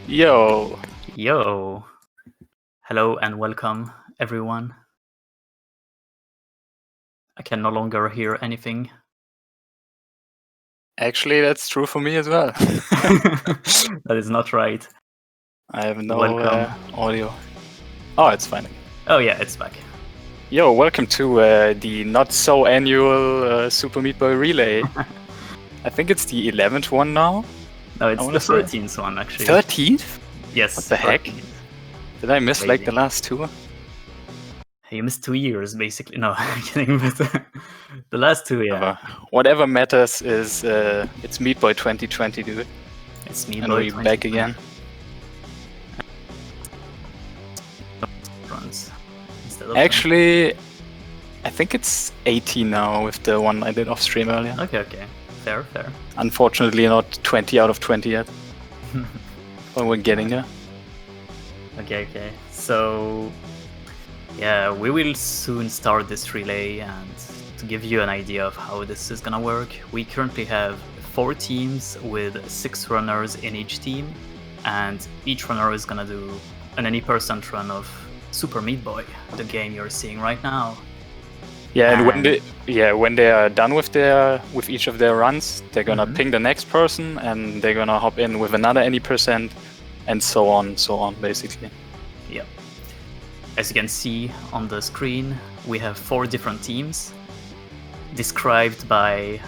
Yo, Yo, hello and welcome everyone. I can no longer hear anything. actually, that's true for me as well. That is not right. I have no Welcome. audio. Oh, it's fine. Oh yeah, it's back. Yo, welcome to the not so annual Super Meat Boy Relay. I think it's the 11th one now. No, it's the wanna say. 13th one actually. 13th? Yes. What the heck? 13th. Did I miss like the Crazy. last two? You missed 2 years basically. No, I'm kidding. But the last two, yeah. Whatever matters is it's Meat Boy 2020, dude. It's me, And boy. we're back again. Runs instead of Actually, I think it's 18 now with the one I did off stream earlier. Okay. Fair. Unfortunately, not 20 out of 20 yet. But we're getting there. Okay. So, yeah, we will soon start this relay, and to give you an idea of how this is gonna work, we currently have 4 teams with 6 runners in each team, and each runner is gonna do an any percent run of Super Meat Boy, the game you're seeing right now. Yeah, and when they are done with each of their runs, they're gonna ping the next person, and they're gonna hop in with another any percent, and so on, basically. Yep. As you can see on the screen, we have 4 different teams described by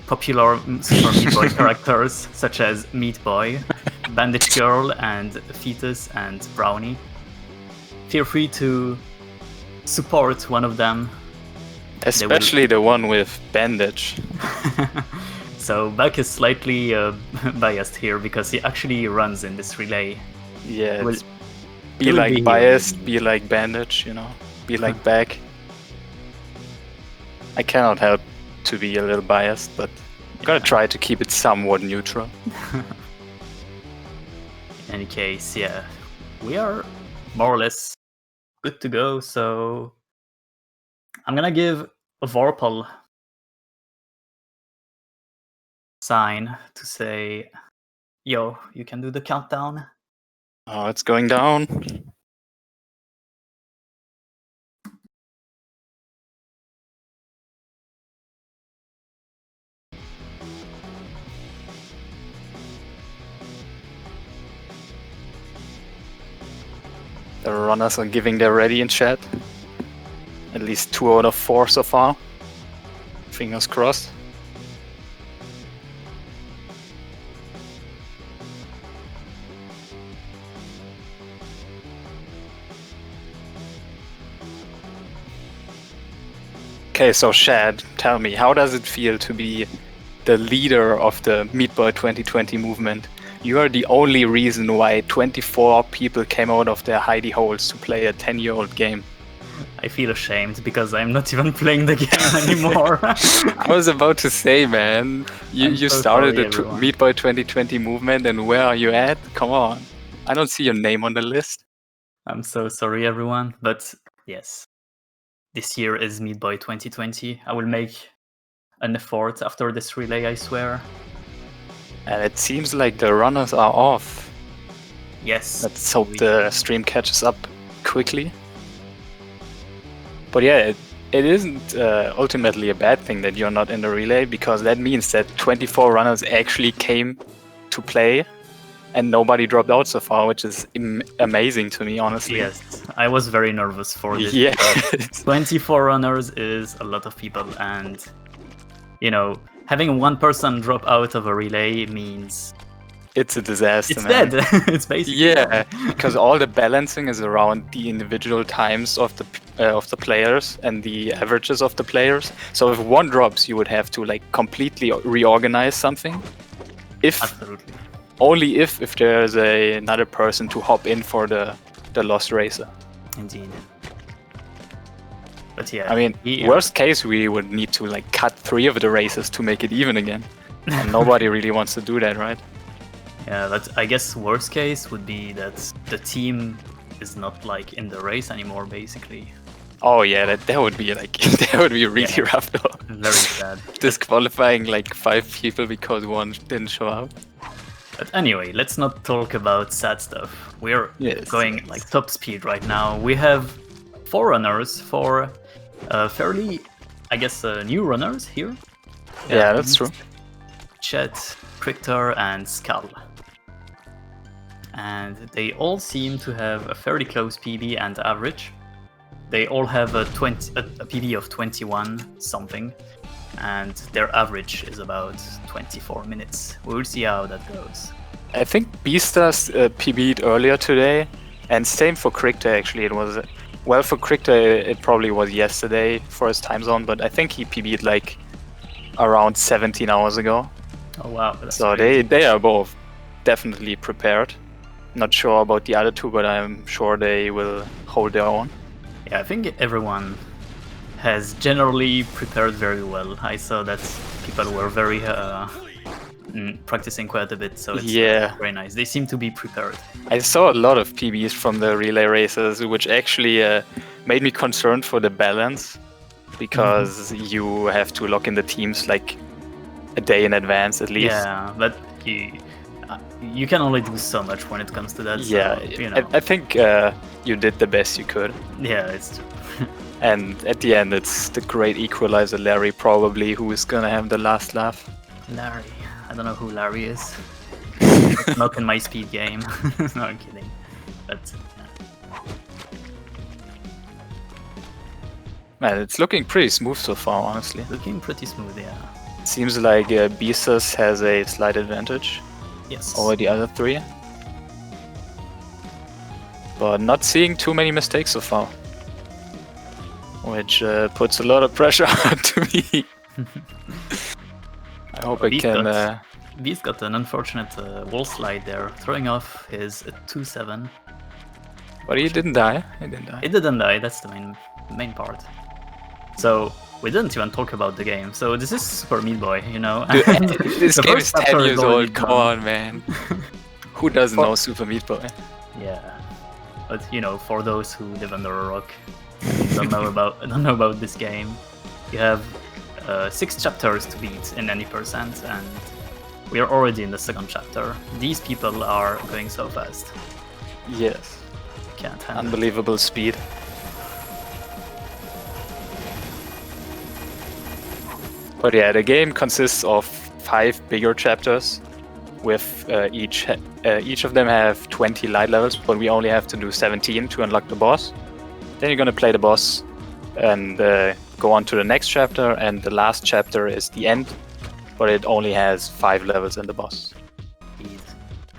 popular Super Meat Boy characters such as Meat Boy, Bandage Girl, and Fetus and Brownie. Feel free to support one of them. Especially the one with Bandage. So Buck is slightly biased here because he actually runs in this relay. Yeah, Well, be like biased, be like Bandage, be like Back. I cannot help to be a little biased, but I'm gonna try to keep it somewhat neutral. In any case, yeah, we are more or less good to go, so I'm gonna give a Vorpal sign to say, yo, you can do the countdown. Oh, it's going down. The runners are giving their ready in chat. At least 2 out of 4 so far. Fingers crossed. Okay, so Shad, tell me, how does it feel to be the leader of the Meat Boy 2020 movement? You are the only reason why 24 people came out of their hidey holes to play a 10-year-old game. I feel ashamed because I'm not even playing the game anymore. I was about to say, man, you so started sorry, the everyone. Meat Boy 2020 movement, and where are you at? Come on. I don't see your name on the list. I'm so sorry, everyone, but yes, this year is Meat Boy 2020. I will make an effort after this relay, I swear. And it seems like the runners are off. Yes. Let's hope the stream catches up quickly. But yeah, it isn't ultimately a bad thing that you're not in the relay, because that means that 24 runners actually came to play and nobody dropped out so far, which is amazing to me, honestly. Yes, I was very nervous for this. Yeah. 24 runners is a lot of people, and having one person drop out of a relay means it's a disaster. It's man. dead. It's basically dead. Because all the balancing is around the individual times of the players and the averages of the players. So if one drops, you would have to completely reorganize something. Absolutely. Only if there's another person to hop in for the lost racer. Indeed. But yeah. I mean, worst case, we would need to cut 3 of the races to make it even again. And nobody really wants to do that, right? Yeah, but I guess worst case would be that the team is not in the race anymore, basically. Oh yeah, that would be that would be really rough though. Very sad. Disqualifying 5 people because one didn't show up. But anyway, let's not talk about sad stuff. We're going like top speed right now. We have 4 runners, 4 fairly, I guess, new runners here. Yeah, that's true. Chet, Kriktor, and Skull. And they all seem to have a fairly close PB and average. They all have a PB of 21 something, and their average is about 24 minutes. We will see how that goes. I think Beastars PB'd earlier today, and same for Kriktor actually. It was, well, for Kriktor it probably was yesterday for his time zone, but I think he PB'd like around 17 hours ago. Oh wow. So they are both definitely prepared. Not sure about the other 2, but I'm sure they will hold their own. Yeah, I think everyone has generally prepared very well. I saw that people were very practicing quite a bit, so it's very nice. They seem to be prepared. I saw a lot of PBs from the relay races, which actually made me concerned for the balance, because you have to lock in the teams like a day in advance at least. Yeah, but you can only do so much when it comes to that. Yeah, so, you know. I think you did the best you could. Yeah, it's true. And at the end, it's the great equalizer Larry probably who is gonna have the last laugh. Larry, I don't know who Larry is. It's not in my speed game. No, I'm kidding. But man, it's looking pretty smooth so far, honestly. Looking pretty smooth, yeah. Seems like Beastars has a slight advantage. Yes. Over the other 3. But not seeing too many mistakes so far. Which puts a lot of pressure to me. I hope I can... Beast got an unfortunate wall slide there, throwing off his 2-7. But he didn't die. He didn't die. He didn't die, that's the main part. So, we didn't even talk about the game. So this is Super Meat Boy, you know? Dude, this game is 10 years old, come on, man. Who doesn't know Super Meat Boy? Yeah. But, you know, for those who live under a rock, don't know about this game, you have 6 chapters to beat in any percent, and we are already in the 2nd chapter. These people are going so fast. Yes. Can't handle Unbelievable speed. But yeah, the game consists of 5 bigger chapters, with each of them have 20 light levels, but we only have to do 17 to unlock the boss. Then you're gonna play the boss and go on to the next chapter, and the last chapter is the end, but it only has 5 levels in the boss.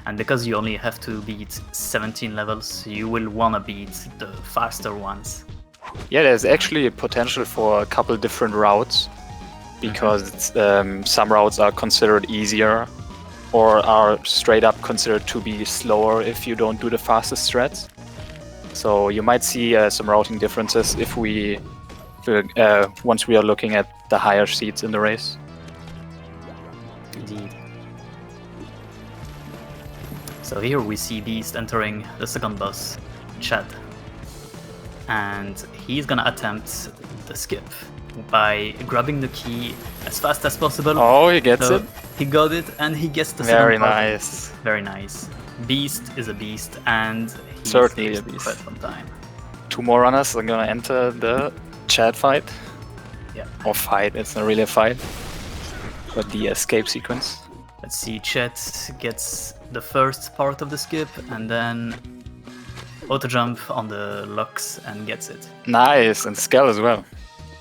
And because you only have to beat 17 levels, you will wanna beat the faster ones. Yeah, there's actually a potential for a couple different routes, because some routes are considered easier or are straight up considered to be slower if you don't do the fastest threads. So you might see some routing differences if once we are looking at the higher seeds in the race. Indeed. So here we see Beast entering the 2nd boss, Chad. And he's gonna attempt the skip by grabbing the key as fast as possible. Oh, he gets it. He got it, and he gets the Very second part. nice. Very nice. Beast is a beast, and he Certainly stays a beast. quite some time. 2 more runners are gonna enter the Chad fight. Yeah. Or fight, it's not really a fight. But the escape sequence. Let's see, Chet gets the first part of the skip, and then auto jump on the locks and gets it. Nice, and Skell as well.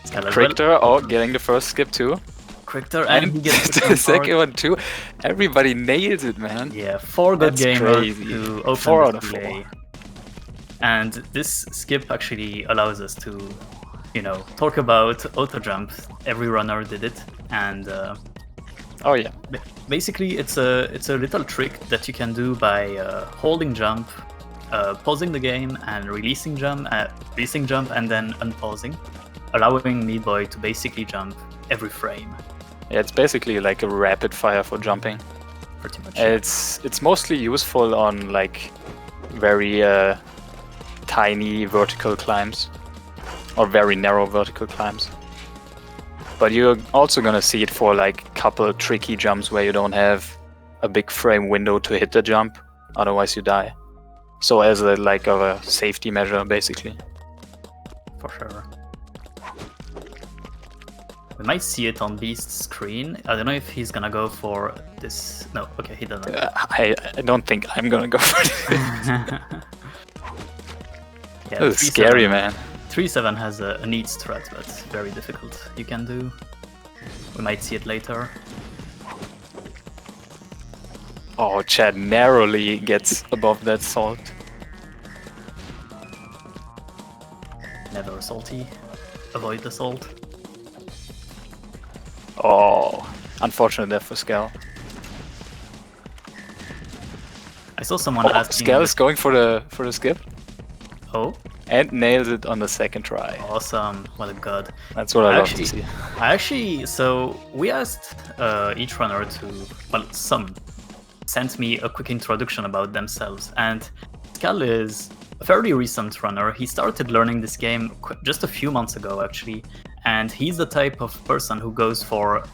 Kriktor, well. getting the first skip too. Kriktor, and he gets the second one too. Everybody nails it, man. Yeah, 4 good gamers to open 4 out of relay. 4. And this skip actually allows us to, you know, talk about auto jump. Every runner did it, and oh yeah. Basically, it's a little trick that you can do by holding jump, pausing the game, and releasing jump, and then unpausing, allowing Meat Boy to basically jump every frame. Yeah, it's basically like a rapid fire for jumping. Pretty much. It's mostly useful on like very tiny vertical climbs or very narrow vertical climbs. But you're also gonna see it for like couple tricky jumps where you don't have a big frame window to hit the jump, otherwise you die. So as a like of a safety measure, basically. For sure. We might see it on Beast's screen. I don't know if he's gonna go for this. No, okay, he doesn't. I don't think I'm gonna go for this. Yeah, This is scary, man. 3-7 has a neat strat, but very difficult. You can do. We might see it later. Oh, Chad narrowly gets above that salt. Never salty. Avoid the salt. Oh, unfortunate death for Skell. I saw someone asking. Skell is going for the skip Oh, and nails it on the second try. awesome! What a god. That's what I love to see. So we asked each runner to, well, some sent me a quick introduction about themselves, and Skell is a fairly recent runner. He started learning this game just a few months ago, actually, and he's the type of person who goes for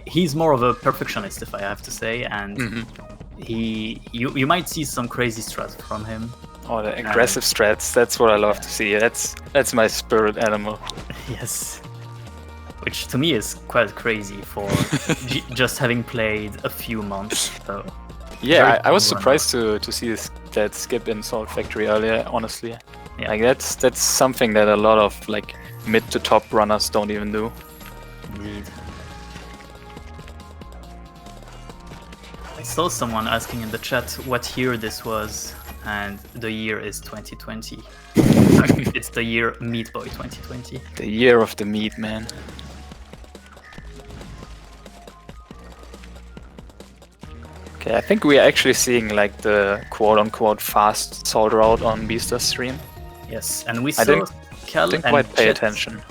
he's more of a perfectionist, if I have to say, and you might see some crazy strats from him. Oh, the aggressive strats, that's what I love to see. That's my spirit animal. Yes. Which to me is quite crazy for just having played a few months. So yeah, I was surprised to see that skip in Salt Factory earlier, honestly. Yeah. Like that's something that a lot of like mid to top runners don't even do. Indeed. I saw someone asking in the chat what year this was, and the year is 2020. It's the year Meat Boy 2020. The year of the meat, man. Okay, I think we are actually seeing like the quote-unquote fast salt route on Beaster's stream. Yes, and we I saw Skell didn't and quite pay Chet- attention.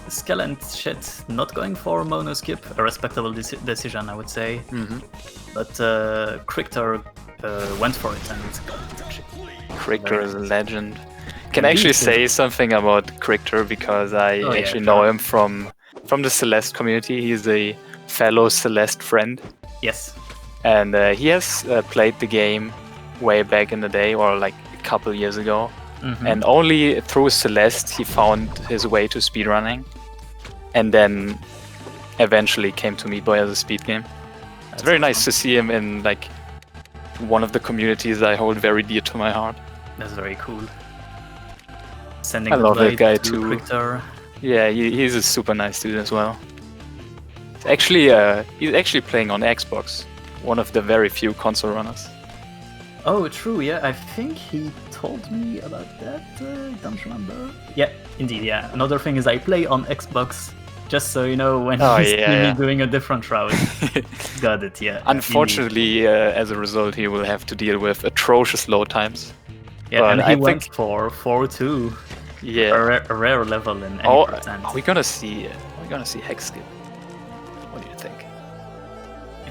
Skell and Chet not going for mono skip, a respectable decision, I would say. But Crichter went for it and got it, actually. Crichter is a legend. Can And I actually Beast is- say something about Crichter because I Oh, yeah, actually sure. know him from the Celeste community. He's a fellow Celeste friend, Yes. and he has played the game way back in the day, or like a couple years ago. And only through Celeste he found his way to speedrunning, and then eventually came to Meat Boy as a speed game. It's very nice to see him in like one of the communities I hold very dear to my heart. That's very cool. Sending I the love that blade guy to too. Crichter. Yeah, he's a super nice dude as well. He's actually playing on Xbox, one of the very few console runners. Oh, true, yeah. I think he told me about that. I don't remember. Yeah, indeed, yeah. Another thing is I play on Xbox, just so you know, when Oh, he's yeah. doing a different route. Got it, yeah. Unfortunately, as a result, he will have to deal with atrocious load times. Yeah, but and he I went think- for 4-2, Yeah. a rare level in any Oh, percent. are we gonna see hex skip? What do you think?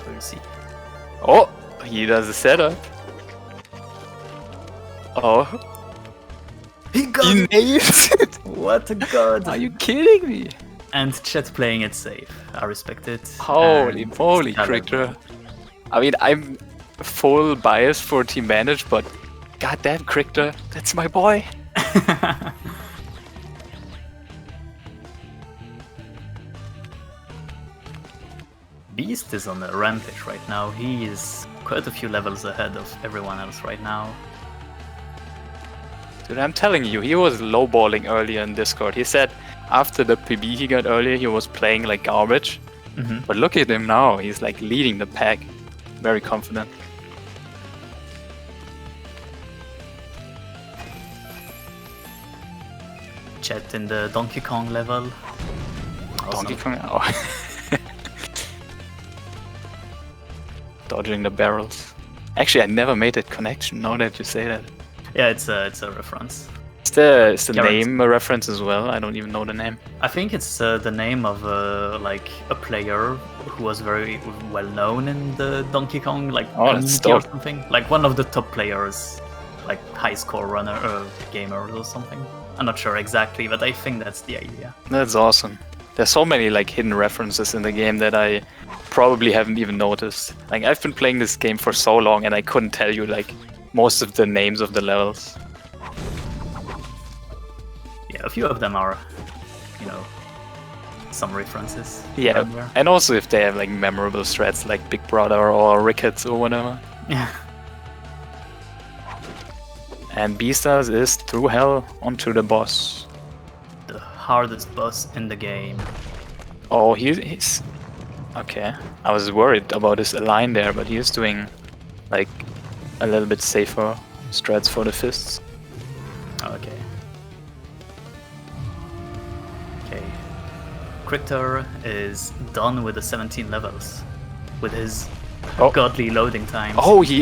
We'll see. Oh, he does the setup. Oh, He got he it! nails it! What a god! Are you kidding me? And Chet playing it safe. I respect it. Holy And moly, Skell as Crichter. I mean, I'm full bias for Team Bandage, but goddamn, Crichter, that's my boy. well. Beast is on a rampage right now. He is quite a few levels ahead of everyone else right now. Dude, I'm telling you, he was lowballing earlier in Discord. He said after the PB he got earlier, he was playing like garbage. But look at him now, he's like leading the pack. Very confident. Chet in the Donkey Kong level. Donkey Kong. Oh. Dodging the barrels. Actually, I never made that connection. Now that you say that, Yeah, it's a reference. is the Guaranteed. name a reference as well? I don't even know the name. I think it's the name of like a player who was very well known in the Donkey Kong like Oh, that's community or dope. something. Like one of the top players, like high score runner gamers or something. I'm not sure exactly, but I think that's the idea. That's awesome. There's so many like hidden references in the game that I probably haven't even noticed. Like, I've been playing this game for so long and I couldn't tell you like most of the names of the levels. Yeah, a few of them are, you know, some references. Yeah, around there. and also if they have like memorable strats like Big Brother or Rickets or whatever. Yeah. And Beastars is through hell onto the boss. The hardest boss in the game. Oh, he's... Okay. I was worried about his align there, but he's doing like a little bit safer strats for the fists. Okay. Okay. Kriktor is done with the 17 levels. With his godly loading times. Oh, he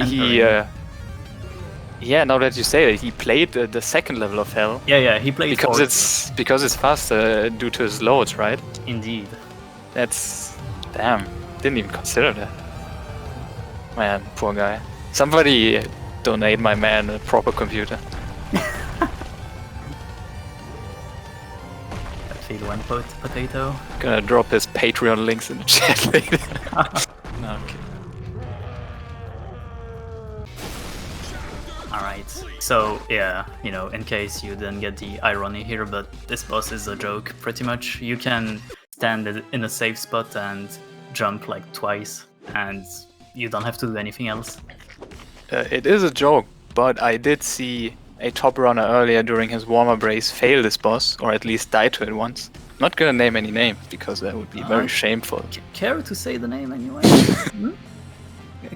yeah, now that you say it, he played the second level of hell. Yeah, he played because it's faster due to his loads, right? Indeed. That's... Damn. Didn't even consider that. Man, poor guy. Somebody donate my man a proper computer. I feel one potato. Gonna drop his Patreon links in the chat later. No, okay. Alright, so yeah, you know, in case you didn't get the irony here, but this boss is a joke, pretty much. You can stand in a safe spot and jump like twice, and you don't have to do anything else. It is a joke, but I did see a top runner earlier during his warm-up race fail this boss, or at least die to it once. Not gonna name any names, because that would be very shameful. Care to say the name anyway? Hmm?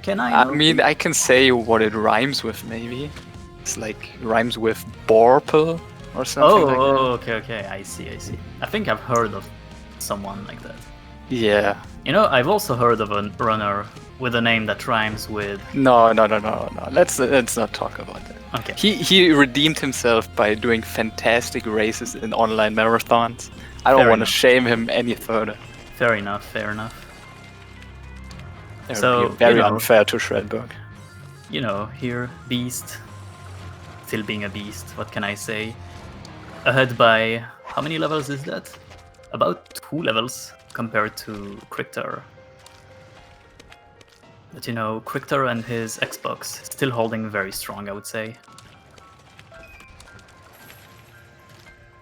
Can I? I mean, I can say what it rhymes with, maybe. It's like, rhymes with Borple or something like that. Okay, I see. I think I've heard of someone like that. Yeah. You know, I've also heard of a runner with a name that rhymes with... No. Let's not talk about that. Okay. He redeemed himself by doing fantastic races in online marathons. I don't want to shame him any further. Fair enough. That So, would be very you know, unfair to Shredberg. You know, here, Beast, still being a beast, what can I say? Ahead by, how many levels is that? About 2 levels compared to Kriktor. But you know, Kriktor and his Xbox still holding very strong, I would say.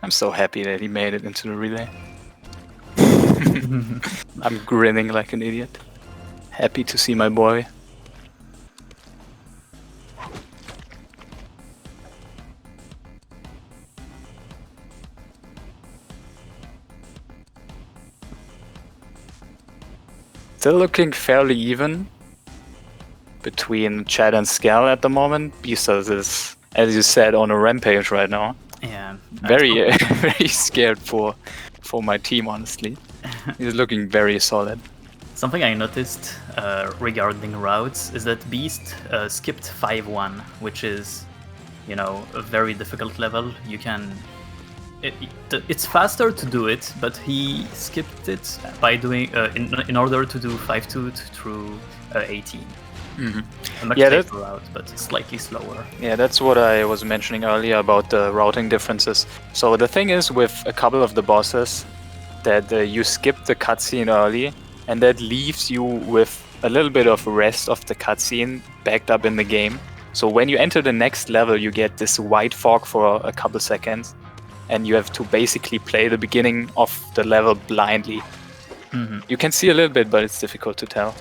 I'm so happy that he made it into the relay. I'm grinning like an idiot. Happy to see my boy. Still looking fairly even between Chad and Skal at the moment. Beastars is, as you said, on a rampage right now. Yeah. Very, very scared for my team, honestly. He's looking very solid. Something I noticed regarding routes is that Beast skipped 5-1, which is, you know, a very difficult level. You can... It's faster to do it, but he skipped it by doing in order to do 5-2 through 18. Mm-hmm. A much safer route, but slightly slower. Yeah, that's what I was mentioning earlier about the routing differences. So the thing is with a couple of the bosses that you skip the cutscene early, and that leaves you with a little bit of rest of the cutscene backed up in the game. So when you enter the next level, you get this white fog for a couple seconds, and you have to basically play the beginning of the level blindly. Mm-hmm. You can see a little bit, but it's difficult to tell.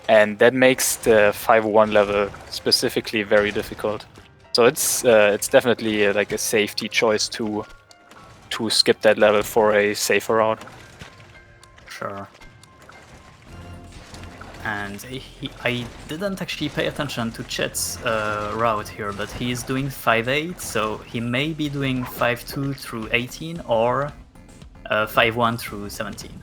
And that makes the 5-1 level specifically very difficult. So it's definitely like a safety choice to skip that level for a safer route. Sure. And I didn't actually pay attention to Chet's route here, but he's doing 5-8, so he may be doing 5-2 through 18 or 5-1 through 17.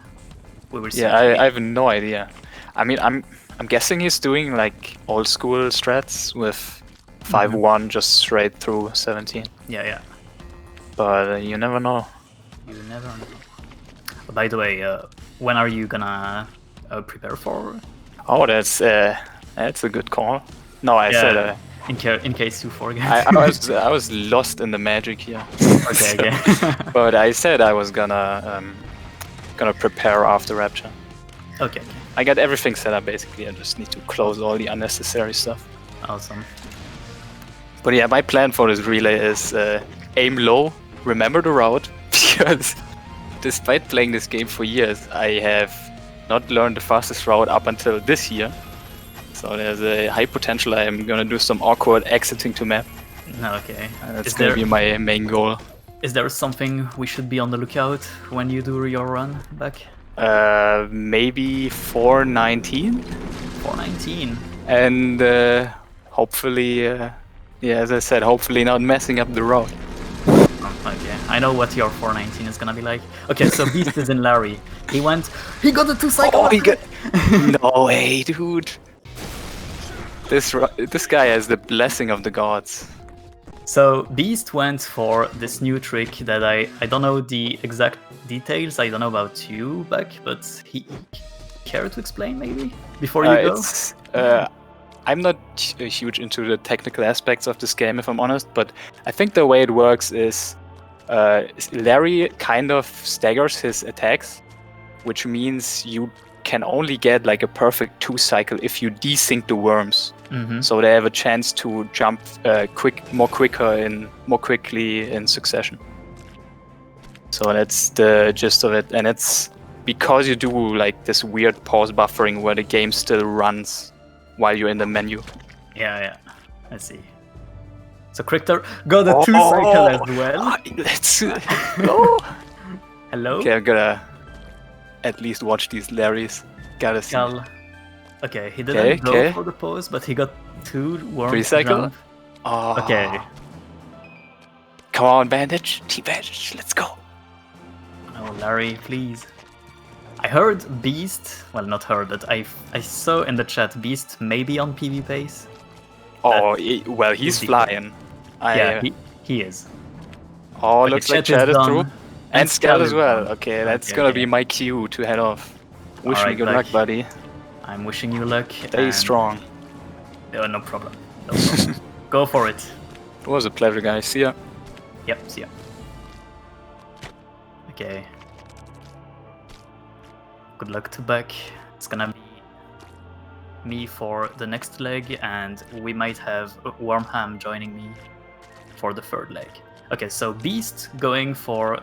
We will see. Yeah, I have no idea. I mean, I'm guessing he's doing like old school strats with 5-1 just straight through 17. Yeah. But you never know. You never know. By the way, when are you gonna prepare for? Oh, that's a good call. No, I said. In case you forget. I was lost in the magic here. Okay. But I said I was gonna prepare after Rapture. Okay. I got everything set up basically. I just need to close all the unnecessary stuff. Awesome. But yeah, my plan for this relay is aim low, remember the route, because despite playing this game for years, I have not learned the fastest route up until this year. So there's a high potential I'm gonna do some awkward exiting to map. Okay. That's gonna be my main goal. Is there something we should be on the lookout when you do your run back? Maybe 419. 419. And hopefully, yeah, as I said, hopefully not messing up the road. Okay, I know what your 419 is gonna be like. Okay, so Beast is in Larry. He got the 2 cycle. Oh, he got. No way, dude. This guy has the blessing of the gods. So Beast went for this new trick that I don't know the exact details. I don't know about you, Beck, but he care to explain maybe before you go? I'm not huge into the technical aspects of this game, if I'm honest, but I think the way it works is Larry kind of staggers his attacks, which means you can only get like a perfect 2 cycle if you desync the worms. Mm-hmm. So they have a chance to jump more quickly in succession. So that's the gist of it, and it's because you do like this weird pause buffering where the game still runs while you're in the menu. Yeah, I see. So Krikter got a 2 cycle as well. Let's go. Hello? Okay, I'm gonna at least watch these Larrys. Gotta see. Okay, he didn't go for the pose, but he got 2 worms. 3 cycle? Jump. Oh. Okay. Come on, Bandage. T-Bandage, let's go. Oh, Larry, please. I heard Beast, well, not heard, but I saw in the chat Beast maybe on PV pace. Oh, well, he's flying. Yeah, he is. Oh, Okay, looks like Chat is through. And Scal as well. Okay, that's gonna be my cue to head off. Wish me good luck, buddy. I'm wishing you luck. Stay strong. Oh, no problem. No problem. Go for it. It was a pleasure, guys. See ya. Yep, see ya. Okay. Good luck to Beck. It's gonna be me for the next leg, and we might have Wormham joining me for the 3rd leg. Okay, so Beast going for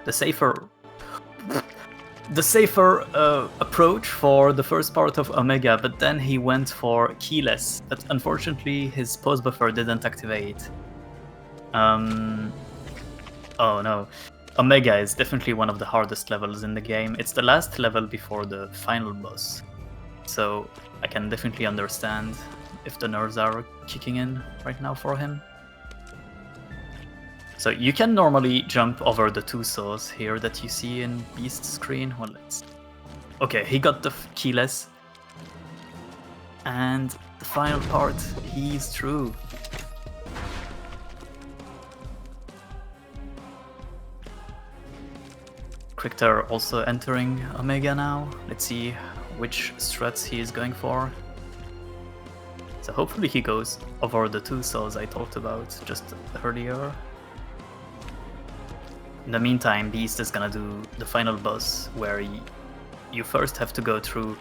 the safer approach for the first part of Omega, but then he went for keyless. But unfortunately, his pause buffer didn't activate. Oh no. Omega is definitely one of the hardest levels in the game. It's the last level before the final boss. So I can definitely understand if the nerves are kicking in right now for him. So you can normally jump over the 2 saws here that you see in Beast's screen. Well, okay, he got the keyless. And the final part, he's through. Krikter also entering Omega now. Let's see which strats he is going for. So hopefully he goes over the 2 saws I talked about just earlier. In the meantime, Beast is gonna do the final boss where you first have to go through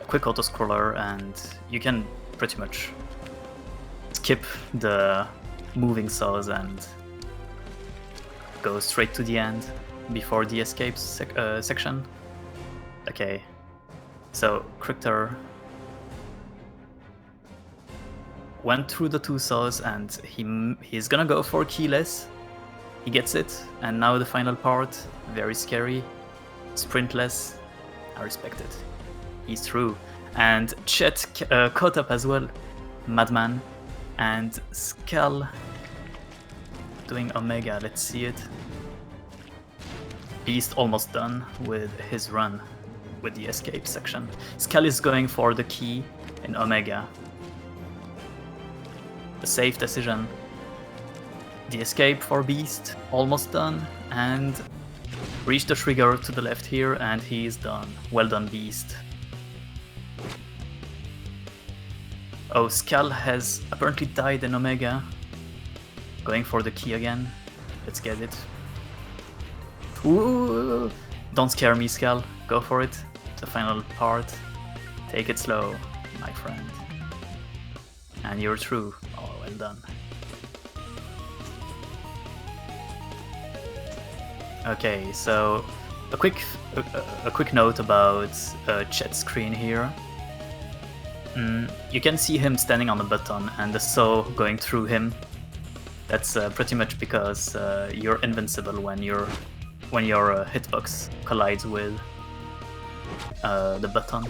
a quick autoscroller, and you can pretty much skip the moving saws and go straight to the end before the escape section. Okay, so Krikter went through the 2 saws, and he's gonna go for keyless. He gets it, and now the final part, very scary, sprintless. I respect it. He's through, and Chet caught up as well, Madman, and Scal doing Omega. Let's see it. Beast almost done with his run with the escape section. Scal is going for the key in Omega. A safe decision. The escape for Beast, almost done, and reach the trigger to the left here, and he's done. Well done, Beast. Oh, Scal has apparently died in Omega. Going for the key again. Let's get it. Ooh, don't scare me, Scal. Go for it. the final part. Take it slow, my friend. And you're through. Oh, well done. Okay, so a quick note about chat screen here. You can see him standing on the button and the saw going through him. That's pretty much because you're invincible when your hitbox collides with the button.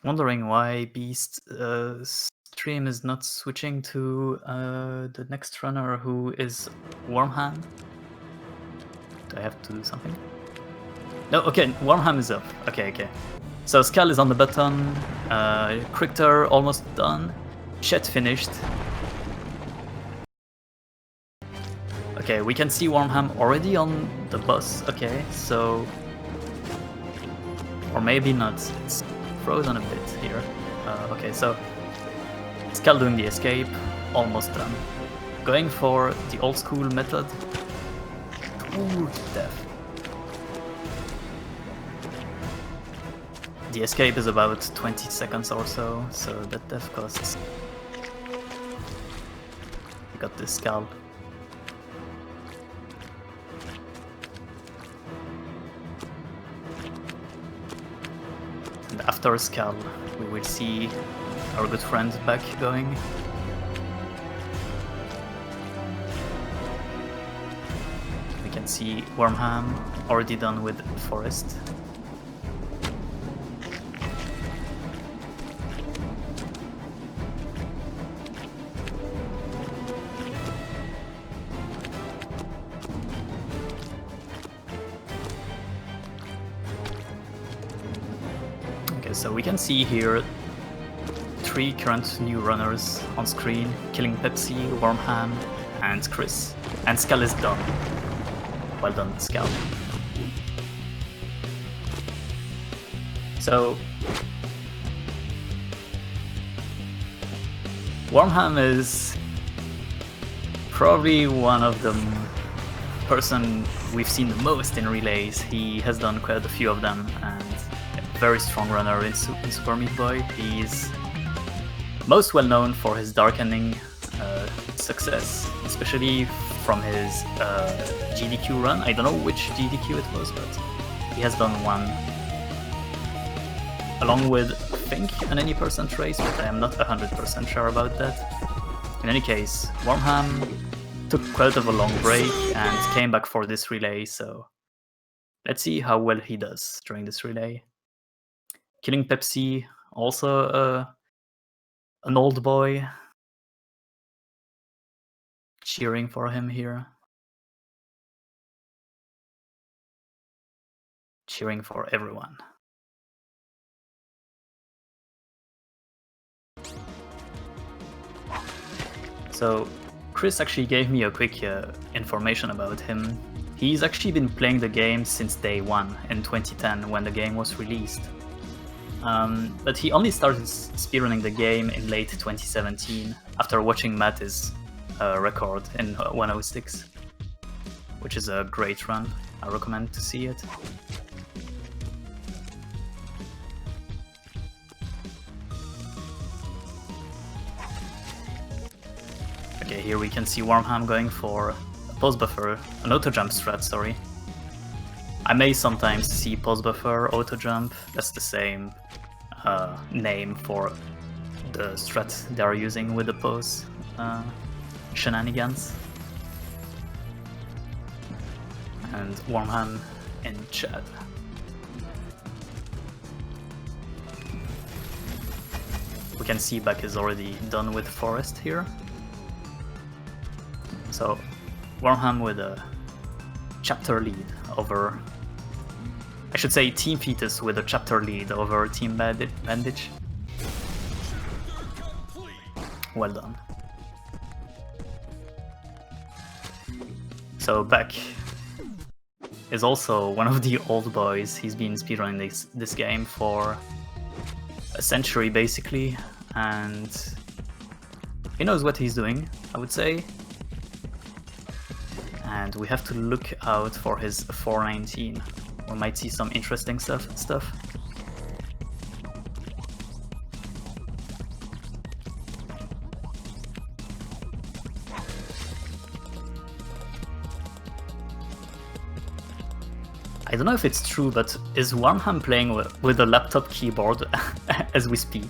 Wondering why Beast stream is not switching to the next runner, who is Wormham. Do I have to do something? No, okay, Wormham is up. Okay. So Skal is on the button, Krikter almost done, Chet finished. Okay, we can see Wormham already on the bus. Okay, so... Or maybe not. It's frozen a bit here. Okay, so Skal doing the escape, almost done. Going for the old school method. Ooh, death. The escape is about 20 seconds or so that death costs. We got this Skal. And after Skal, we will see our good friend back going. We can see Wormham already done with Forest. So we can see here 3 current new runners on screen: Killing Pepsi, Wormham, and Chris. And Skal is done. Well done, Skal. So Wormham is probably one of the person we've seen the most in relays. He has done quite a few of them, and very strong runner in Super Meat Boy. He's most well known for his Dark Ending success, especially from his GDQ run. I don't know which GDQ it was, but he has done one along with, I think, an any percent race, but I am not 100% sure about that. In any case, Wormham took quite of a long break and came back for this relay, so let's see how well he does during this relay. Killing Pepsi, also an old boy, cheering for him here. Cheering for everyone. So Chris actually gave me a quick information about him. He's actually been playing the game since day one in 2010 when the game was released. But he only started speedrunning the game in late 2017 after watching Matty's record in 106, which is a great run. I recommend to see it. Okay, here we can see Wormham going for a pause buffer, an auto jump strat, sorry. I may sometimes see pause buffer, auto jump, that's the same name for the strat they are using with the pause shenanigans. And Wormham in chat. We can see Back is already done with Forest here. So Wormham with a chapter lead over, I should say Team Fetus with a chapter lead over Team Bandage. Well done. So Beck is also one of the old boys. He's been speedrunning this game for a century basically, and he knows what he's doing, I would say. And we have to look out for his 419. We might see some interesting stuff. I don't know if it's true, but is Wormham playing with a laptop keyboard as we speak?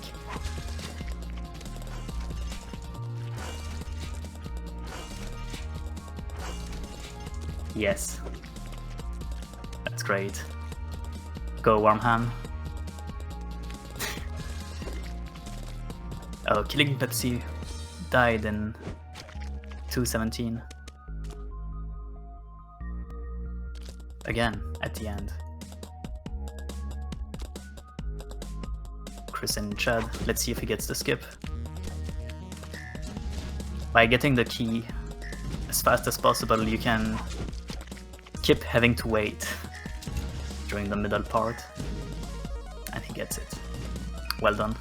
Yes. That's great. Go Wormham. Oh, Killing Pepsi died in 2:17. Again, at the end. Chris and Chad, let's see if he gets the skip. By getting the key as fast as possible, you can skip having to wait during the middle part. And he gets it. Well done.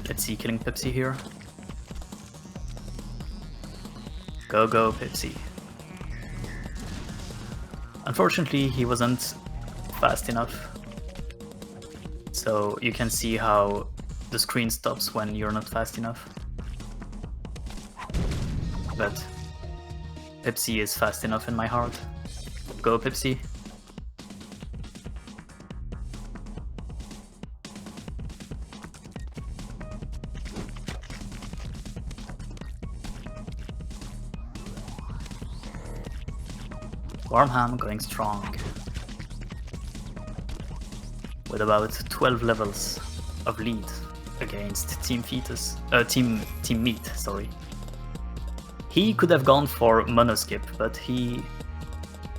Let's see Killing Pepsi here. Go, go, Pepsi. Unfortunately, he wasn't fast enough. So you can see how the screen stops when you're not fast enough. But Pepsi is fast enough in my heart. Go, Pepsi. Wormham going strong, with about 12 levels of lead against Team Fetus, Team Meat, sorry. He could have gone for monoskip, but he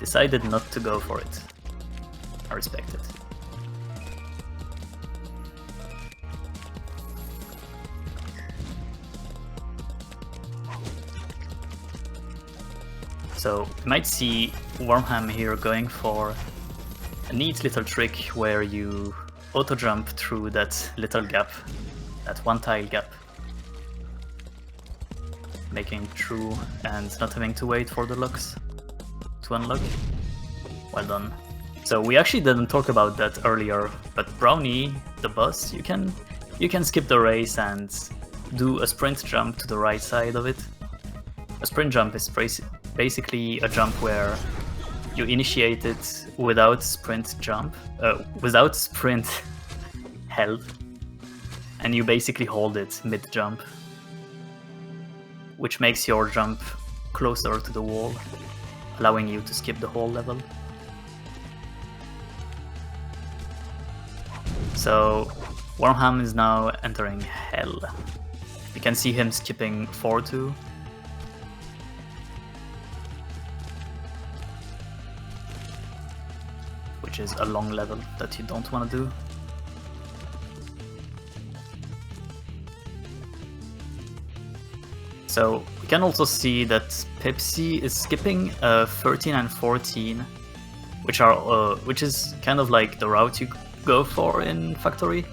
decided not to go for it. I respect it. So you might see Wormham here going for a neat little trick where you auto jump through that little gap, that one tile gap, making it through and not having to wait for the locks to unlock. Well done. So we actually didn't talk about that earlier, but Brownie, the boss, you can skip the race and do a sprint jump to the right side of it. A sprint jump is basically a jump where you initiate it without sprint held, and you basically hold it mid-jump, which makes your jump closer to the wall, allowing you to skip the whole level. So Wormham is now entering Hell. You can see him skipping 4-2. Which is a long level that you don't want to do. So we can also see that Pepsi is skipping 13 and 14, which is kind of like the route you go for in Factory.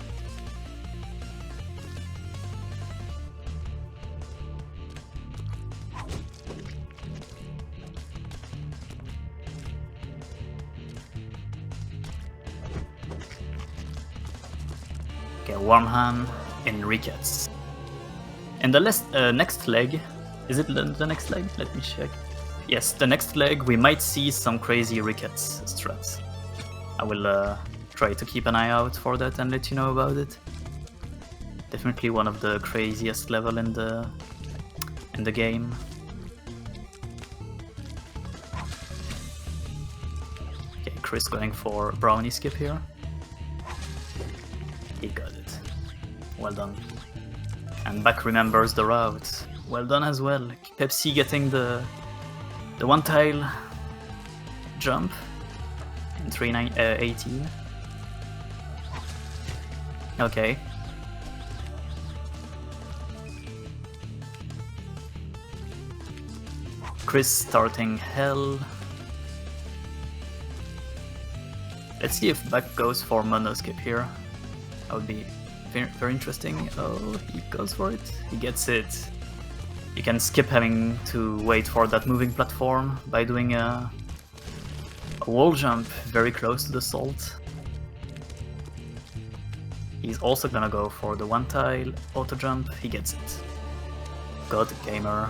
Okay, Wormham in Rickets. In the next leg, is it the next leg? Let me check. Yes, the next leg we might see some crazy Rickets strats. I will try to keep an eye out for that and let you know about it. Definitely one of the craziest level in the game. Okay, Chris going for Brownie skip here. He got it. Well done. And Beck remembers the route. Well done as well. Pepsi getting the one tile jump in 3:18. Okay. Chris starting Hell. Let's see if Buck goes for Mono Skip here. That would be very interesting. Oh, he goes for it. He gets it. You can skip having to wait for that moving platform by doing a wall jump very close to the salt. He's also gonna go for the one tile auto jump. He gets it. God gamer.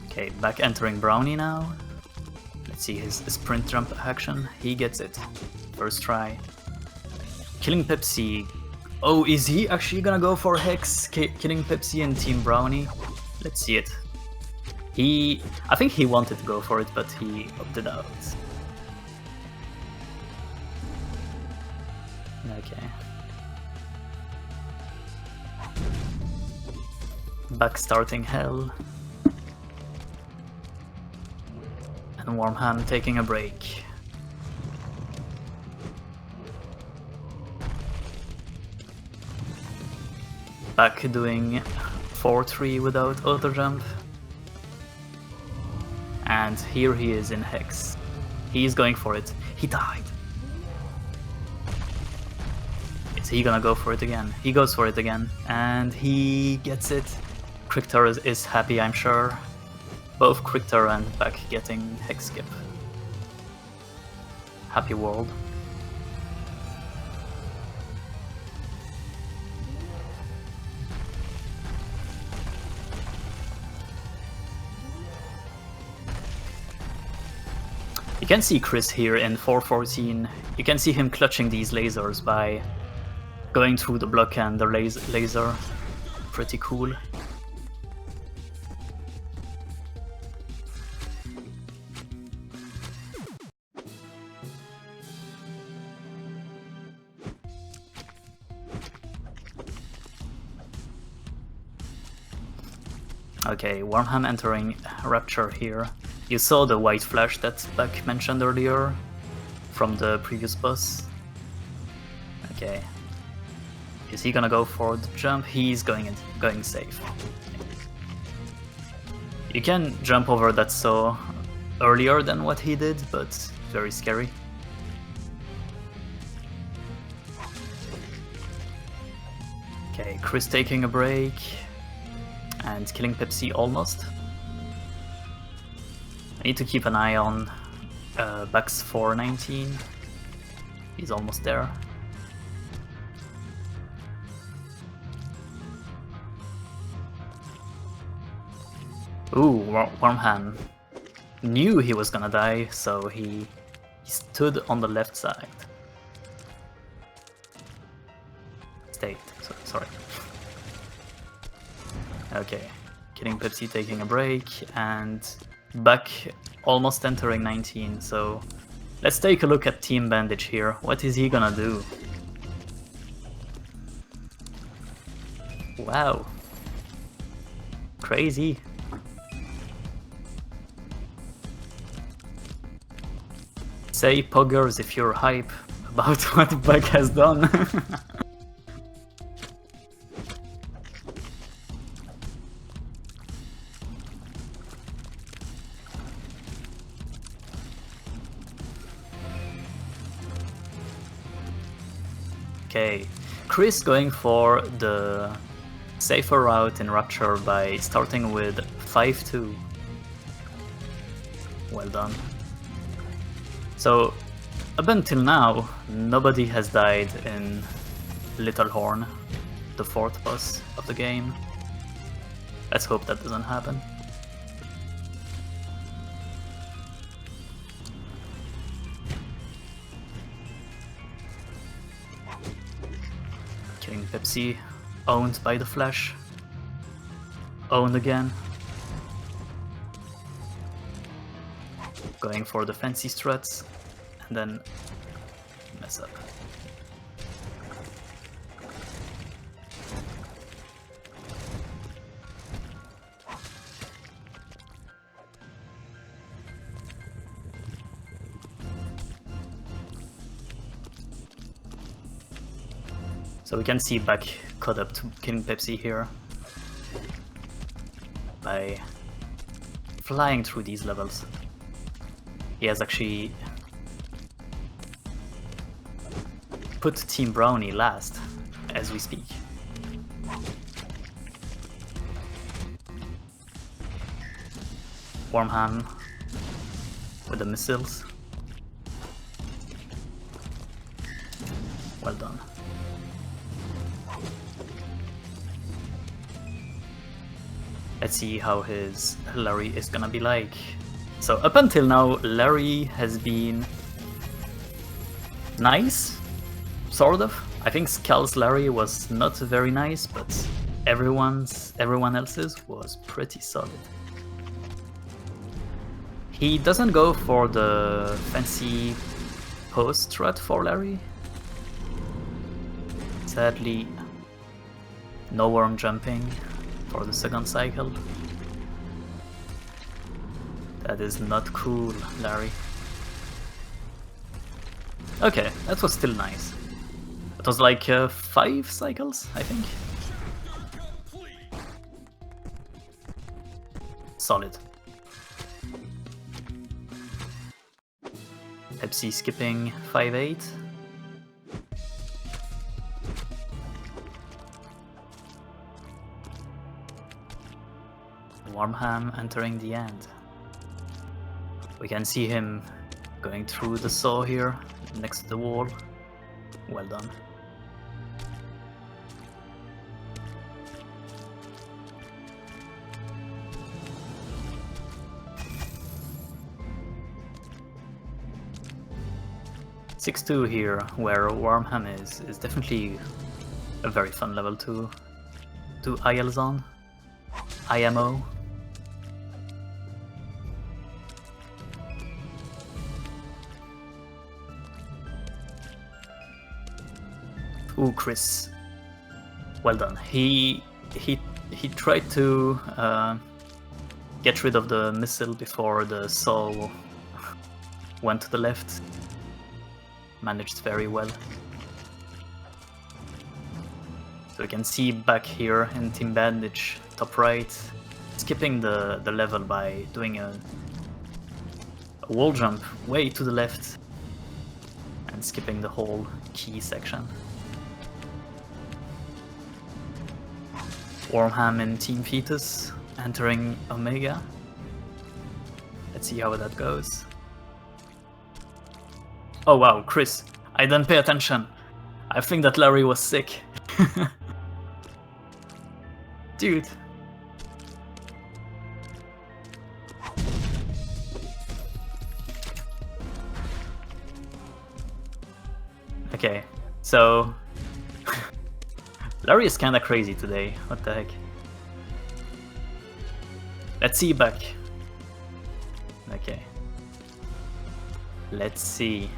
Okay, back entering Brownie now. Let's see his sprint jump action. He gets it. First try. Killing Pepsi. Oh, is he actually gonna go for Hex? Killing Pepsi and Team Brownie? Let's see it. I think he wanted to go for it, but he opted out. Okay. Back starting Hell. And Warm Hand taking a break. Back doing 4-3 without auto jump. And here he is in Hex. He's going for it. He died. Is he gonna go for it again? He goes for it again. And he gets it. Kriktor is happy, I'm sure. Both Kriktor and Back getting Hex skip. Happy world. You can see Chris here in 414. You can see him clutching these lasers by going through the block and the laser. Pretty cool. Okay, Wormham entering Rapture here. You saw the white flash that Buck mentioned earlier from the previous boss. Okay. Is he gonna go for the jump? He's going safe. You can jump over that saw earlier than what he did, but very scary. Okay, Chris taking a break. And killing Pepsi almost. I need to keep an eye on Buck's 419. He's almost there. Ooh, Wormham knew he was gonna die, so he stood on the left side. Stayed, sorry. Okay, Killing Pepsi taking a break, and Buck almost entering 19, so let's take a look at Team Bandage here. What is he gonna do? Wow. Crazy. Say poggers if you're hype about what Buck has done. Okay, Chris going for the safer route in Rapture by starting with 5-2. Well done. So, up until now, nobody has died in Little Horn, the fourth boss of the game. Let's hope that doesn't happen. Killing Pepsi, owned by the Flash. Owned again. Going for the fancy struts, and then mess up. So we can see Back caught up to Killing Pepsi here by flying through these levels. He has actually put Team Brownie last as we speak. Wormham with the missiles. Well done. Let's see how his Larry is gonna be like. So up until now, Larry has been nice, sort of. I think Skull's Larry was not very nice, but everyone else's was pretty solid. He doesn't go for the fancy post strat for Larry. Sadly, no worm jumping for the second cycle. That is not cool, Larry. Okay, that was still nice. It was like 5 cycles, I think. Solid. Pepsi skipping 5-8. Wormham entering the end. We can see him going through the saw here, next to the wall. Well done. (6-2) here, where Wormham is definitely a very fun level to do ILs on. IMO. Ooh, Chris. Well done. He tried to get rid of the missile before the saw went to the left. Managed very well. So we can see Back here in Team Bandage, top right, skipping the level by doing a wall jump way to the left and skipping the whole key section. Wormham in Team Fetus entering Omega. Let's see how that goes. Oh wow, Chris, I didn't pay attention. I think that Larry was sick. Dude. Okay, so Larry is kinda crazy today, what the heck. Let's see Back. Okay. Let's see.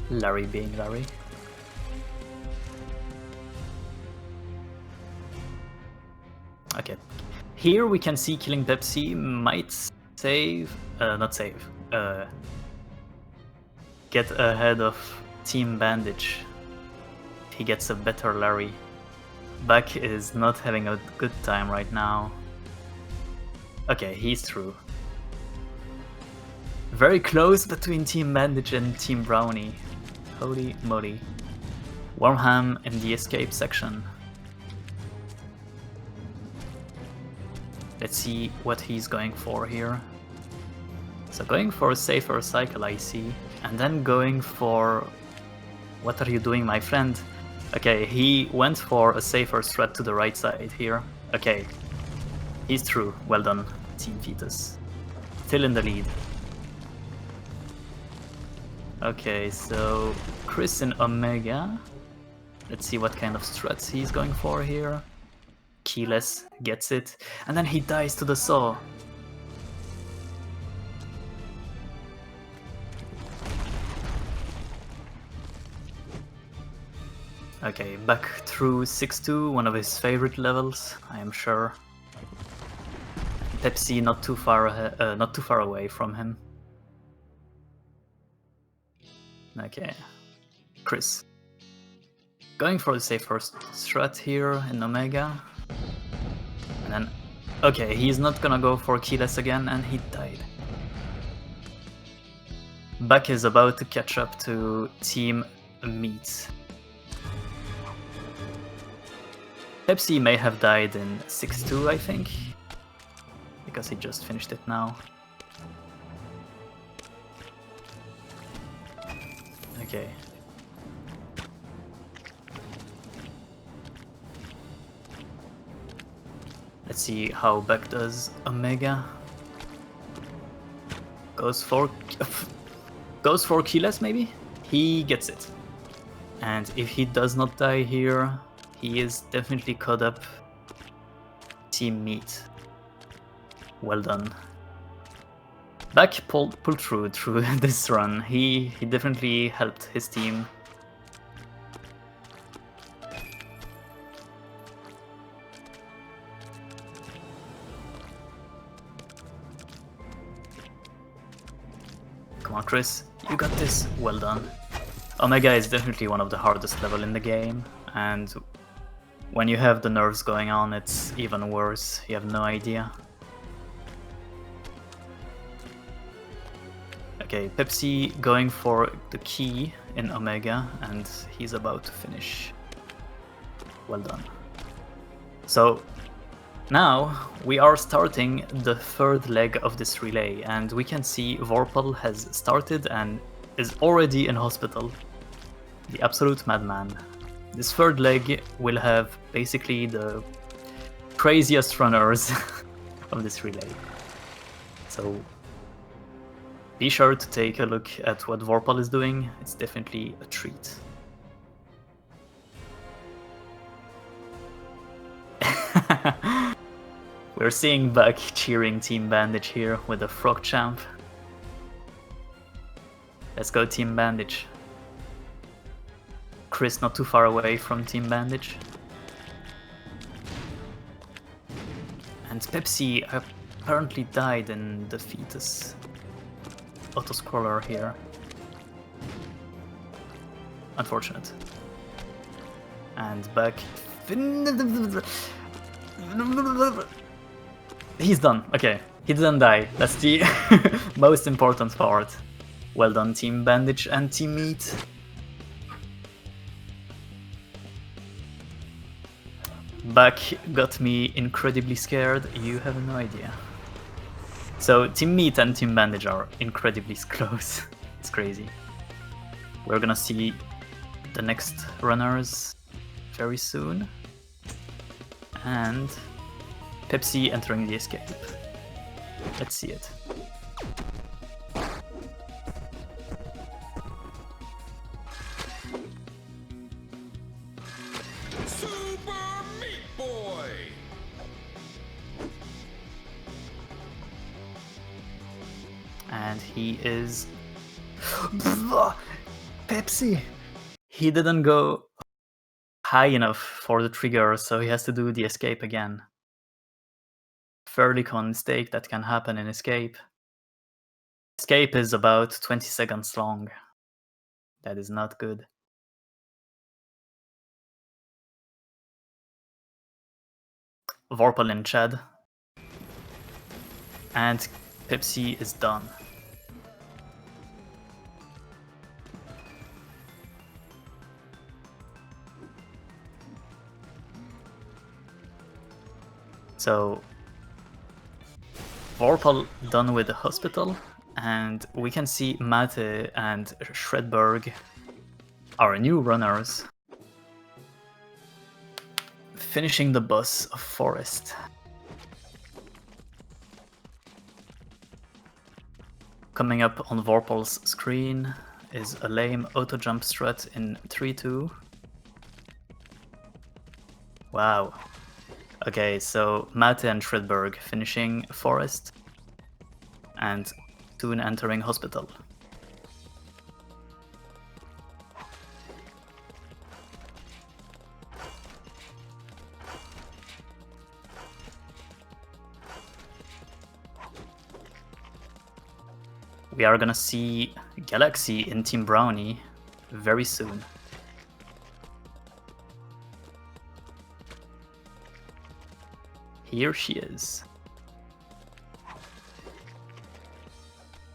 Larry being Larry. Okay. Here we can see Killing Pepsi might save, not save, get ahead of Team Bandage. He gets a better Larry. Back is not having a good time right now. Okay, he's through. Very close between Team Bandage and Team Brownie. Holy moly. Wormham in the escape section. Let's see what he's going for here. So going for a safer cycle, I see. And then going for... What are you doing, my friend? Okay, he went for a safer strat to the right side here. Okay, he's through. Well done, Team Fetus. Still in the lead. Okay, so Chris in Omega. Let's see what kind of struts he's going for here. Keyless gets it, and then he dies to the saw. Okay, back through 6-2, one of his favorite levels, I am sure. Pepsi not too far away from him. Okay, Chris. Going for the safer strat here in Omega. And then, okay, he's not gonna go for keyless again, and he died. Buck is about to catch up to Team Meat. Pepsi may have died in 6-2, I think, because he just finished it now. Okay. Let's see how Beck does Omega. Goes for keyless maybe? He gets it. And if he does not die here, he is definitely caught up. Team Meat. Well done. Beck pulled through this run. He definitely helped his team. Come on, Chris, you got this. Well done. Omega is definitely one of the hardest level in the game, and when you have the nerves going on, it's even worse. You have no idea. Okay, Pepsi going for the key in Omega, and he's about to finish. Well done. So now we are starting the third leg of this relay, and we can see Vorpal has started and is already in hospital. The absolute madman. This third leg will have basically the craziest runners of this relay. So be sure to take a look at what Vorpal is doing. It's definitely a treat. We're seeing Buck cheering Team Bandage here with the Frog Champ. Let's go Team Bandage. Chris not too far away from Team Bandage. And Pepsi apparently died in the fetus autoscroller here. Unfortunate. And Buck. He's done. Okay, he didn't die. That's the most important part. Well done, Team Bandage and Team Meat. Buck got me incredibly scared. You have no idea. So Team Meat and Team Bandage are incredibly close. It's crazy. We're gonna see the next runners very soon. And Pepsi entering the escape. Let's see it. Super Meat Boy! And he is... Pepsi! He didn't go high enough for the trigger, so he has to do the escape again. Fairly common mistake that can happen in escape. Escape is about 20 seconds long. That is not good. Vorpal in Chad. And Pepsi is done. So Vorpal done with the hospital, and we can see Mate and Shredberg, our new runners, finishing the boss of Forest. Coming up on Vorpal's screen is a lame auto jump strat in 3-2. Wow. Okay, so Mate and Shredberg finishing Forest and soon entering hospital. we are gonna see Galaxy in Team Brownie very soon. Here she is.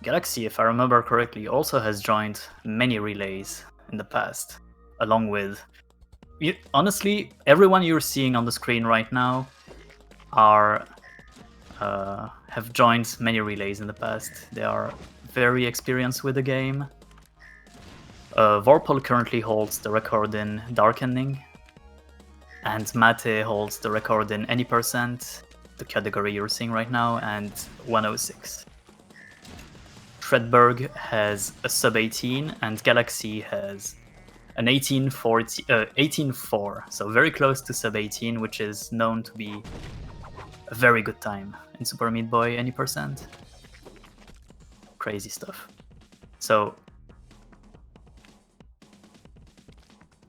Galaxy, if I remember correctly, also has joined many relays in the past, along with... honestly, everyone you're seeing on the screen right now have joined many relays in the past. They are very experienced with the game. Vorpal currently holds the record in Darkening, and Mate holds the record in Any Percent, the category you're seeing right now, and 106. Shredberg has a sub 18, and Galaxy has an 18.4, so very close to sub 18, which is known to be a very good time in Super Meat Boy Any Percent. Crazy stuff. So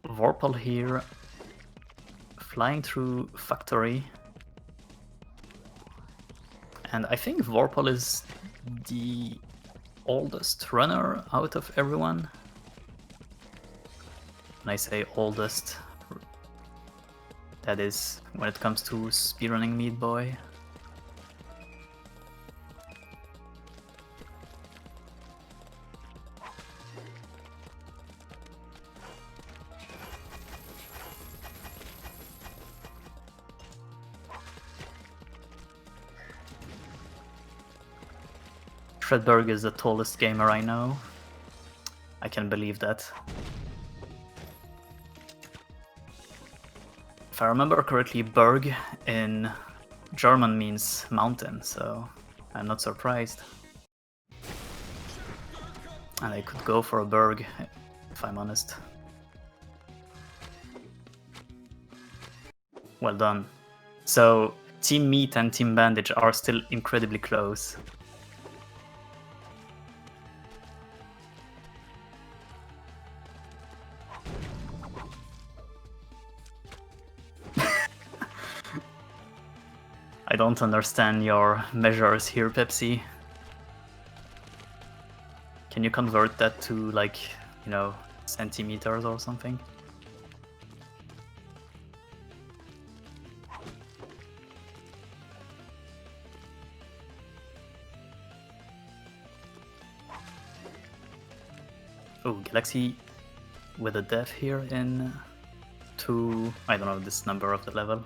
Vorpal here, flying through Factory, and I think Vorpal is the oldest runner out of everyone. When I say oldest, that is when it comes to speedrunning Meat Boy. Shredberg is the tallest gamer I know. I can believe that. If I remember correctly, Berg in German means mountain, so I'm not surprised. And I could go for a Berg, if I'm honest. Well done. So, Team Meat and Team Bandage are still incredibly close. I don't understand your measures here, Pepsi. Can you convert that to, like, you know, centimeters or something? Oh, Galaxy with a death here in I don't know this number of the level.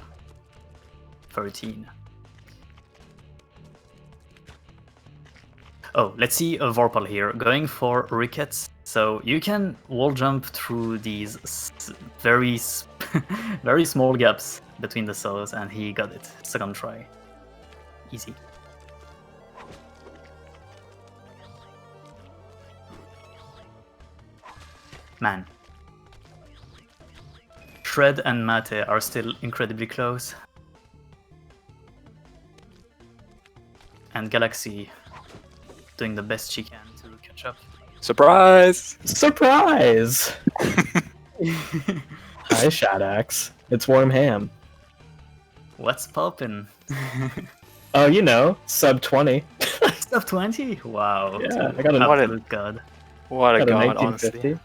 13. Oh, let's see a Vorpal here, going for Rickets. So you can wall jump through these very small gaps between the cells, and he got it. Second try. Easy. Man. Shred and Mate are still incredibly close. And Galaxy doing the best she can to catch up. Surprise! Surprise! Hi, Shadax. It's Warm Ham. What's poppin'? Oh, you know, sub 20. Sub 20? Wow. Yeah, I got an absolute god. What a got god, 1950. honestly.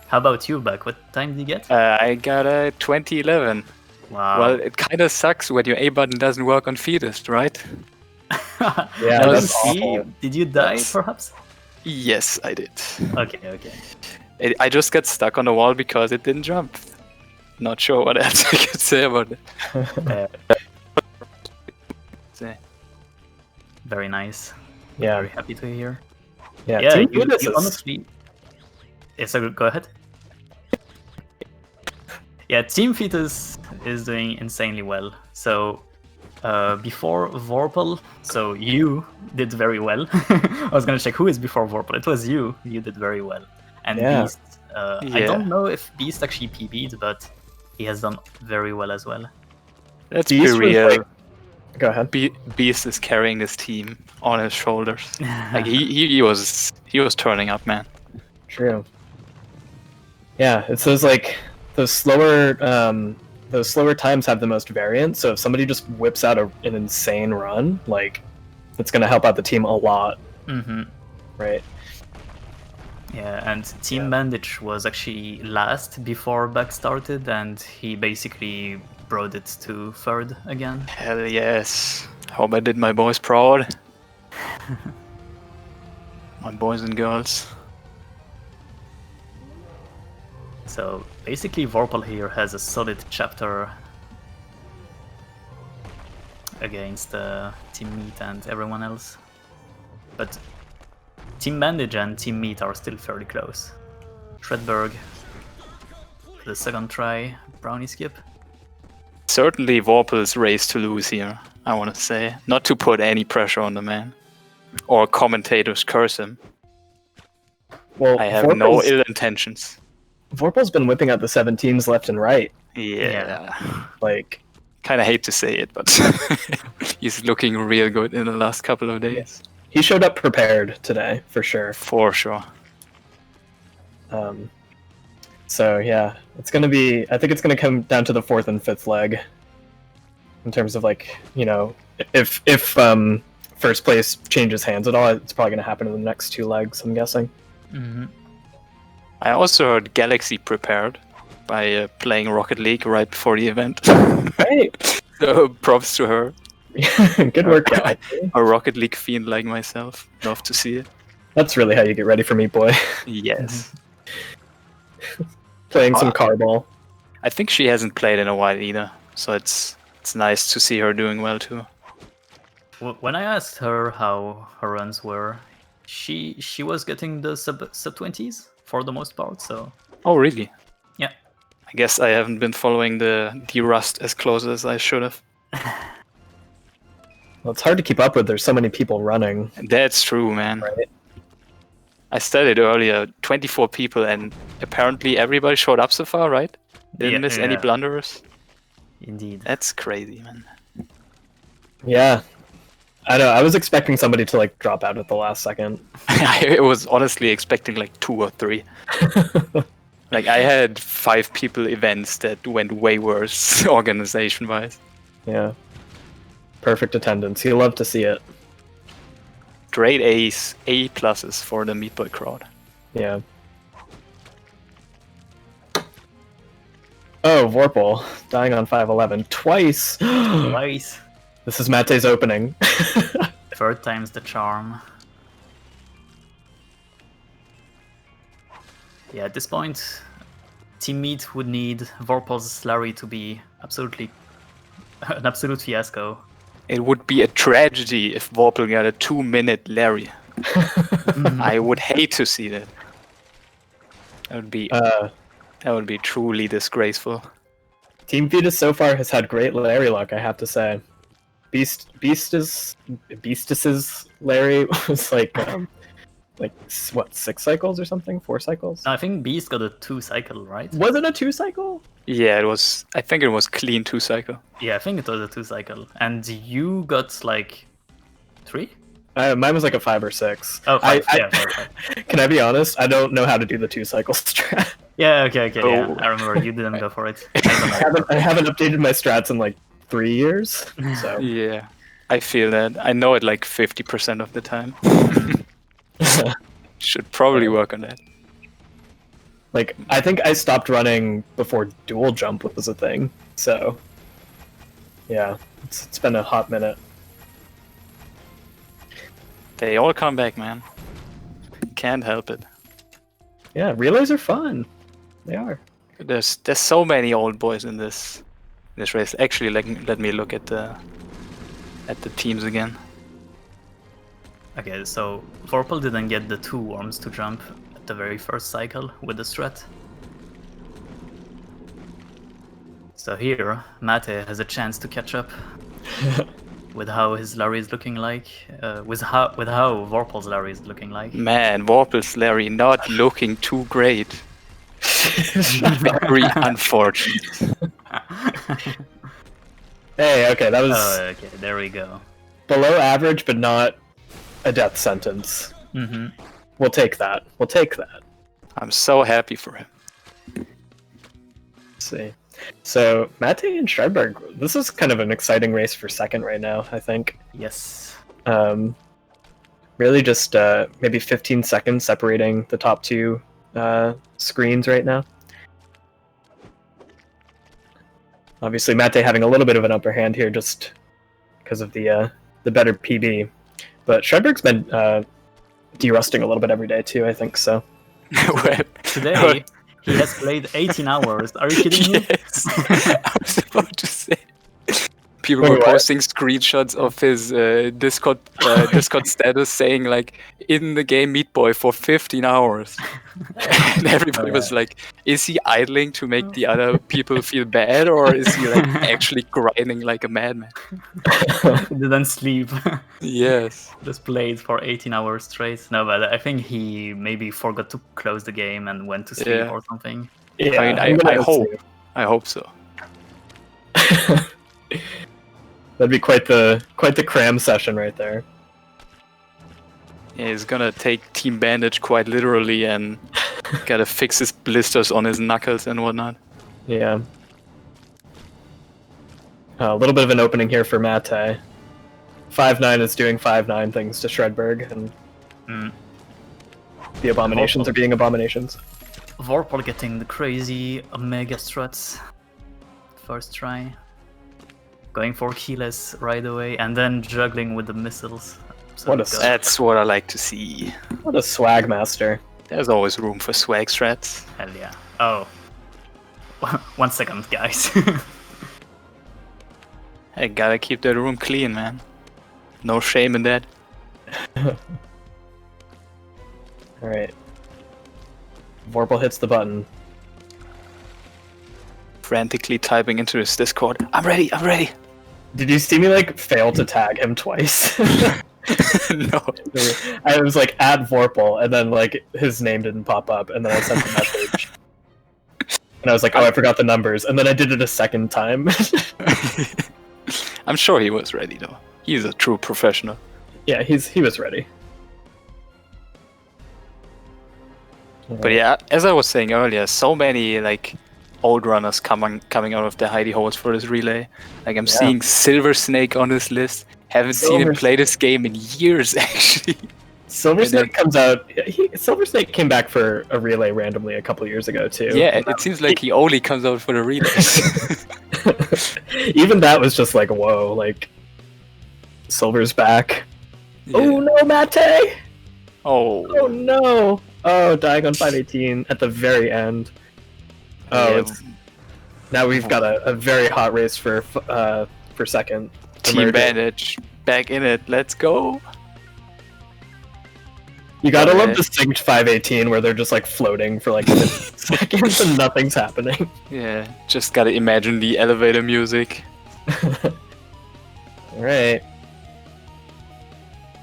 How about you, Buck? What time did you get? I got a 2011. Wow. Well, it kind of sucks when your A button doesn't work on Fetus, right? Yeah, That that's was- awful. Did you die, That's- perhaps? Yes, I did. Okay. I just got stuck on the wall because it didn't jump. Not sure what else I could say about it. Very nice. Yeah, Very happy to hear. yeah. Yeah, Team you Fetus is- honestly... Yes, go ahead. Yeah, Team Fetus is doing insanely well. So, before Vorpal, so you did very well. I was gonna check who is before Vorpal. It was you. You did very well. And Yeah. Beast, I Yeah. don't know if Beast actually PB'd, but he has done very well as well. Let's be Beast was real. like- Go ahead. Beast is carrying this team on his shoulders. Like he was turning up, man. True. Yeah, it's those slower times have the most variance. So if somebody just whips out an insane run, like, it's gonna help out the team a lot. Mm-hmm. right? Yeah, and Team Bandage was actually last before Buck started, and he basically brought it to third again. Hell yes. Hope I did my boys proud. My boys and girls. So basically Vorpal here has a solid chapter against Team Meat and everyone else. But Team Bandage and Team Meat are still fairly close. Shredberg, for the second try, brownie skip. Certainly Vorpal's race to lose here, I want to say. Not to put any pressure on the man. Or commentators curse him. Well, I have no ill intentions. Vorpal's been whipping out the 17s left and right. Yeah. Like, Kind of hate to say it, but he's looking real good in the last couple of days. he showed up prepared today, for sure. For sure. So yeah, it's gonna be. I think it's gonna come down to the 4th and 5th leg, in terms of like, you know, if first place changes hands at all, it's probably gonna happen in the next 2 legs. I'm guessing. Mm-hmm. I also heard Galaxy prepared by playing Rocket League right before the event. Right. So props to her. Good work, guy. A Rocket League fiend like myself. Love to see it. That's really how you get ready for Meat Boy. Yes. Playing some carball. I think she hasn't played in a while either, so it's nice to see her doing well too. When I asked her how her runs were, she was getting the sub 20s for the most part. So Oh really? yeah. I guess I haven't been following the Rust as close as I should have. Well, it's hard to keep up with. There's so many people running. That's true, man. Right. I studied earlier, 24 people, and apparently everybody showed up so far, right? Didn't Yeah, miss any yeah. blunderers. Indeed. That's crazy, man. Yeah. I know. I was expecting somebody to like drop out at the last second. I was honestly expecting like 2 or 3. Like I had 5 people events that went way worse organization-wise. Yeah. Perfect attendance. You love to see it. Straight A's, A pluses for the Meat Boy crowd. Yeah. Oh, Vorpal dying on 511 twice. Twice. This is Mate's opening. Third time's the charm. Yeah, at this point, Team Meat would need Vorpal's Larry to be an absolute fiasco. It would be a tragedy if Vorpal got a 2-minute Larry. I would hate to see that. That would be truly disgraceful. Team Fetus so far has had great Larry luck, I have to say. Beastus's Larry was like what, 6 cycles or something? 4 cycles? No, I think Beast got a 2 cycle, right? Was it a 2 cycle? Yeah, it was. I think it was clean 2 cycle. Yeah, I think it was a 2 cycle. And you got like 3? Mine was like a 5 or 6. Oh, 5. Yeah, 5. Can I be honest? I don't know how to do the 2 cycle strat. Yeah, okay, yeah. Oh. I remember you didn't go for it. I haven't updated my strats in like 3 years. So Yeah, I feel that. I know it like 50% of the time. Should probably work on that. like I think I stopped running before dual jump was a thing. So yeah, it's been a hot minute. They all come back, man. Can't help it. Yeah, relays are fun. They are. There's so many old boys in this race. Actually, let me look at the teams again. Okay, so Vorpal didn't get the 2 worms to jump at the very first cycle with the strat. So here, Mate has a chance to catch up with how his Larry is looking like, with how Vorpal's Larry is looking like. Man, Vorpal's Larry not looking too great. Very unfortunate. Hey, okay, that was Oh, okay, there we go. below average, but not a death sentence. Mm-hmm. We'll take that. We'll take that. I'm so happy for him. Let's see. So Mate and Shredberg, this is kind of an exciting race for second right now, I think. Yes. really just maybe 15 seconds separating the top two screens right now. Obviously, Mate having a little bit of an upper hand here just because of the better PB. But Shredberg's been de-rusting a little bit every day too, I think, so. Well, Today, he has played 18 hours. Are you kidding me? yes, I was about to say. People Wait, were what? posting screenshots of his Discord status saying like in the game Meat Boy for 15 hours, and everybody was like, "Is he idling to make the other people feel bad, or is he like actually grinding like a madman?" Didn't sleep. Yes. Just played for 18 hours straight. No, but I think he maybe forgot to close the game and went to sleep Yeah. or something. Yeah, I mean, I'm gonna I hope. assume. I hope so. That'd be quite the cram session right there. Yeah, he's gonna take Team Bandage quite literally and gotta fix his blisters on his knuckles and whatnot. Yeah. A little bit of an opening here for Mate. 5-9 is doing 5-9 things to Shredberg, and Mm. the abominations are being abominations. Vorpal getting the crazy Omega struts. First try. Going for keyless right away, and then juggling with the missiles. So What a good. That's what I like to see. What a swag master. There's always room for swag strats. Hell yeah. Oh. 1 second, guys. Hey, gotta keep that room clean, man. No shame in that. Alright. Vorpal hits the button. Frantically typing into his Discord. I'm ready, I'm ready. Did you see me like fail to tag him twice? No. I was like at Vorpal, and then like his name didn't pop up, and then I sent a message. And I was like, oh, I forgot the numbers, and then I did it a second time. I'm sure he was ready though. He's a true professional. Yeah, he was ready. But yeah, as I was saying earlier, so many like old runners coming out of the hidey holes for this relay. Like I'm seeing Silver Snake on this list. Haven't seen him Silver play this game in years actually. Silver And then- Snake comes out. Silver Snake came back for a relay randomly a couple years ago too. Yeah, it seems like he only comes out for the relays. Even that was just like, whoa, like Silver's back. Yeah. Oh no, Mate! Oh. Oh no! Oh, dying on 518 at the very end. Oh, Yeah. it's now we've got a very hot race for second. Team emerging. Bandage back in it. Let's go. You gotta love Alright. the synced 518 where they're just like floating for like 50 seconds and nothing's happening. Yeah, just gotta imagine the elevator music. Alright,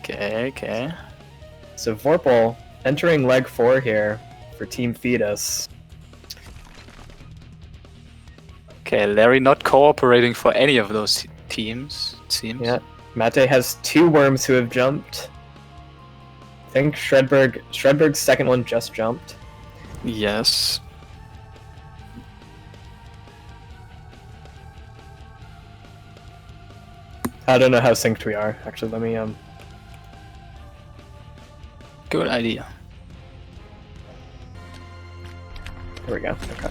Okay. so Vorpal entering leg 4 here for Team Fetus. Okay, Larry not cooperating for any of those teams, it seems. Yeah, Mate has 2 worms who have jumped. I think Shredberg's second one just jumped. Yes. I don't know how synced we are. Actually, let me Good idea. There we go. Okay.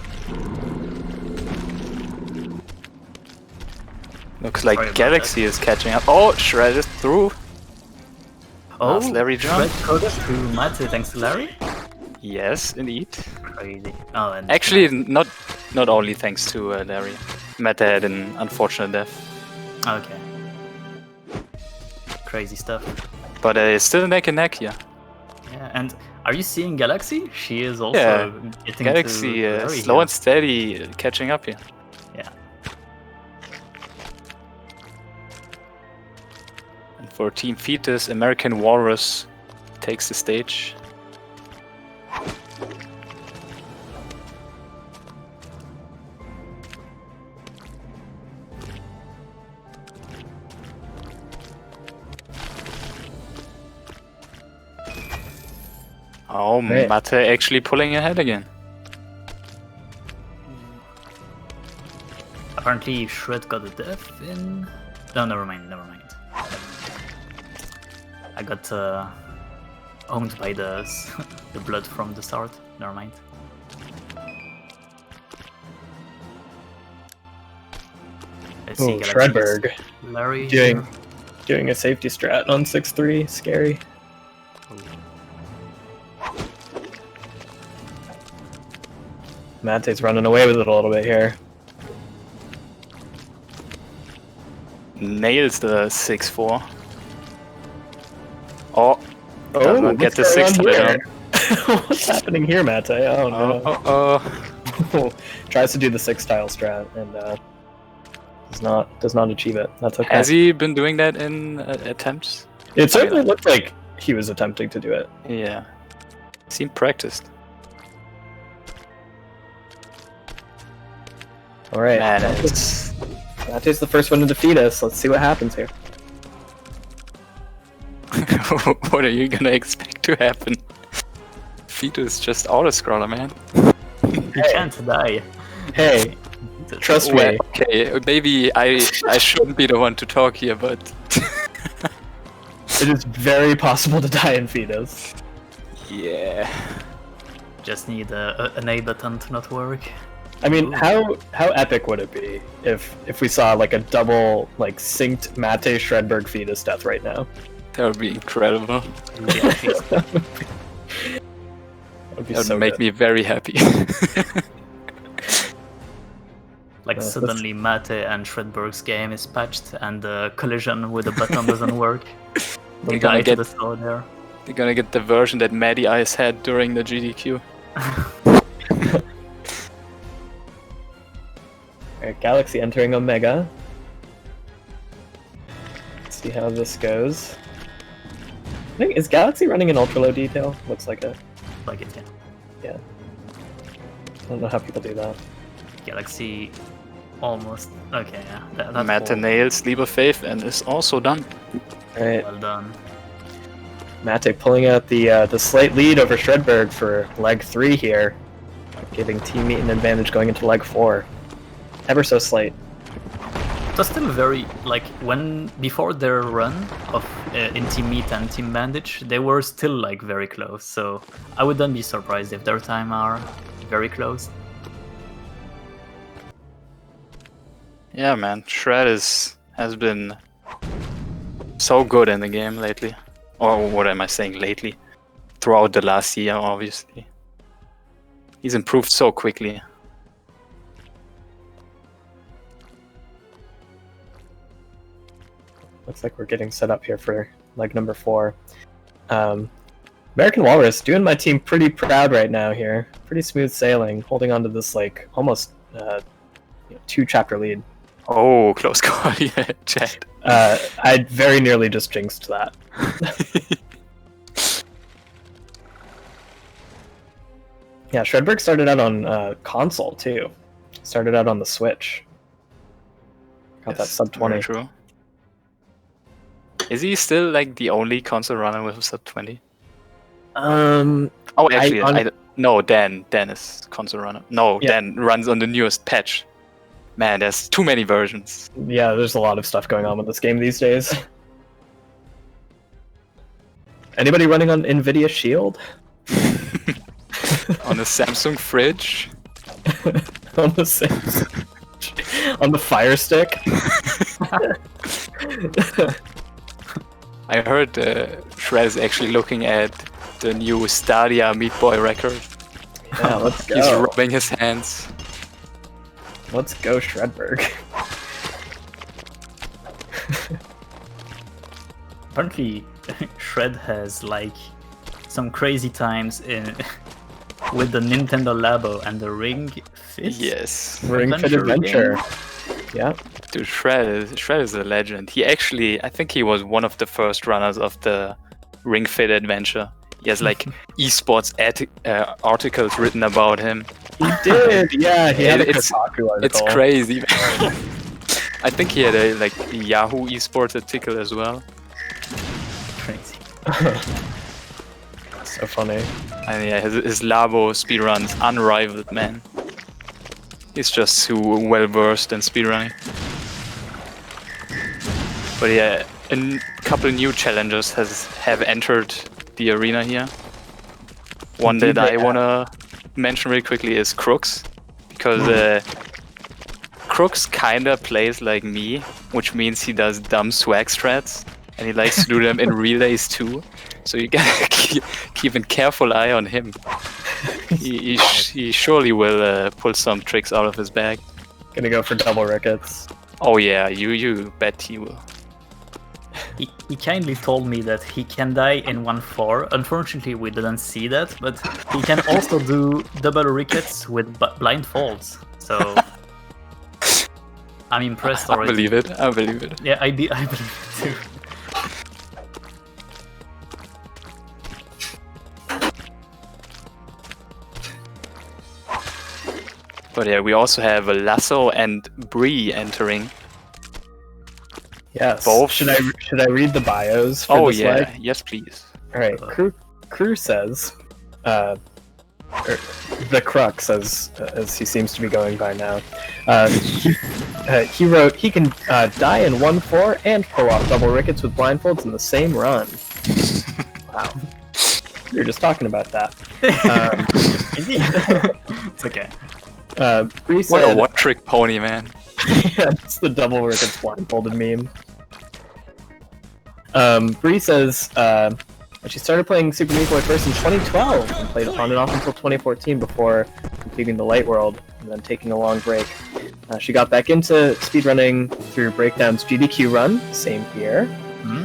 Looks like Sorry about Galaxy is catching up. Oh, Shred is through. Oh, Last Larry jump. Shred coded to Mate thanks to Larry? Yes, indeed. Crazy. Oh, and Actually, not only thanks to Larry. Meta had an unfortunate death. Okay. Crazy stuff. But it's still neck and neck here. Yeah, and are you seeing Galaxy? She is also Yeah, getting Galaxy to Larry slow here. and steady catching up here. Yeah. And for Team Fetus, American Walrus takes the stage. Oh, Right. Mate actually pulling ahead again. Apparently Shred got a death in... No, never mind. I got owned by the the blood from the start. Never mind. Let's see, Oh, Galaxy's Shredberg Larry doing here. doing a safety strat on 6-3. Scary. Mate's running away with it a little bit here. Nails the 6-4. Oh, does not get the what's going 6 on later. here? What's happening here, Mate? Oh no. Oh. Tries to do the 6 tile strat and does not achieve it. That's okay. Has he been doing that in attempts? It certainly looked like he was attempting to do it. Yeah. Seemed practiced. All right, Man, it's... Mate's the first one to defeat us. Let's see what happens here. What are you gonna expect to happen? Fetus just auto-scroller, man. You can't die. Hey, trust me. Well, okay, maybe I shouldn't be the one to talk here, but... It is very possible to die in Fetus. yeah. Just need an A button to not work. I mean, how epic would it be if we saw like a double like synced Mate Shredberg Fetus death right now? That would be incredible. Yeah, That would be That would so make good. me very happy. like that's- suddenly Mate and Shredberg's game is patched and the collision with the button doesn't work. They're The gonna guy to get the sword there. They're gonna get the version that Maddie Ice had during the GDQ. Alright, Galaxy entering Omega. Let's see how this goes. I think, is Galaxy running an ultra low detail? Looks like it. Like it, yeah. I don't know how people do that. Galaxy almost. Okay, yeah. That's Matt all. nails Leap of Faith and is also done. Alright, Well done. Mate pulling out the slight lead over Shredberg for leg 3 here, giving Team Meat an advantage going into leg 4. Ever so slight. It was still very like before their run of in Team Meat and Team Bandage, they were still like very close. So I wouldn't be surprised if their time are very close. Yeah, man, Shred has been so good in the game lately. Or what am I saying lately? Throughout the last year, obviously. He's improved so quickly. Looks like we're getting set up here for leg number 4. American Walrus doing my team pretty proud right now here. Pretty smooth sailing, holding on to this like almost 2 chapter lead. Oh, close call, yeah, chat. I very nearly just jinxed that. Yeah, Shredberg started out on console too. Started out on the Switch. Got that Yes, sub very 20. True. Is he still like the only console runner with a sub 20? Um, Oh, actually, I- no, Dan is console runner. No, Yeah. Dan runs on the newest patch. Man, there's too many versions. yeah, there's a lot of stuff going on with this game these days. Anybody running on Nvidia Shield? On a Samsung fridge. On the same on the Fire Stick? I heard Shred is actually looking at the new Stadia Meat Boy record. Yeah, let's He's go. rubbing his hands. Let's go, Shredberg. Apparently, Shred has like some crazy times in with the Nintendo Labo and the Ring Fit. Yes. Ring Fit Adventure Adventure. Yeah. Dude, Shred is a legend. He actually, I think he was one of the first runners of the Ring Fit Adventure. He has like esports articles written about him. He did, yeah. He had a It's- Kotaku article. It's crazy. I think he had a like Yahoo esports article as well. Crazy. So funny. And yeah, his Labo speedruns unrivaled, man. He's just so well versed in speedrunning. But yeah, a couple new challengers have entered the arena here. One that I wanna mention really quickly is Crooks, because Crooks kinda plays like me, which means he does dumb swag strats, and he likes to do them in relays too. So you gotta keep a careful eye on him. He surely will pull some tricks out of his bag. Gonna go for double rickets. Oh yeah, you bet he will. He kindly told me that he can die in 1-4. Unfortunately, we didn't see that, but he can also do double rickets with blindfolds. So I'm impressed I already. believe it. I believe it. Yeah, I believe it too. But yeah, we also have Lasso and Bree entering. Yes. Both. Should I read the bios for Oh this yeah, leg? yes please. All right. Crew says, or the Crux as he seems to be going by now. He wrote he can die in 1-4 and pull off double rickets with blindfolds in the same run. Wow. We were just talking about that. It's okay. Bree What a said, one-trick pony, man. yeah, it's the double rickets blindfolded meme. Bree says she started playing Super Meat Boy first in 2012 and played on and off until 2014 before completing the Light World and then taking a long break. She got back into speedrunning through Breakdown's GDQ run, same here.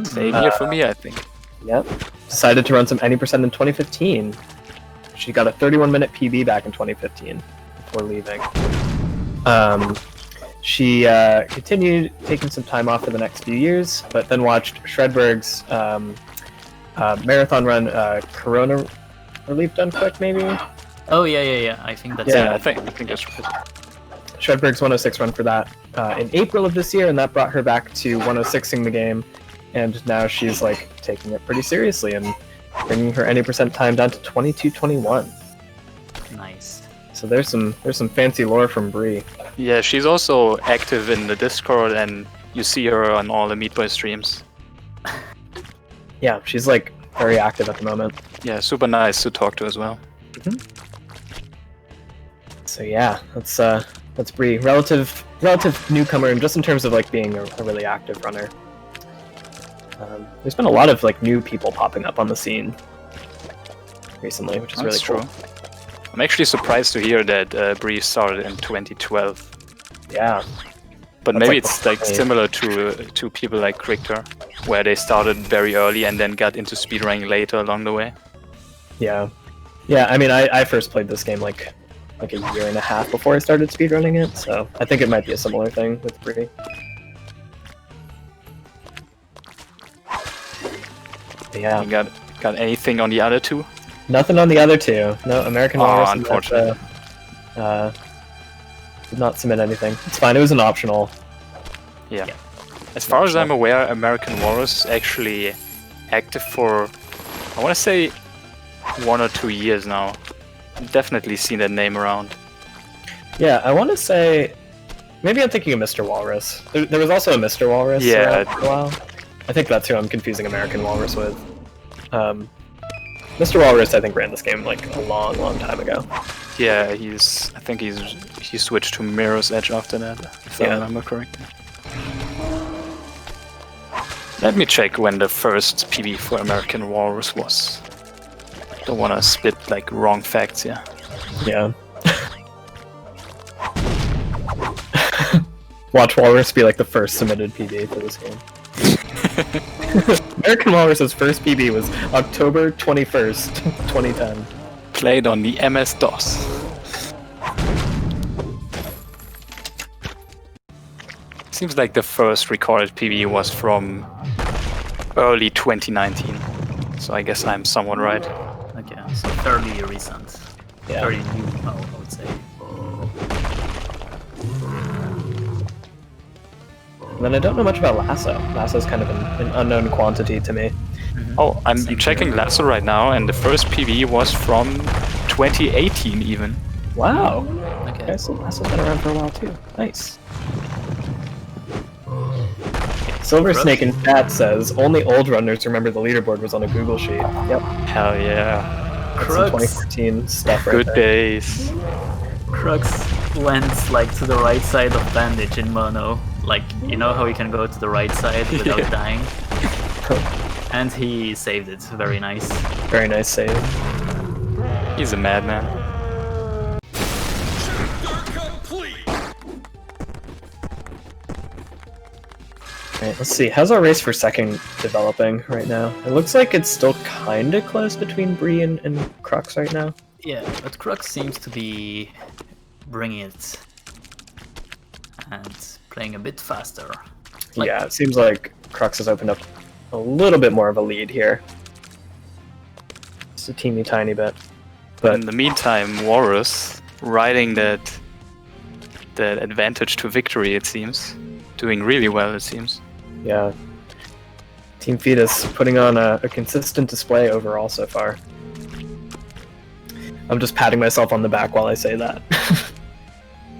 Same here for me, I think. Yep. Decided to run some Any% in 2015. She got a 31-minute PB back in 2015 before leaving. She continued taking some time off for the next few years, but then watched Shredberg's marathon run, Corona Relief Done Quick, maybe? Oh yeah. I think that's Yeah. I think that's right. Shredberg's 106 run for that in April of this year, and that brought her back to 106ing the game, and now she's like taking it pretty seriously and bringing her Any% time down to 22:21. nice. So there's some fancy lore from Bree. Yeah, she's also active in the Discord, and you see her on all the Meat Boy streams. Yeah, she's like very active at the moment. Yeah, super nice to talk to as well. So yeah, that's Bree. Relative newcomer, and just in terms of like being a really active runner. There's been a lot of like new people popping up on the scene recently, which is That's really true. cool. I'm actually surprised to hear that Bree started in 2012. Yeah, But That's maybe like it's like the- similar to people like Crichter, where they started very early and then got into speedrunning later along the way. yeah. I mean, I first played this game like a year and a half before I started speedrunning it, so I think it might be a similar thing with Bree. But yeah, You got anything on the other two? nothing on the other two. No, American Oh, Walrus and unfortunate. did not submit anything. It's fine. It was an optional. Yeah. As far as I'm aware, American Walrus is actually active for, I want to say, 1 or 2 years now. I've definitely seen that name around. Yeah, I want to say maybe I'm thinking of Mr. Walrus. There was also a Mr. Walrus. Yeah. For a while. I think that's who I'm confusing American Walrus with. Mr. Walrus, I think, ran this game like a long time ago. Yeah, I think he switched to Mirror's Edge after that, if I Yeah. remember correctly. Let me check when the first PB for American Walrus was. Don't wanna spit like wrong facts here. Yeah. Watch Walrus be like the first submitted PB for this game. American Walrus's first PB was October 21st, 2010. Played on the MS-DOS. Seems like the first recorded PB was from early 2019. So I guess I'm somewhat right. Okay, so fairly recent. Yeah. Very new, I would say. And then I don't know much about Lasso. Lasso's kind of an unknown quantity to me. Oh, I'm Same checking here. Lasso right now, and the first PB was from 2018 even. Wow. Okay. Okay, so Lasso's been around for a while too. Nice. Silver Snake in chat says only old runners remember the leaderboard was on a Google sheet. Yep, Hell yeah. that's some Crux. 2014 stuff right Good there. days. Crux went like to the right side of Bandage in mono. Like, you know how you can go to the right side without Yeah. dying? And he saved it. Very nice. Very nice save. He's a madman. Chapter complete. Alright, let's see. How's our race for second developing right now? It looks like it's still kind of close between Bree and Crux right now. Yeah, but Crux seems to be bringing it and playing a bit faster. Like- Yeah, it seems like Crux has opened up a little bit more of a lead here. Just a teeny tiny bit. But In the meantime, Walrus riding that advantage to victory, it seems. Doing really well, it seems. yeah, Team Fetus putting on a consistent display overall so far. I'm just patting myself on the back while I say that.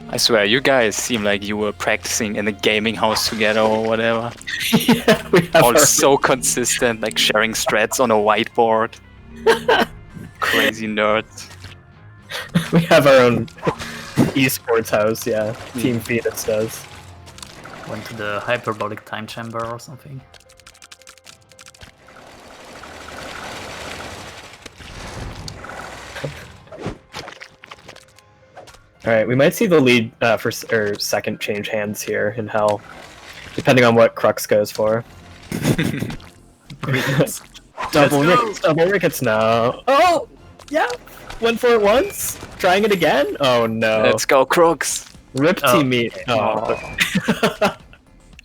I swear, you guys seem like you were practicing in a gaming house together or whatever. Yeah, we have All our- so consistent, like sharing strats on a whiteboard. Crazy nerds. we have our own esports house, yeah. Team Fetus does. Went to the hyperbolic time chamber or something. Alright, we might see the lead or second change hands here in Hell, depending on what Crux goes for. Double Rickets now. Oh! Yeah! Went for it once? Trying it again? Oh no. Let's go, Crooks! Rip Oh. Team Meat. Oh.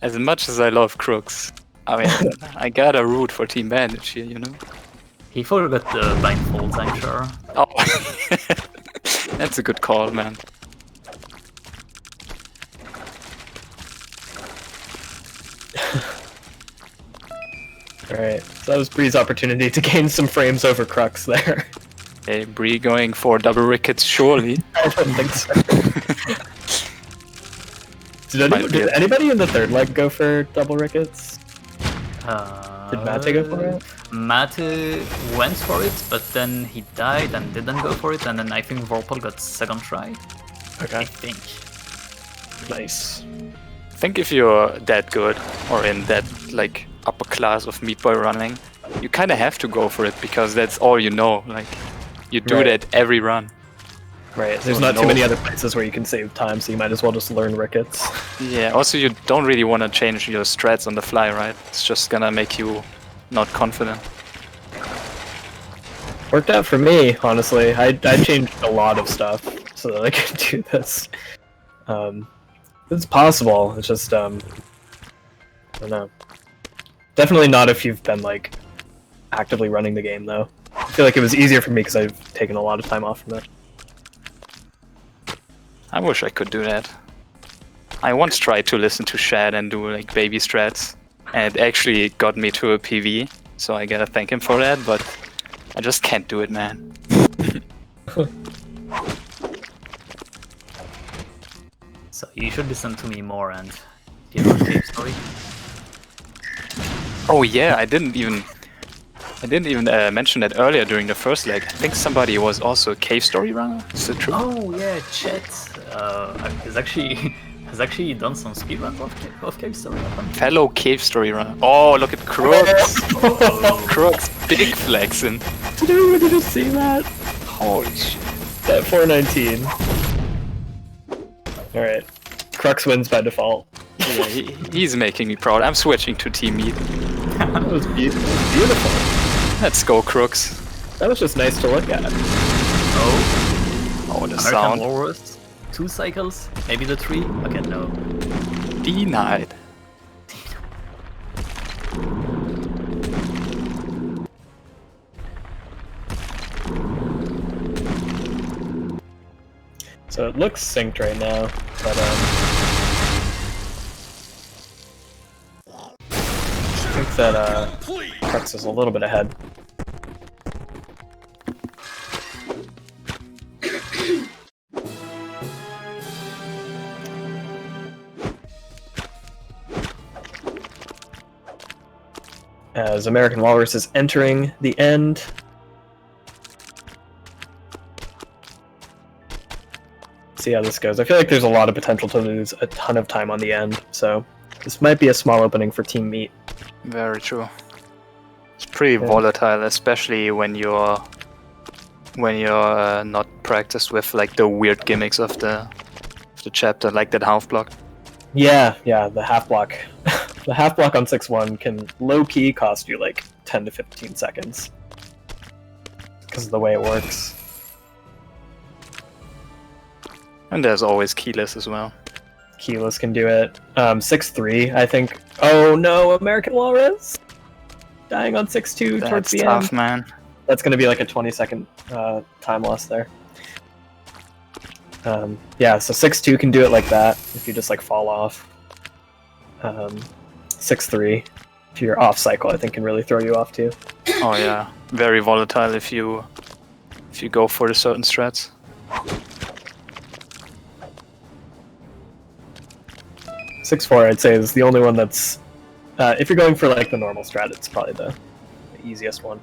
As much as I love Crooks, I mean, I gotta root for Team Bandage here, you know? He forgot the blindfolds, I'm sure. Oh, that's a good call, man. Alright, so that was Bree's opportunity to gain some frames over Crux there. Hey, Bree going for double rickets, surely. I don't think so. Might be Did it. anybody in the third leg go for double Rickets? Did Mate go for it? Mate went for it, but then he died and didn't go for it, and then I think Vorpal got second try. I Okay, think. nice. I think if you're that good, or in that, like, upper class of Meat Boy running, you kind of have to go for it, because that's all you know. Like, you do Right. that every run. Right, there's So not too no- many other places where you can save time, so you might as well just learn Rickets. Yeah, also you don't really want to change your strats on the fly, right? It's just gonna make you not confident. Worked out for me, honestly. I changed a lot of stuff so that I could do this. It's possible, it's just, I don't know. Definitely not if you've been, like, actively running the game, though. I feel like it was easier for me because I've taken a lot of time off from it. I wish I could do that. I once tried to listen to Shad and do like baby strats, and it actually got me to a PV, so I gotta thank him for that, but I just can't do it, man. So you should listen to me more and give a cave story. Oh yeah, I didn't even mention that earlier during the first leg. I think somebody was also a cave story runner. Is it true? Oh yeah, Chet has actually done some speedruns of cave story. Fellow cave story runner. Oh, look at Crooks. Crooks, big flexing. Did everybody just see that? Holy shit. That 419. Alright. Crux wins by default. Yeah, he's making me proud. I'm switching to Team Meat. That was beautiful. Let's go, Crooks. That was just nice to look at. Oh, Oh, the American sound. Walrus. 2 cycles, maybe the 3. Okay, no. Denied. So it looks synced right now, but I think that Complete. Crux is a little bit ahead. as American Walrus is entering the end. See how this goes. I feel like there's a lot of potential to lose a ton of time on the end, so this might be a small opening for Team Meat. Very true. It's pretty volatile, especially when you're not practiced with like the weird gimmicks of the chapter, like that half block. Yeah, the half block. The half block on 6-1 can low-key cost you like 10 to 15 seconds. Because of the way it works. And there's always keyless as well. Keyless can do it. 6-3, I think. Oh no, American Walrus! Dying on 6-2 towards That's the tough, end. man. That's going to be like a 20-second time loss there. Yeah, so 6-2 can do it like that, if you just like fall off. 6-3, if you're off cycle, I think can really throw you off too. Oh yeah, very volatile if you go for the certain strats. 6-4, I'd say, is the only one that's... if you're going for like the normal strat, it's probably the easiest one.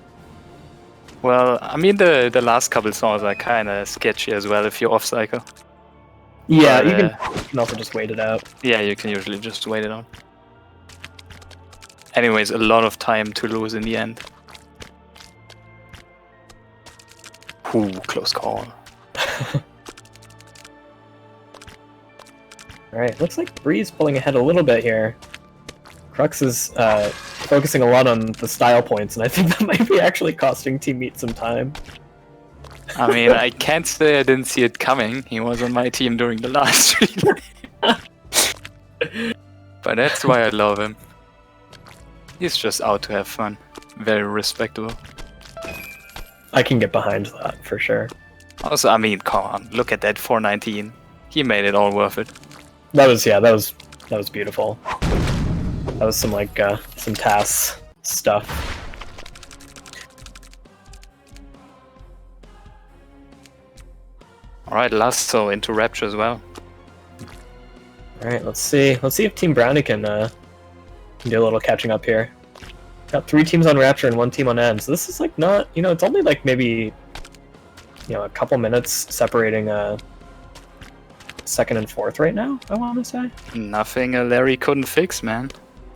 Well, I mean the last couple songs are kind of sketchy as well if you're off cycle. Yeah, But, you can also just wait it out. Yeah, you can usually just wait it on. Anyways, a lot of time to lose in the end. Ooh, close call. Alright, looks like Bree's pulling ahead a little bit here. Crux is focusing a lot on the style points, and I think that might be actually costing Team Meat some time. I mean, I can't say I didn't see it coming. He was on my team during the last relay. But that's why I love him. He's just out to have fun. Very respectable. I can get behind that, for sure. Also, I mean, come on, look at that 419. He made it all worth it. That was beautiful. That was some like some TAS stuff. Alright, Lasso into Rapture as well. Alright, let's see. Let's see if Team Brownie can do a little catching up here. Got 3 teams on Rapture and 1 team on End, so this is like not, it's only like maybe, a couple minutes separating second and fourth right now, I want to say. Nothing Larry couldn't fix, man.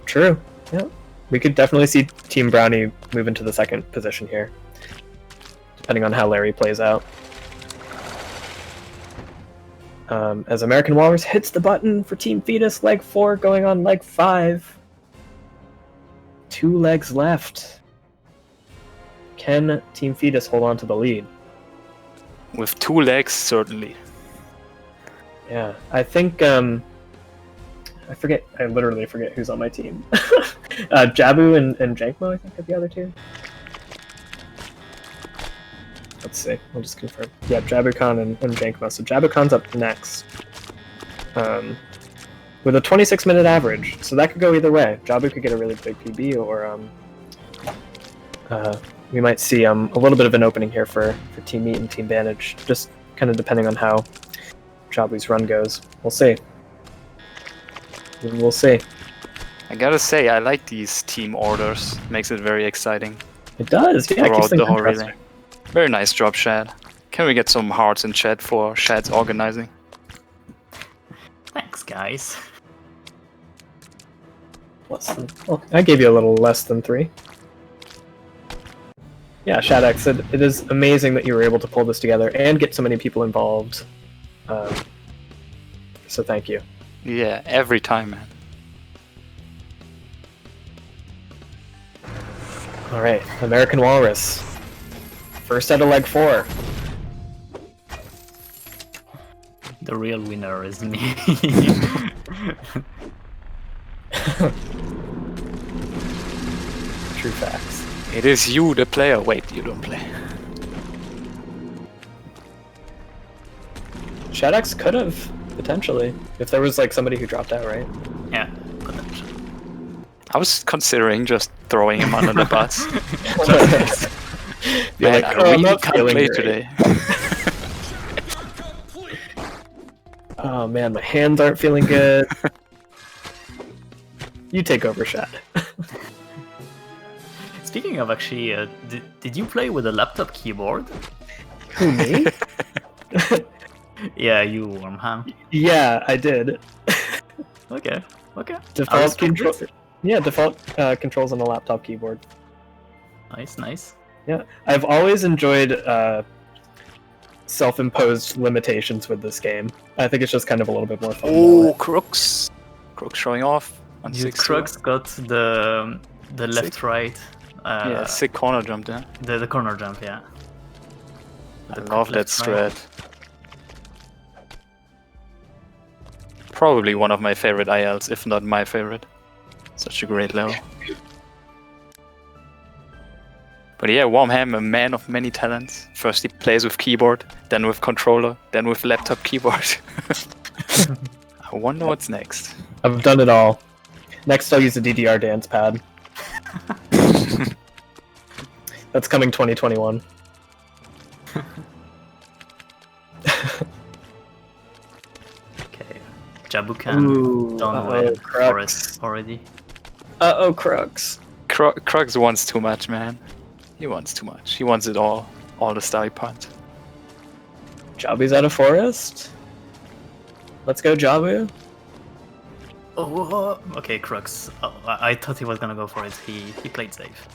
True, yeah. We could definitely see Team Brownie move into the second position here, depending on how Larry plays out. As American Walrus hits the button for Team Fetus, leg 4 going on leg 5. 2 legs left. Can Team Fetus hold on to the lead? With 2 legs, certainly. Yeah, I think, I literally forget who's on my team. Jabu and Jankmo, I think, are the other 2. Let's see, I'll just confirm. Yeah, Jabu-Khan and Jankmo. So Jabu-Khan's up next. With a 26-minute average, so that could go either way. Jabu could get a really big PB, or we might see a little bit of an opening here for Team Meat and Team Bandage, just kind of depending on how Jabu's run goes. We'll see. We'll see. I gotta say, I like these team orders. Makes it very exciting. It does, yeah. It keeps Throughout things the whole interesting. relay. Very nice job, Shad. Can we get some hearts in chat for Shad's organizing? Thanks, guys. I gave you a little less than 3. Yeah, Shadex, it is amazing that you were able to pull this together and get so many people involved. So thank you. Yeah, every time, man. Alright, American Walrus. First out of leg 4. The real winner is me. True facts. It is you, the player. Wait, you don't play. Shadex could have, potentially, if there was like somebody who dropped out, right? Yeah, potential. I was considering just throwing him under the bus. Be Man, like, I "Oh, I'm really not can't feeling play great." today. Oh man, my hands aren't feeling good. You take over, Shad. speaking of actually, did you play with a laptop keyboard? Who, me? Yeah, you, Wormham. Yeah, I did. Okay. I Default respect control. it. Yeah, default controls on a laptop keyboard. Nice. Yeah, I've always enjoyed self-imposed limitations with this game. I think it's just kind of a little bit more fun. Oh, Crooks showing off on You 6. Crux got the left right. Yeah, sick corner jump there. The corner jump, yeah. I The love that left, right. strat. Probably one of my favorite ILs, if not my favorite. Such a great level. But yeah, Wormham, a man of many talents. First he plays with keyboard, then with controller, then with laptop keyboard. I wonder what's next. I've done it all. Next, I'll use the DDR dance pad. That's coming 2021. Okay. Jabukan Ooh, done uh-oh, with Crux. Forest already. Uh-oh, Crux. Crux wants too much, man. He wants too much. He wants it all the starry parts. Jabu's out of forest. Let's go, Jabu. Oh, okay, Crux. Oh, I thought he was gonna go for it. He played safe.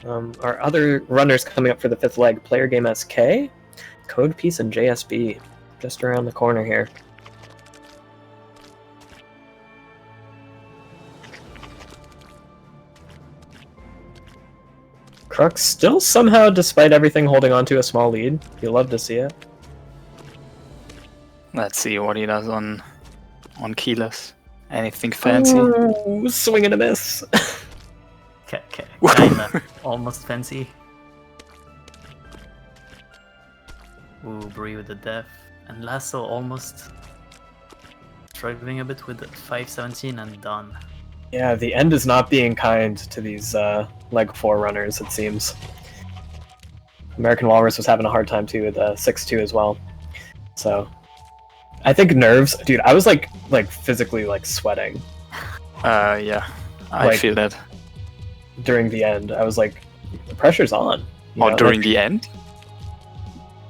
Our other runners coming up for the 5th leg, Player Game SK, Code Piece, and JSB. Just around the corner here. Crux still somehow, despite everything, holding on to a small lead. You love to see it. Let's see what he does on keyless. Anything fancy? Ooh, swing and a miss. Kinda. Almost fancy. Ooh, Bree with the death. And Lasso almost struggling a bit with the 517 and done. Yeah, the end is not being kind to these leg 4 runners, it seems. American Walrus was having a hard time too with 6-2 as well. So, I think nerves, dude. I was like physically sweating Yeah, I Like- feel that. during the end. I was like, the pressure's on. you Or know, during like- the end?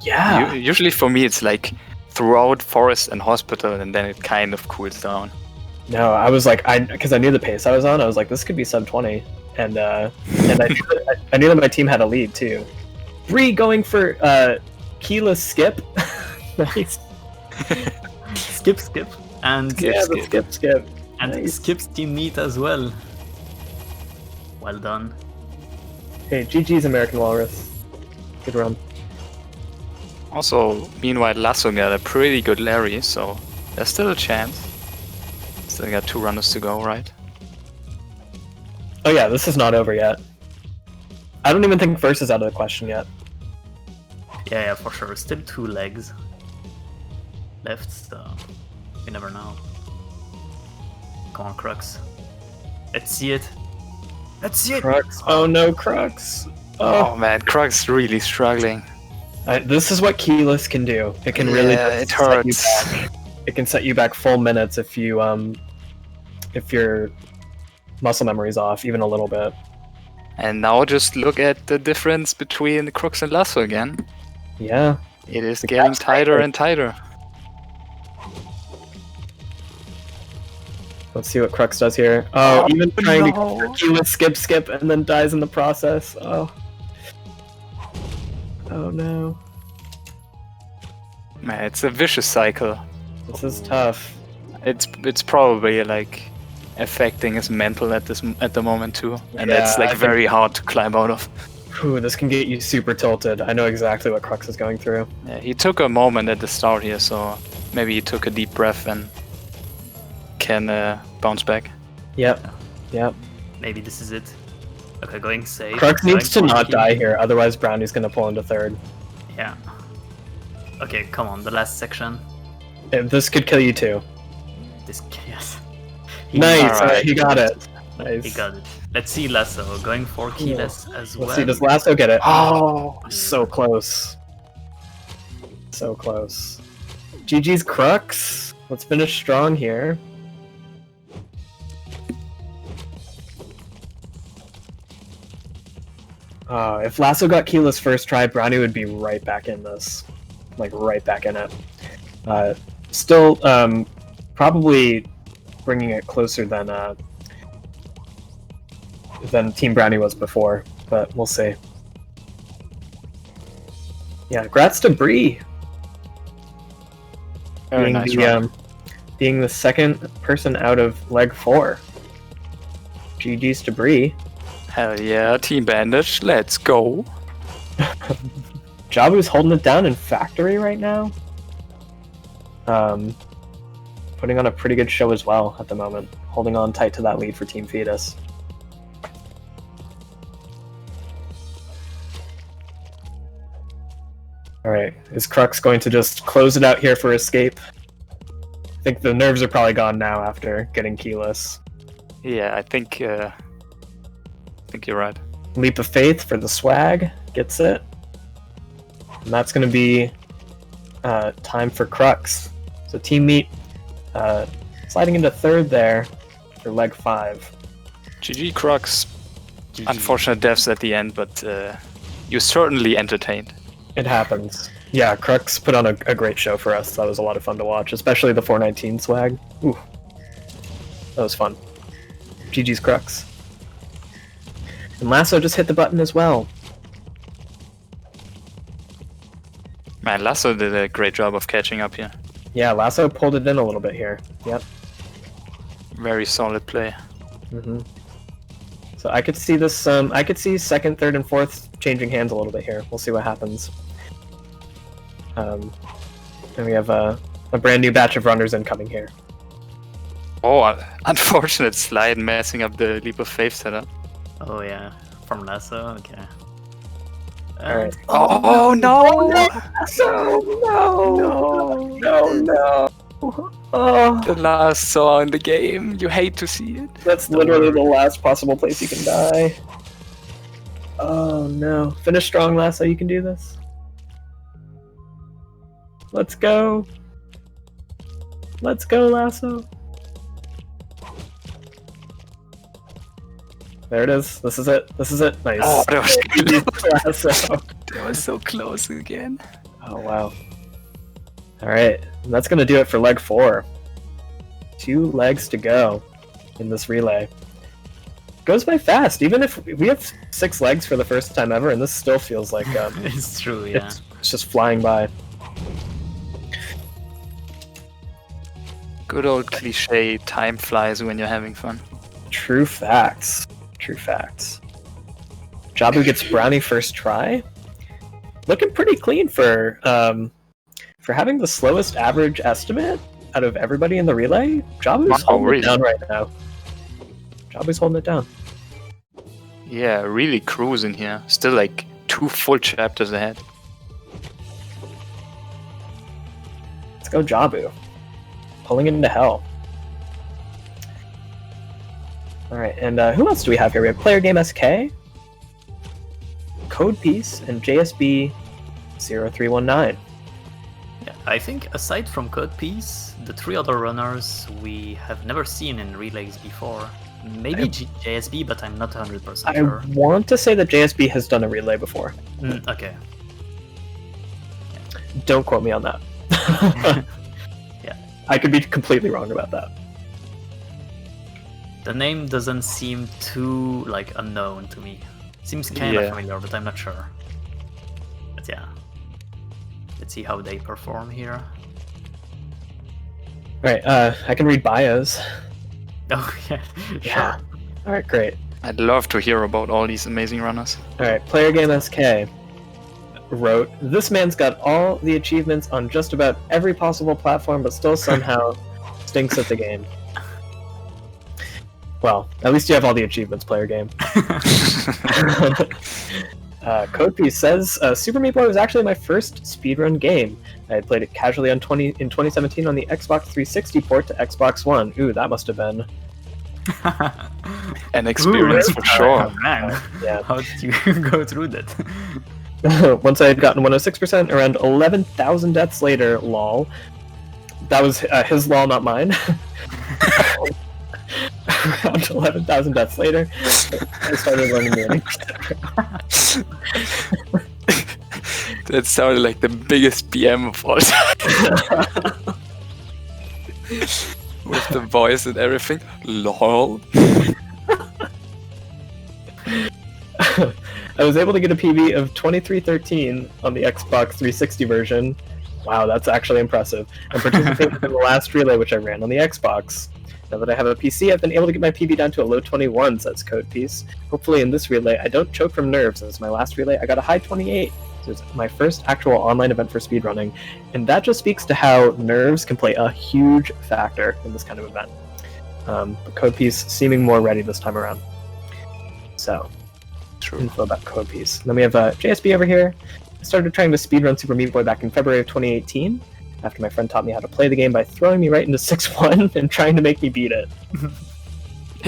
Yeah. Usually for me it's like throughout Forest and Hospital, and then it kind of cools down. No, I was like, because I knew the pace I was on. I was like, this could be sub 20, and I knew that my team had a lead too. Bree going for keyless skip. Nice. Skip. And Yeah, the skip. and nice. Skip's team meet as well. Well done. Hey, GG's American Walrus. Good run. Also, meanwhile, Lasso got a pretty good Larry, so there's still a chance. Still got 2 runners to go, right? Oh yeah, this is not over yet. I don't even think first is out of the question yet. Yeah, for sure. Still 2 legs left, so you never know. Come on, Crux. Let's see it. Crux. Oh no, Crux. Oh man, Crux really struggling. This is what keyless can do. It can really Yeah, just it set you hurts. back. It can set you back full minutes if your muscle memory's off even a little bit. And now just look at the difference between Crux and Lasso again. Yeah. It is The getting gap's tighter tighter. and tighter. Let's see what Crux does here. Oh, even trying to no. go for keyless skip and then dies in the process. Oh. Oh no. Man, it's a vicious cycle. This is tough. It's probably like affecting his mental at the moment too, and Yeah, that's like I think- very hard to climb out of. Whew, this can get you super tilted. I know exactly what Crux is going through. Yeah, he took a moment at the start here, so maybe he took a deep breath and can bounce back. Yep. Yep. Maybe this is it. Okay, going safe. Crux needs to Going not funky. die here, otherwise Brownie's gonna pull into third. Yeah. Okay, come on, the last section. This could kill you too. This chaos. Nice, Alright. he got it. Nice. He got it. Let's see Lasso going for keyless as well. Let's see, does Lasso get it? Oh, So close. So close. GG's Crux. Let's finish strong here. If Lasso got keyless first try, Brownie would be right back in this. Like, right back in it. Still, probably bringing it closer than Team Brownie was before, but we'll see. Yeah, grats to Bree. Very nice run. Being the second person out of leg 4. GG's to Bree. Hell yeah, Team Bandage, let's go. Jabu's holding it down in Factory right now. Putting on a pretty good show as well at the moment. Holding on tight to that lead for Team Fetus. Alright, is Crux going to just close it out here for Escape? I think the nerves are probably gone now after getting keyless. Yeah, I think you're right. Leap of Faith for the swag, gets it. And that's going to be time for Crux. So Team Meat sliding into third there for leg 5. GG Crux. GG. Unfortunate deaths at the end, but you certainly entertained. It happens. Yeah, Crux put on a great show for us. That was a lot of fun to watch, especially the 419 swag. Ooh, that was fun. GG's Crux. And Lasso just hit the button as well. Man, Lasso did a great job of catching up here. Yeah, Lasso pulled it in a little bit here. Yep. Very solid play. Mm-hmm. So I could see this. I could see second, third, and fourth changing hands a little bit here. We'll see what happens. And we have a brand new batch of runners incoming here. Oh, unfortunate slide messing up the Leap of Faith setup. Oh yeah, from Lasso. Okay. Alright. Oh no! No! Oh, The last saw in the game. You hate to see it. that's literally the last possible place you can die. Oh no! Finish strong, Lasso. You can do this. Let's go. Let's go, Lasso. There it is. This is it. This is it. Nice. Oh, that was Lasso. That was so close again. Oh wow. Alright, that's gonna do it for leg 4. 2 legs to go in this relay. Goes by fast, even if we have 6 legs for the first time ever, and this still feels like It's true, yeah. it's just flying by. Good old cliche, time flies when you're having fun. True facts. True facts. Jabu gets Brownie first try. Looking pretty clean for having the slowest average estimate out of everybody in the relay. Jabu's holding it down right now. Jabu's holding it down. Yeah, really cruising here. Still like 2 full chapters ahead. Let's go Jabu. Pulling it into hell. Alright, and who else do we have here? We have Player Game SK, Code Piece, and JSB 0319. Yeah, I think aside from Code Piece, the 3 other runners we have never seen in relays before. Maybe JSB, but I'm not 100% sure. I want to say that JSB has done a relay before. Okay. Don't quote me on that. Yeah. I could be completely wrong about that. The name doesn't seem too unknown to me. Seems kind of familiar, but I'm not sure. But yeah. Let's see how they perform here. Alright, I can read bios. Oh yeah, Yeah. sure. Alright, great. I'd love to hear about all these amazing runners. Alright, Player Game SK wrote, "This man's got all the achievements on just about every possible platform, but still somehow stinks at the game." Well, at least you have all the achievements, Player Game. Codepiece says, Super Meat Boy was actually my first speedrun game. I had played it casually in 2017 on the Xbox 360 port to Xbox One. Ooh, that must have been... An experience for sure. Man, Yeah. how did you go through that? Once I had gotten 106%, around 11,000 deaths later, lol. That was his lol, not mine. around 11,000 deaths later, I started learning the ending. That sounded like the biggest BM of all time. With the voice and everything. LOL. I was able to get a PB of 2313 on the Xbox 360 version. Wow, that's actually impressive. And participated in the last relay, which I ran on the Xbox. Now that I have a PC, I've been able to get my PB down to a low 21, says Codepiece. Hopefully in this relay, I don't choke from nerves, as my last relay, I got a high 28. So it's my first actual online event for speedrunning, and that just speaks to how nerves can play a huge factor in this kind of event. But Codepiece seeming more ready this time around. So, True. info about Codepiece. Then we have JSB over here. I started trying to speedrun Super Meat Boy back in February of 2018, after my friend taught me how to play the game by throwing me right into 6-1 and trying to make me beat it.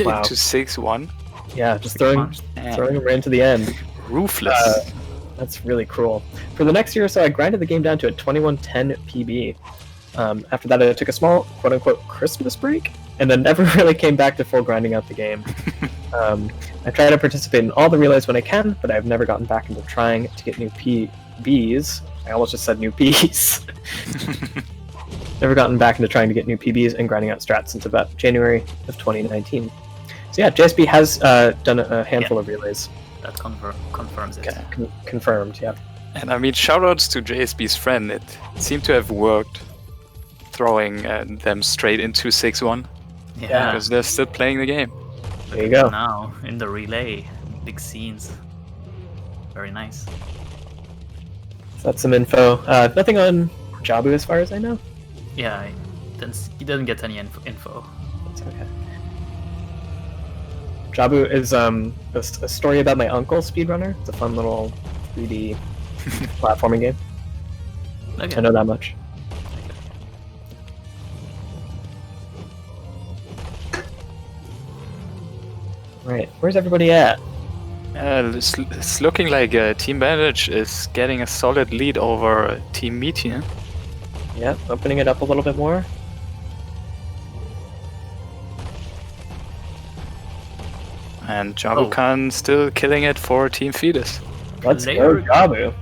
Wow. To 6-1. Yeah, just throwing him right into the end. Ruthless. That's really cruel. For the next year or so, I grinded the game down to a 2110 PB. After that, I took a small, quote-unquote, Christmas break, and then never really came back to full grinding out the game. I try to participate in all the relays when I can, but I've never gotten back into trying to get new PBs. I almost just said new Ps. Never gotten back into trying to get new PBs and grinding out strats since about January of 2019. So yeah, JSB has done a handful of relays. That confirms it. Okay, confirmed, yeah. And I mean, shoutouts to JSB's friend. It seemed to have worked, throwing them straight into 6-1. Yeah. Because they're still playing the game. There you go. Now, in the relay, big scenes. Very nice. So that's some info. Nothing on Jabu as far as I know. Yeah, he didn't get any info. That's okay. Jabu is a story about my uncle speedrunner. It's a fun little 3D platforming game. Okay. I know that much. Right, where's everybody at? It's looking like Team Bandage is getting a solid lead over Team Meat here. Yep, opening it up a little bit more. And Jabu-Khan still killing it for Team Fetus. Let's Player- go, Jabu.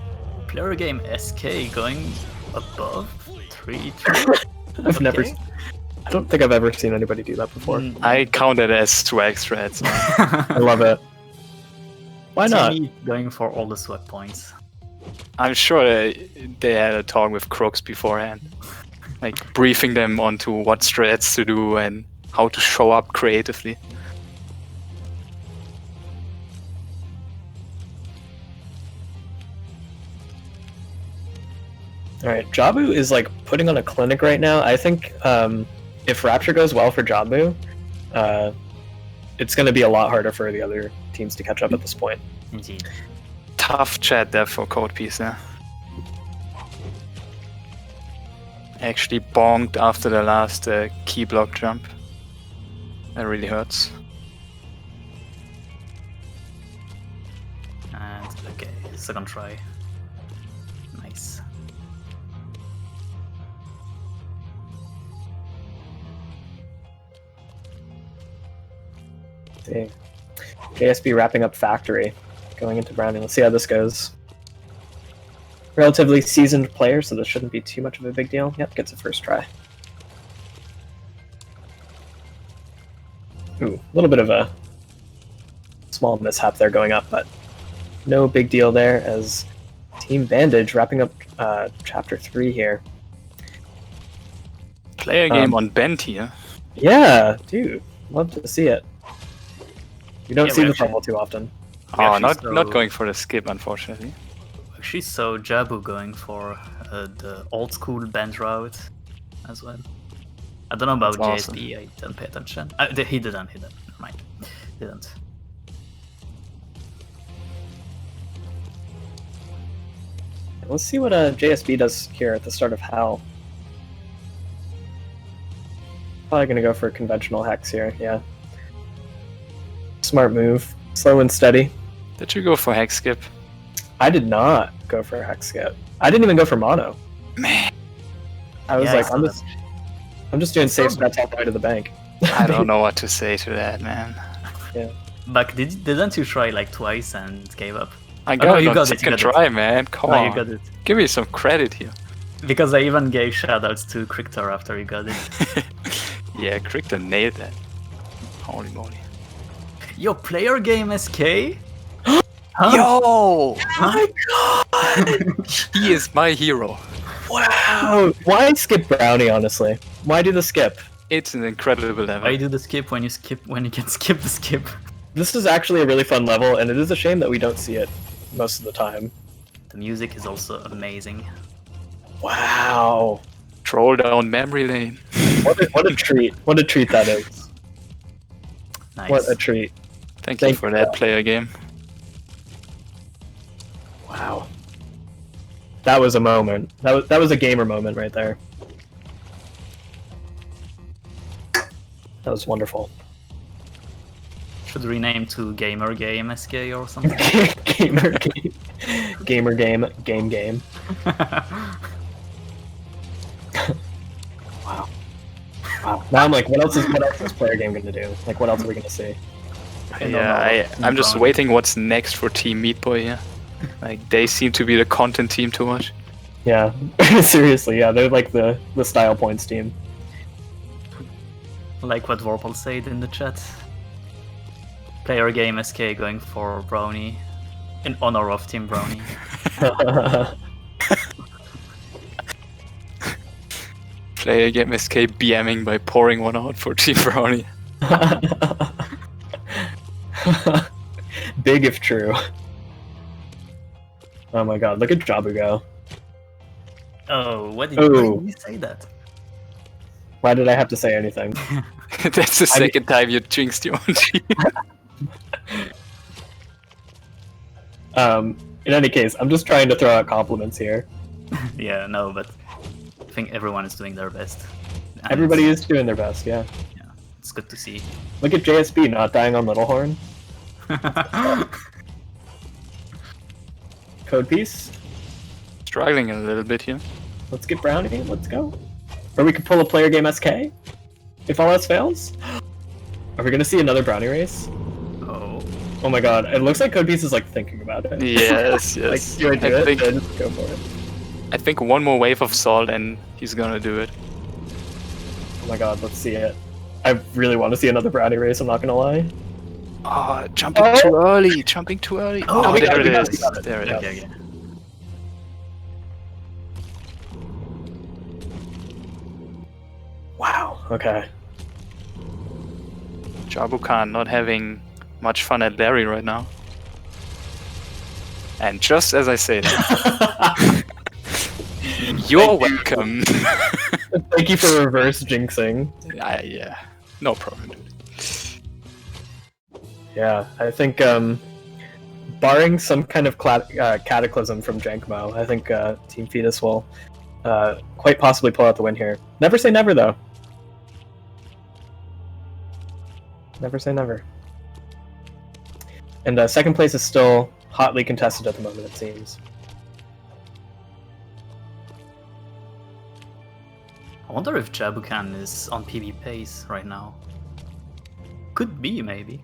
Player game SK going above 3. I've never. I don't think I've ever seen anybody do that before. I count it as swag strats. I love it. Why not? Going for all the swag points. I'm sure they had a talk with Crooks beforehand. Like, briefing them onto what strats to do and how to show up creatively. Alright, Jabu is like putting on a clinic right now. I think if Rapture goes well for Jabu, it's going to be a lot harder for the other teams to catch up at this point. Indeed. Tough chat there for Codepiece, yeah. Actually bonked after the last key block jump. That really hurts. And okay, second try. Nice. See. JSB wrapping up Factory, going into Browning. Let's see how this goes. Relatively seasoned player, so this shouldn't be too much of a big deal. Yep, gets a first try. Ooh, a little bit of a small mishap there going up, but no big deal there as Team Bandage wrapping up Chapter 3 here. Player game on Bent here. Yeah, dude, love to see it. You don't Yeah, see we this actually- level too often. We Oh, actually not saw- going for the skip, unfortunately. Actually saw Jabu going for the old school band route as well. I don't know about That's awesome. JSB, I didn't pay attention. He didn't. Never mind. Didn't. Let's see what JSB does here at the start of Hell. Probably gonna go for a conventional hex here, yeah. Smart move. Slow and steady. Did you go for hex skip? I did not go for a hex skip. I didn't even go for mono. Man. I was Yeah, I like, saw I'm that. just doing safe saw that. stats all the way to the bank. I don't know what to say to that, man. Buck, didn't you try like twice and gave up? I no, got it you on got it, you second got it. try, man. Come No, on. you got it. Give me some credit here. Because I even gave shoutouts to Kriktor after you got it. Yeah, Kriktor nailed that. Holy moly. Yo, player game SK? Huh? Yo! Huh? He is my hero. Wow. Why skip Brownie, honestly? Why do the skip? It's an incredible level. Why do the skip when you can skip the skip? This is actually a really fun level, and it is a shame that we don't see it most of the time. The music is also amazing. Wow. Troll down memory lane. What a treat. What a treat that is. Nice. What a treat. Thank you Thank for you. that player game. Wow. That was a moment. That was a gamer moment right there. That was wonderful. Should rename to Gamer Game SK or something. Gamer game. Gamer game. Wow. Wow. Now I'm like, what else is this player game gonna do? Like, what else are we gonna see? don't know. I'm just Brownie. waiting what's next for Team Meat Boy here. Like, they seem to be the content team too much. Yeah. Seriously, yeah, they're like the style points team. Like what Vorpal said in the chat. Player game SK going for Brownie. In honor of Team Brownie. Player game SK BMing by pouring one out for Team Brownie. Big if true. Oh my god, look at Jabu go. Oh, why did you say that? Why did I have to say anything? That's the second time you jinxed your own team. In any case, I'm just trying to throw out compliments here. Yeah, no, but I think everyone is doing their best. And Everybody is doing their best, yeah. it's good to see. Look at JSB not dying on Littlehorn. Code piece. Struggling a little bit here. Let's get Brownie. Let's go. Or we could pull a player game SK. If all else fails. Are we gonna see another Brownie race? Oh. Oh my god, it looks like Code piece is like thinking about it. Yes, Like, yes. do I do it? think, Yeah, just go for it. I think one more wave of salt and he's gonna do it. Oh my god, let's see it. I really want to see another Brownie race, I'm not gonna lie. Oh, jumping too early. Jumping too early. Oh, we there got it, it we got it, is. we got it. There it is. Okay, okay. Wow, okay. Jabu Khan not having much fun at Larry right now. And just as I say that, you're welcome. Thank you for reverse jinxing. Yeah, no problem. Yeah, I think, barring some kind of cataclysm from Jankmo, I think Team Fetus will quite possibly pull out the win here. Never say never, though. Never say never. And second place is still hotly contested at the moment, it seems. I wonder if Jabukan is on PB pace right now. Could be, maybe.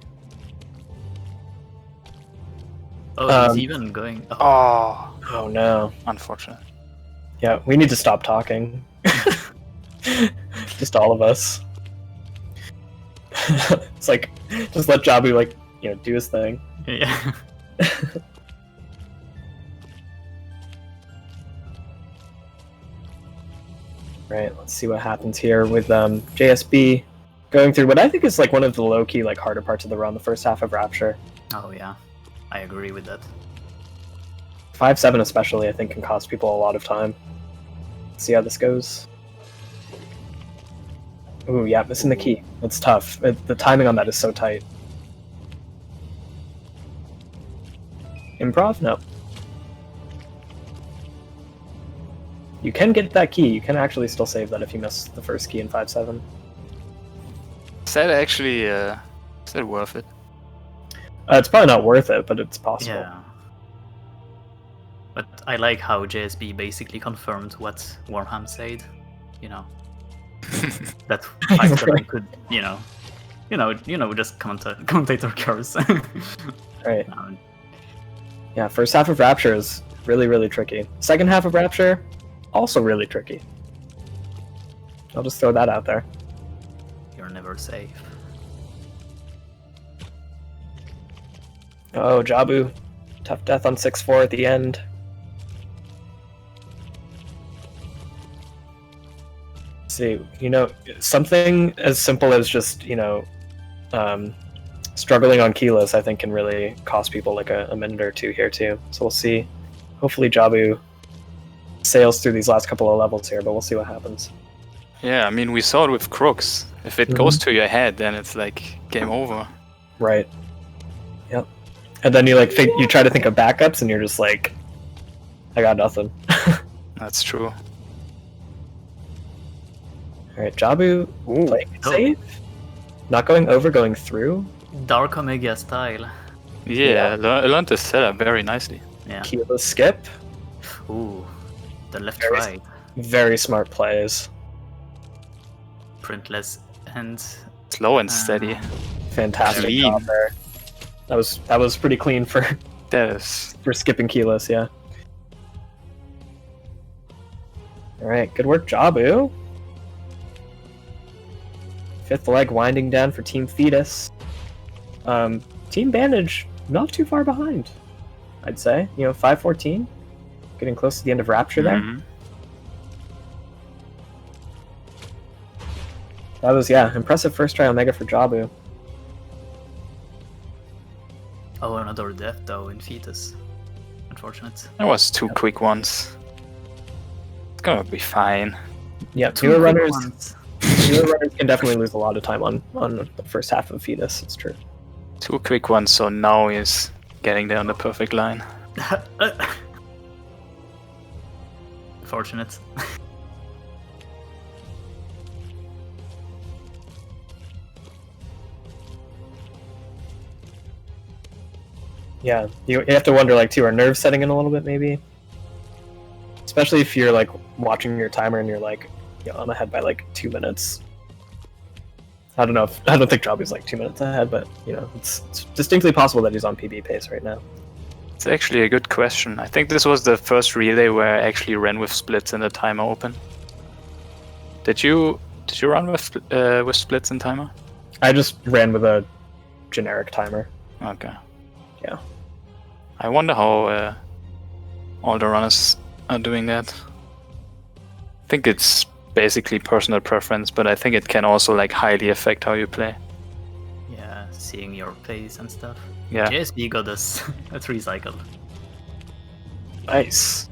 Oh, he's even going. Oh, Oh, Oh no. unfortunate. Yeah, we need to stop talking. Just all of us. It's like, just let Jabu, like, do his thing. yeah. Right, let's see what happens here with JSB going through what I think is like one of the low-key, like, harder parts of the run, the first half of Rapture. Oh, yeah. I agree with that. 5-7 especially, I think, can cost people a lot of time. Let's see how this goes. Ooh, yeah, missing the key. That's tough. The timing on that is so tight. Improv? No. You can get that key. You can actually still save that if you miss the first key in 5-7. Is that actually, is that worth it? It's probably not worth it, but it's possible. Yeah. But I like how JSB basically confirmed what Wormham said. That fact that I could, just commentator curse. Right. Yeah, first half of Rapture is really, really tricky. Second half of Rapture, also really tricky. I'll just throw that out there. You're never safe. Oh, Jabu. Tough death on 6-4 at the end. See, something as simple as just, struggling on keyless, I think, can really cost people like a minute or two here too. So we'll see. Hopefully Jabu sails through these last couple of levels here, but we'll see what happens. Yeah, I mean, we saw it with Crooks. If it goes to your head, then it's like game over. Right. Yep. And then you you try to think of backups, and you're just like, I got nothing. That's true. Alright, Jabu playing it safe. Not going over, going through. Dark Omega style. Yeah, learned the setup very nicely. Yeah. Keyless skip. Ooh. The left Very- right. Very smart plays. Printless and Slow and steady. Fantastic Clean. job there. That was pretty clean for That is. skipping keyless, yeah. Alright, good work, Jabu. Fifth leg winding down for Team Fetus. Team Bandage not too far behind, I'd say. 5-14. Getting close to the end of Rapture there. Mhm. That was, impressive first try Omega for Jabu. oh, another death though in Fetus. Unfortunate. That was 2 quick ones. It's gonna be fine. Yeah, Two newer quick runners, ones. newer runners can definitely lose a lot of time on the first half of Fetus, it's true. 2 quick ones, so now he's getting there on the perfect line. Fortunate. Yeah, you have to wonder, too, are nerves setting in a little bit, maybe? Especially if you're, watching your timer and you're, I'm ahead by, 2 minutes. I don't think Jabu's, 2 minutes ahead, but, it's distinctly possible that he's on PB pace right now. It's actually a good question. I think this was the first relay where I actually ran with splits in the timer open. Did you run with splits in timer? I just ran with a generic timer. Okay. Yeah. I wonder how all the runners are doing that. I think it's basically personal preference, but I think it can also highly affect how you play. Yeah, seeing your pace and stuff. Yeah. JSB got us a 3-cycle. Nice.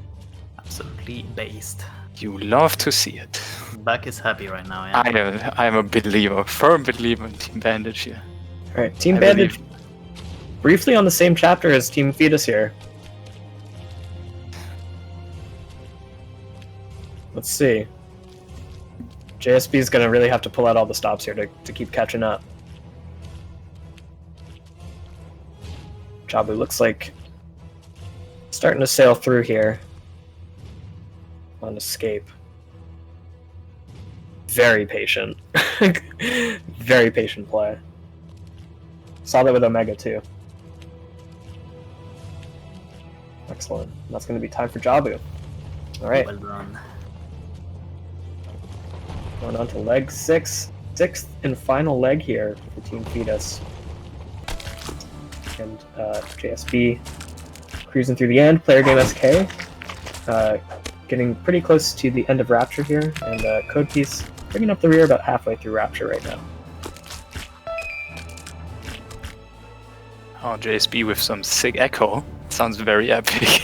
Absolutely based. You love to see it. Back is happy right now, yeah. I am a believer, firm believer in Team Bandage here. Alright, Team I Bandage believe- briefly on the same chapter as Team Fetus here. Let's see. JSB is going to really have to pull out all the stops here to keep catching up. Jabu looks like starting to sail through here on escape. Very patient. Very patient play. Saw that with Omega too. Excellent. That's going to be time for Jabu. Alright, Well done. going on to leg 6. Sixth and final leg here for Team Fetus. And JSB cruising through the end. Player game SK. Getting pretty close to the end of Rapture here. And Code Piece bringing up the rear about halfway through Rapture right now. Oh, JSB with some sick echo. Sounds very epic.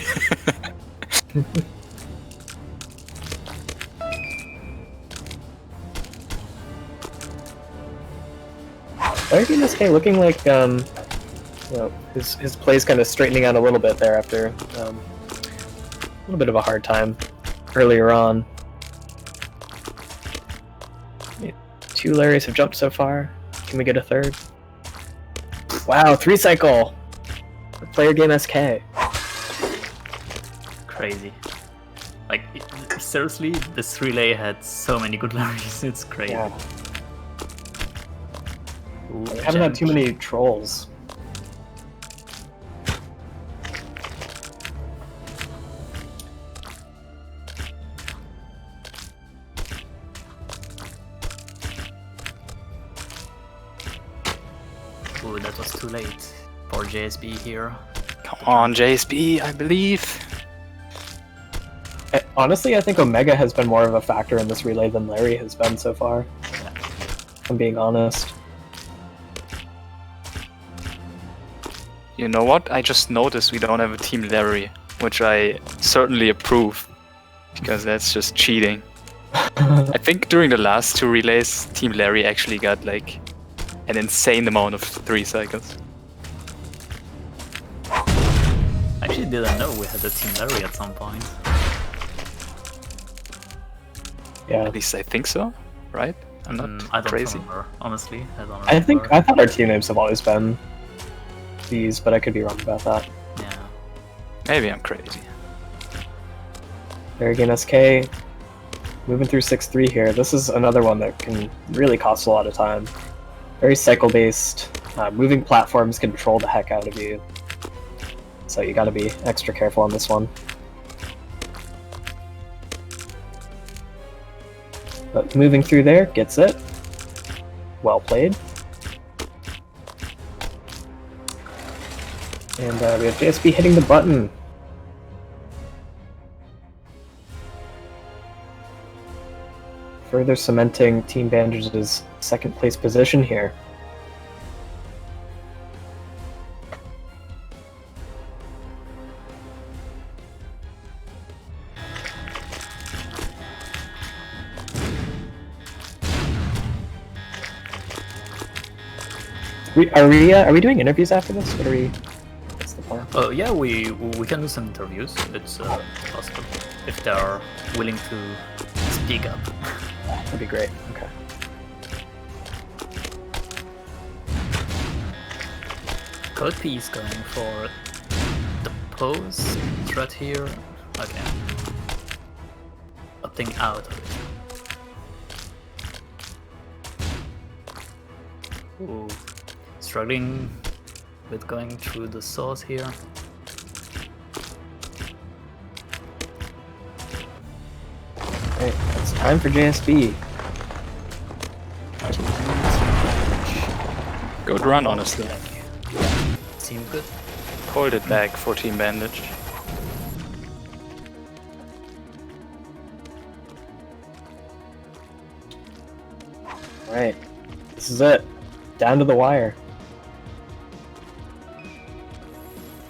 Player game SK looking like his play's kind of straightening out a little bit there after a little bit of a hard time earlier on. 2 Larrys have jumped so far. Can we get a third? Wow, 3-cycle! For Player game SK. Crazy. Like, seriously, this relay had so many good Larrys, it's crazy. Yeah. Ooh, We haven't had too Jenk. many trolls. Ooh, that was too late for JSB here. Come on, JSB, I believe. Honestly, I think Omega has been more of a factor in this relay than Larry has been so far. Yeah. If I'm being honest. You know what? I just noticed we don't have a Team Larry, which I certainly approve, because that's just cheating. I think during the last two relays, Team Larry actually got like an insane amount of 3 cycles. I actually didn't know we had a Team Larry at some point. Yeah. At least I think so, right? I'm not I don't crazy. remember, honestly. I don't I think remember. I thought our team names have always been these, but I could be wrong about that. Yeah. Maybe I'm crazy. There again, SK. Moving through 6-3 here. This is another one that can really cost a lot of time. Very cycle based. Moving platforms can troll the heck out of you. So you gotta be extra careful on this one. But moving through there, gets it. Well played. And we have JSB hitting the button. Further cementing Team Bandage's second place position here. Are we doing interviews after this? What are we? What's the plan? Oh yeah, we can do some interviews. It's possible if they are willing to speak up. That'd be great. Okay. Code P is going for the pose threat here. Okay. Opting out of it. Ooh. Struggling with going through the source here. Alright, it's time for JSB. Good run, honestly. Seems good. Hold it back for Team Bandage. Alright, this is it. Down to the wire.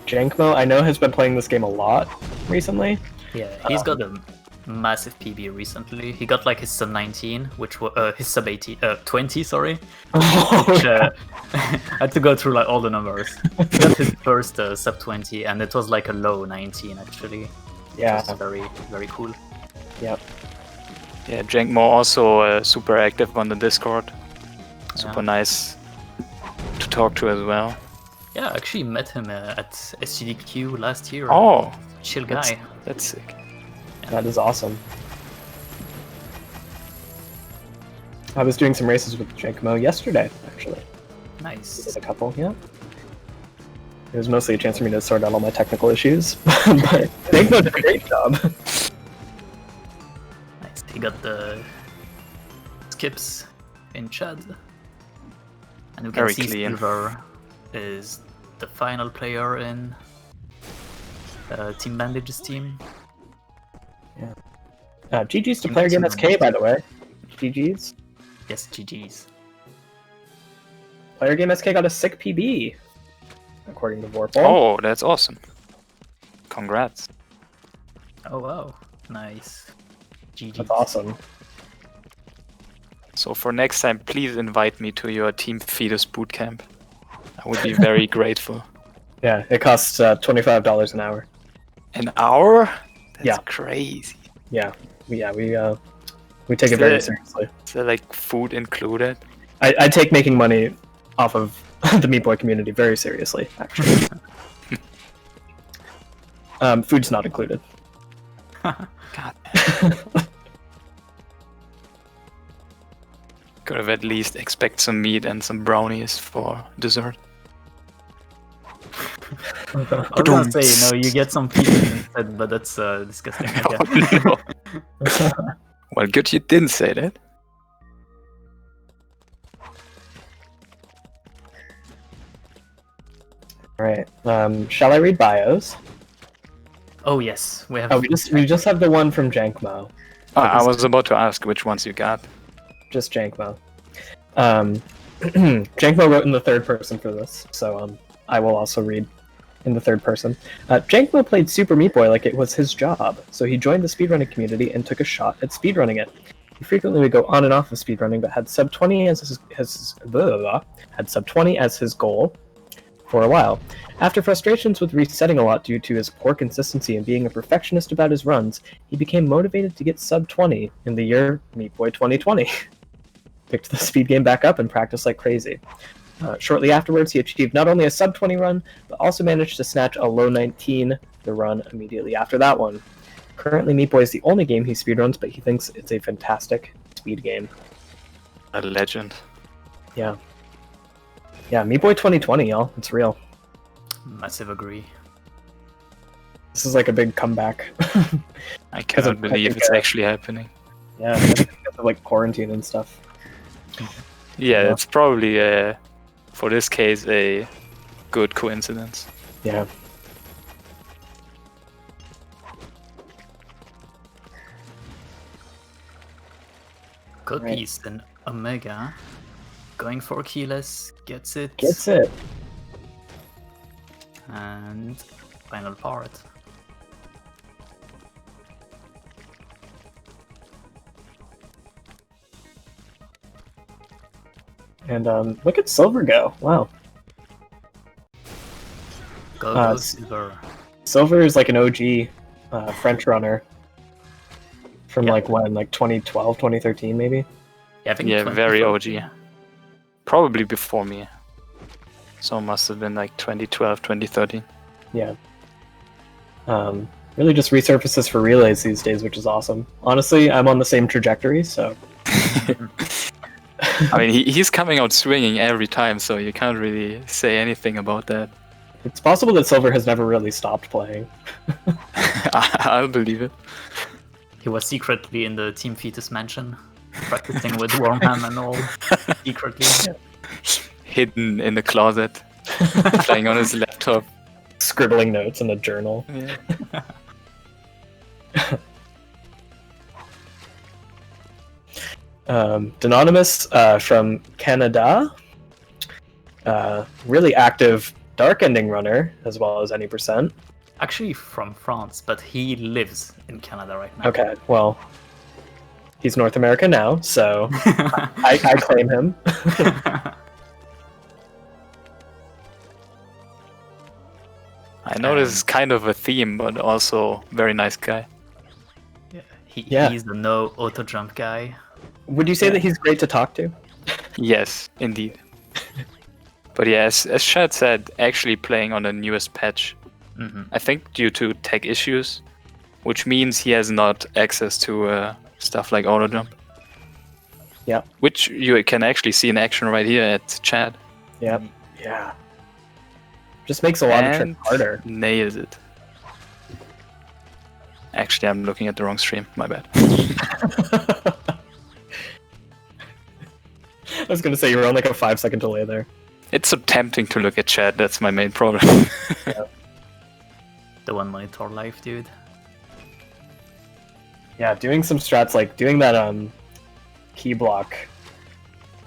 Jankmo, I know, has been playing this game a lot recently. Yeah, he's got a massive PB recently. He got like his sub 19, which was his sub 18, 20, sorry. Which, I had to go through like all the numbers. He got his first sub 20, and it was like a low 19 actually. Yeah. Which was very very cool. Yep. Yeah, Jankmo also super active on the Discord. Super Yeah. nice to talk to as well. Yeah, I actually met him at SGDQ last year. Oh, Chill that's, guy. that's sick. That is awesome. I was doing some races with Jankmo yesterday, actually. Did Nice. a couple, yeah. It was mostly a chance for me to sort out all my technical issues, but Jankmo did a great job. Nice. He got the skips in Chad. And we can Very see clean. Silver is the final player in Team Bandage's team. GG's to Player Game SK, by the way. GG's. Yes, GG's. Player Game SK got a sick PB, according to Vorpal. Oh, that's awesome. Congrats. Oh wow, nice. GG's. That's awesome. So for next time, please invite me to your Team Fetus bootcamp. I would be very grateful. Yeah, it costs $25 an hour. An hour? That's Yeah. crazy. Yeah, we take it very seriously. Is there like food included? I take making money off of the Meat Boy community very seriously, actually. Food's not included. God. Could have at least expect some meat and some brownies for dessert. I was gonna say, you get some pizza instead, but that's disgusting. Okay. Oh, no. Well, good you didn't say that. Right. Shall I read bios? Oh yes, we have. Oh, we just have the one from Jankmo. I was about to ask which ones you got. Just Jankmo. Jankmo wrote in the third person for this, so I will also read in the third person. Jankmo played Super Meat Boy like it was his job, so he joined the speedrunning community and took a shot at speedrunning it. He frequently would go on and off of speedrunning, but had sub 20 as his goal for a while. After frustrations with resetting a lot due to his poor consistency and being a perfectionist about his runs, he became motivated to get sub 20 in the year Meat Boy 2020. Picked the speed game back up and practiced like crazy. Shortly afterwards, he achieved not only a sub 20 run, but also managed to snatch a low 19 the run immediately after that one. Currently, Meat Boy is the only game he speedruns, but he thinks it's a fantastic speed game. A legend. Yeah. Yeah, Meat Boy 2020, y'all. It's real. Massive agree. This is like a big comeback. I cannot believe it's actually happening. Yeah, because of like quarantine and stuff. Yeah, it's probably for this case a good coincidence. Yeah. Cookies and Omega going for keyless, gets it. Gets it. And final part. And look at Silver go. Wow. Go Silver. Silver is like an OG French runner. From Yeah. like when? Like 2012, 2013 maybe? Yeah, I think Yeah, very 2014. OG. Probably before me. So it must have been like 2012, 2013. Yeah. Really just resurfaces for relays these days, which is awesome. Honestly, I'm on the same trajectory, so I mean, he's coming out swinging every time, so you can't really say anything about that. it's possible that Silver has never really stopped playing. I'll believe it. He was secretly in the Team Fetus mansion, practicing with Wormham and all, secretly. Hidden in the closet, playing on his laptop. Scribbling notes in a journal. Yeah. Anonymous from Canada. Really active Dark Ending runner, as well as any percent. Actually from France, but he lives in Canada right now. Okay, well, he's North America now, so I claim him. I know this is kind of a theme, but also very nice guy. Yeah. He's the no auto jump guy. Would you say that he's great to talk to? Yes, indeed. But yeah, as Shad said, actually playing on the newest patch, I think due to tech issues, which means he has not access to stuff like auto jump. Yeah. Which you can actually see in action right here at Chad. Yep. Yeah. Just makes a lot of tricks harder. Nails it. Actually, I'm looking at the wrong stream. My bad. I was gonna say you were on like a 5-second delay there. It's so tempting to look at chat. That's my main problem. The one monitor life, dude. Yeah, doing some strats like doing that key block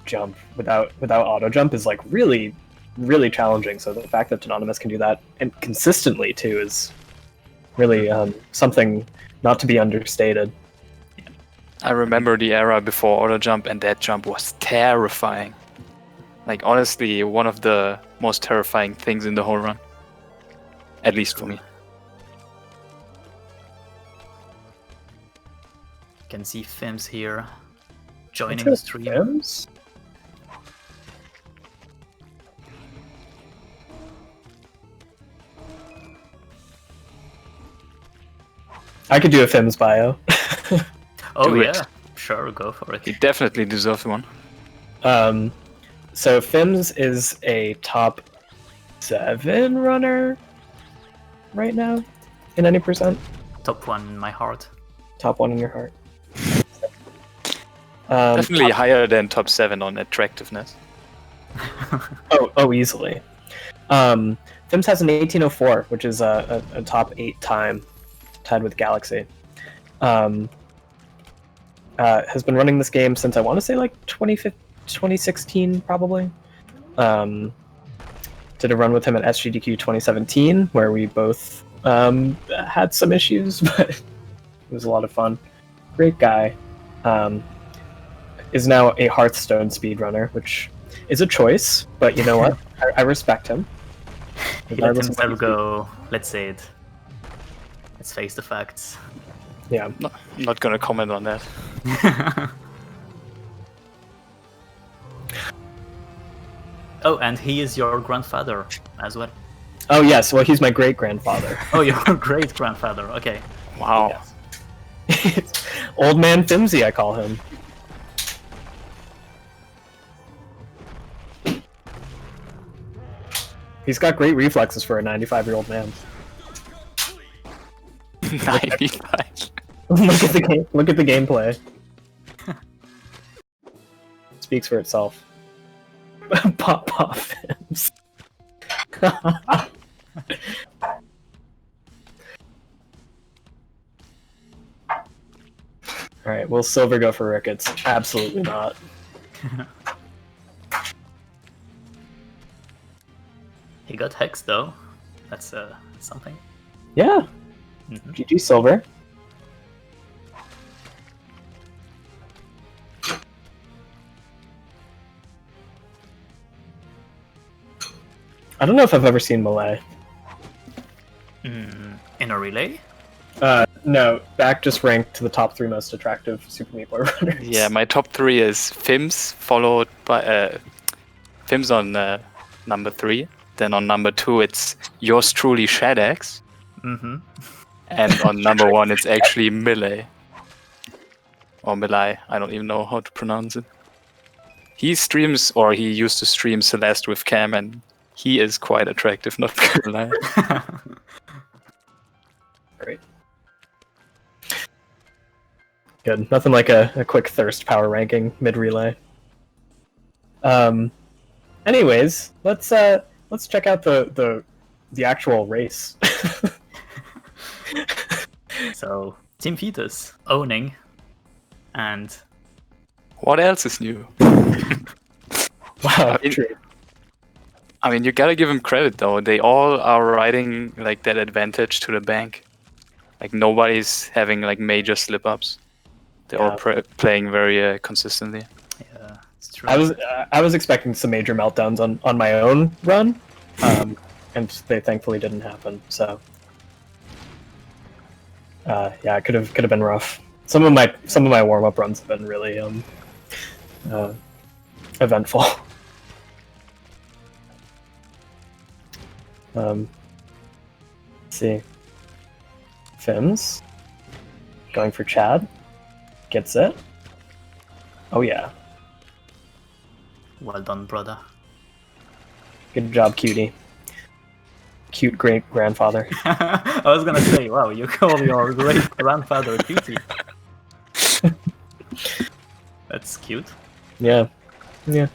jump without auto jump is like really challenging. So the fact that Anonymous can do that and consistently too is really something not to be understated. I remember the era before auto jump, and that jump was terrifying. Like honestly, one of the most terrifying things in the whole run. At least for me. You can see Fims here joining the Let's go stream. Fims. I could do a Fims bio. Oh Do it. yeah, sure, go for it. He definitely deserves one. So Fims is a top 7 runner right now in any percent. Top 1 in my heart. Top 1 in your heart. Definitely higher than top 7 on attractiveness. Easily. Fims has an 1804, which is a top 8 time, tied with Galaxy. Has been running this game since I want to say like 2016 probably. Did a run with him at SGDQ 2017 where we both had some issues, but it was a lot of fun. Great guy. Is now a Hearthstone speedrunner, which is a choice, but you know what? I respect him. He let Regardless of what himself go. Let's say it. Let's face the facts. Yeah. I'm not gonna comment on that. Oh, and he is your grandfather as well. Oh yes, well he's my great grandfather. Oh, your great grandfather. Okay. Wow. Old man Fimsy, I call him. He's got great reflexes for a 95-year-old man. 95. Look at the game. Look at the gameplay. Speaks for itself. Pop pop Fims. Alright, will Silver go for Ricketts? Absolutely not. He got hexed though. That's something. Yeah. Mhm. GG Silver. I don't know if I've ever seen Malay. In a relay? No, back just ranked to the top 3 most attractive Super Meat Boy runners. Yeah, my top 3 is Fims, followed by Fims on number 3. Then on number 2, it's yours truly, Shadex. Mm-hmm. And on number 1, it's actually Millet. Or Milai, I don't even know how to pronounce it. He streams, or he used to stream Celeste with Cam, and he is quite attractive, not gonna lie. Great. Good. Nothing like a quick thirst power ranking mid relay. Anyways, let's check out the actual race. So Team Fetus owning, and What else is new? Wow, I mean, true. I mean, you gotta give him credit though. They all are riding like that advantage to the bank. Like nobody's having like major slip ups. They're all playing very consistently. yeah, it's true. I was expecting some major meltdowns on my own run, and they thankfully didn't happen. So yeah, it could have been rough. Some of my warm up runs have been really eventful. Let's see. Fims going for Chad. Gets it. Oh yeah. Well done, brother. Good job, cutie. Cute great grandfather. I was gonna say, wow, you call your great grandfather cutie. That's cute. Yeah. Yeah.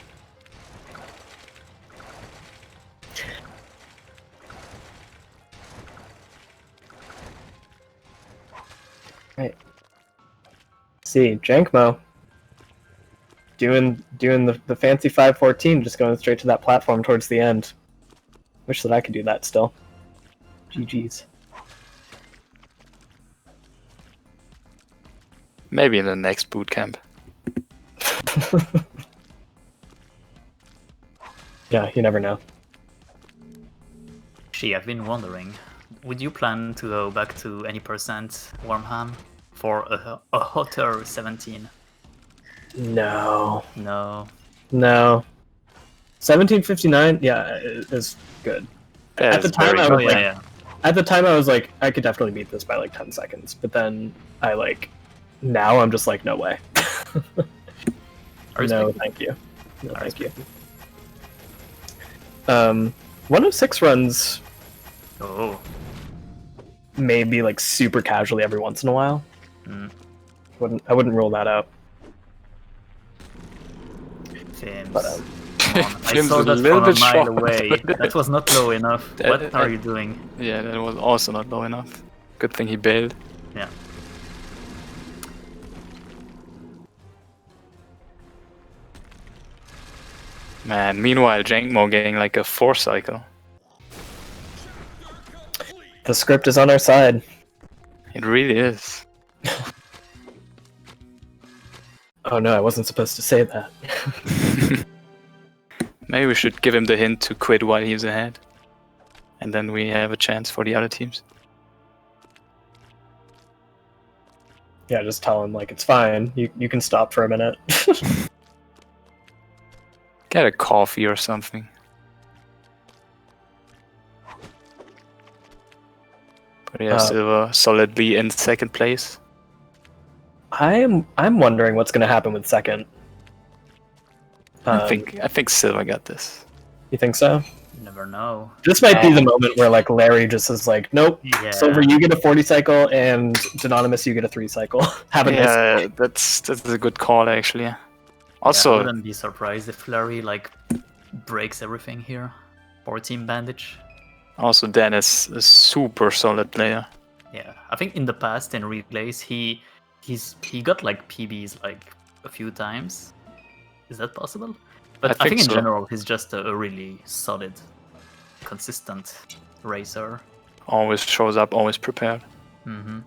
Right. See, Jankmo. Doing the fancy 514, just going straight to that platform towards the end. Wish that I could do that still. GG's. Maybe in the next boot camp. Yeah, you never know. She, I've been wondering, would you plan to go back to any percent Wormham for a hotter 17? No. No. No. 1759, yeah, is good. That At the is time, very I Oh was yeah, like, yeah. At the time, I was like, I could definitely beat this by like 10 seconds. But then now I'm just like, no way. I No, respect it. thank you. No, I thank you. respect it. 106 runs Oh. maybe like super casually every once in a while. Mm. I wouldn't rule that out. Fims. But, Come on. I Fims saw is a that little from a bit mile short. away. That was not low enough. That- What are you doing? Yeah, that was also not low enough. Good thing he bailed. Yeah. Man, meanwhile, Jankmo getting like a 4 cycle. The script is on our side. It really is. Oh no, I wasn't supposed to say that. Maybe we should give him the hint to quit while he's ahead. And then we have a chance for the other teams. Yeah, just tell him like it's fine. You can stop for a minute. Get a coffee or something. But yeah, Silver solidly in second place. I'm wondering what's gonna happen with second. I think Silver got this. You think so? You never know. This might be the moment where like Larry just is like, nope. Yeah. Silver, you get a 40 cycle, and Anonymous, you get a 3 cycle. Have a nice. Yeah, that's a good call actually. I Also, wouldn't be surprised if Larry like breaks everything here for Team Bandage. also Dennis, a super solid player. Yeah, I think in the past in relays he got like PBs like a few times. Is that possible? But I think in so. general he's just a really solid, consistent racer. Always shows up, always prepared. Mm-hmm.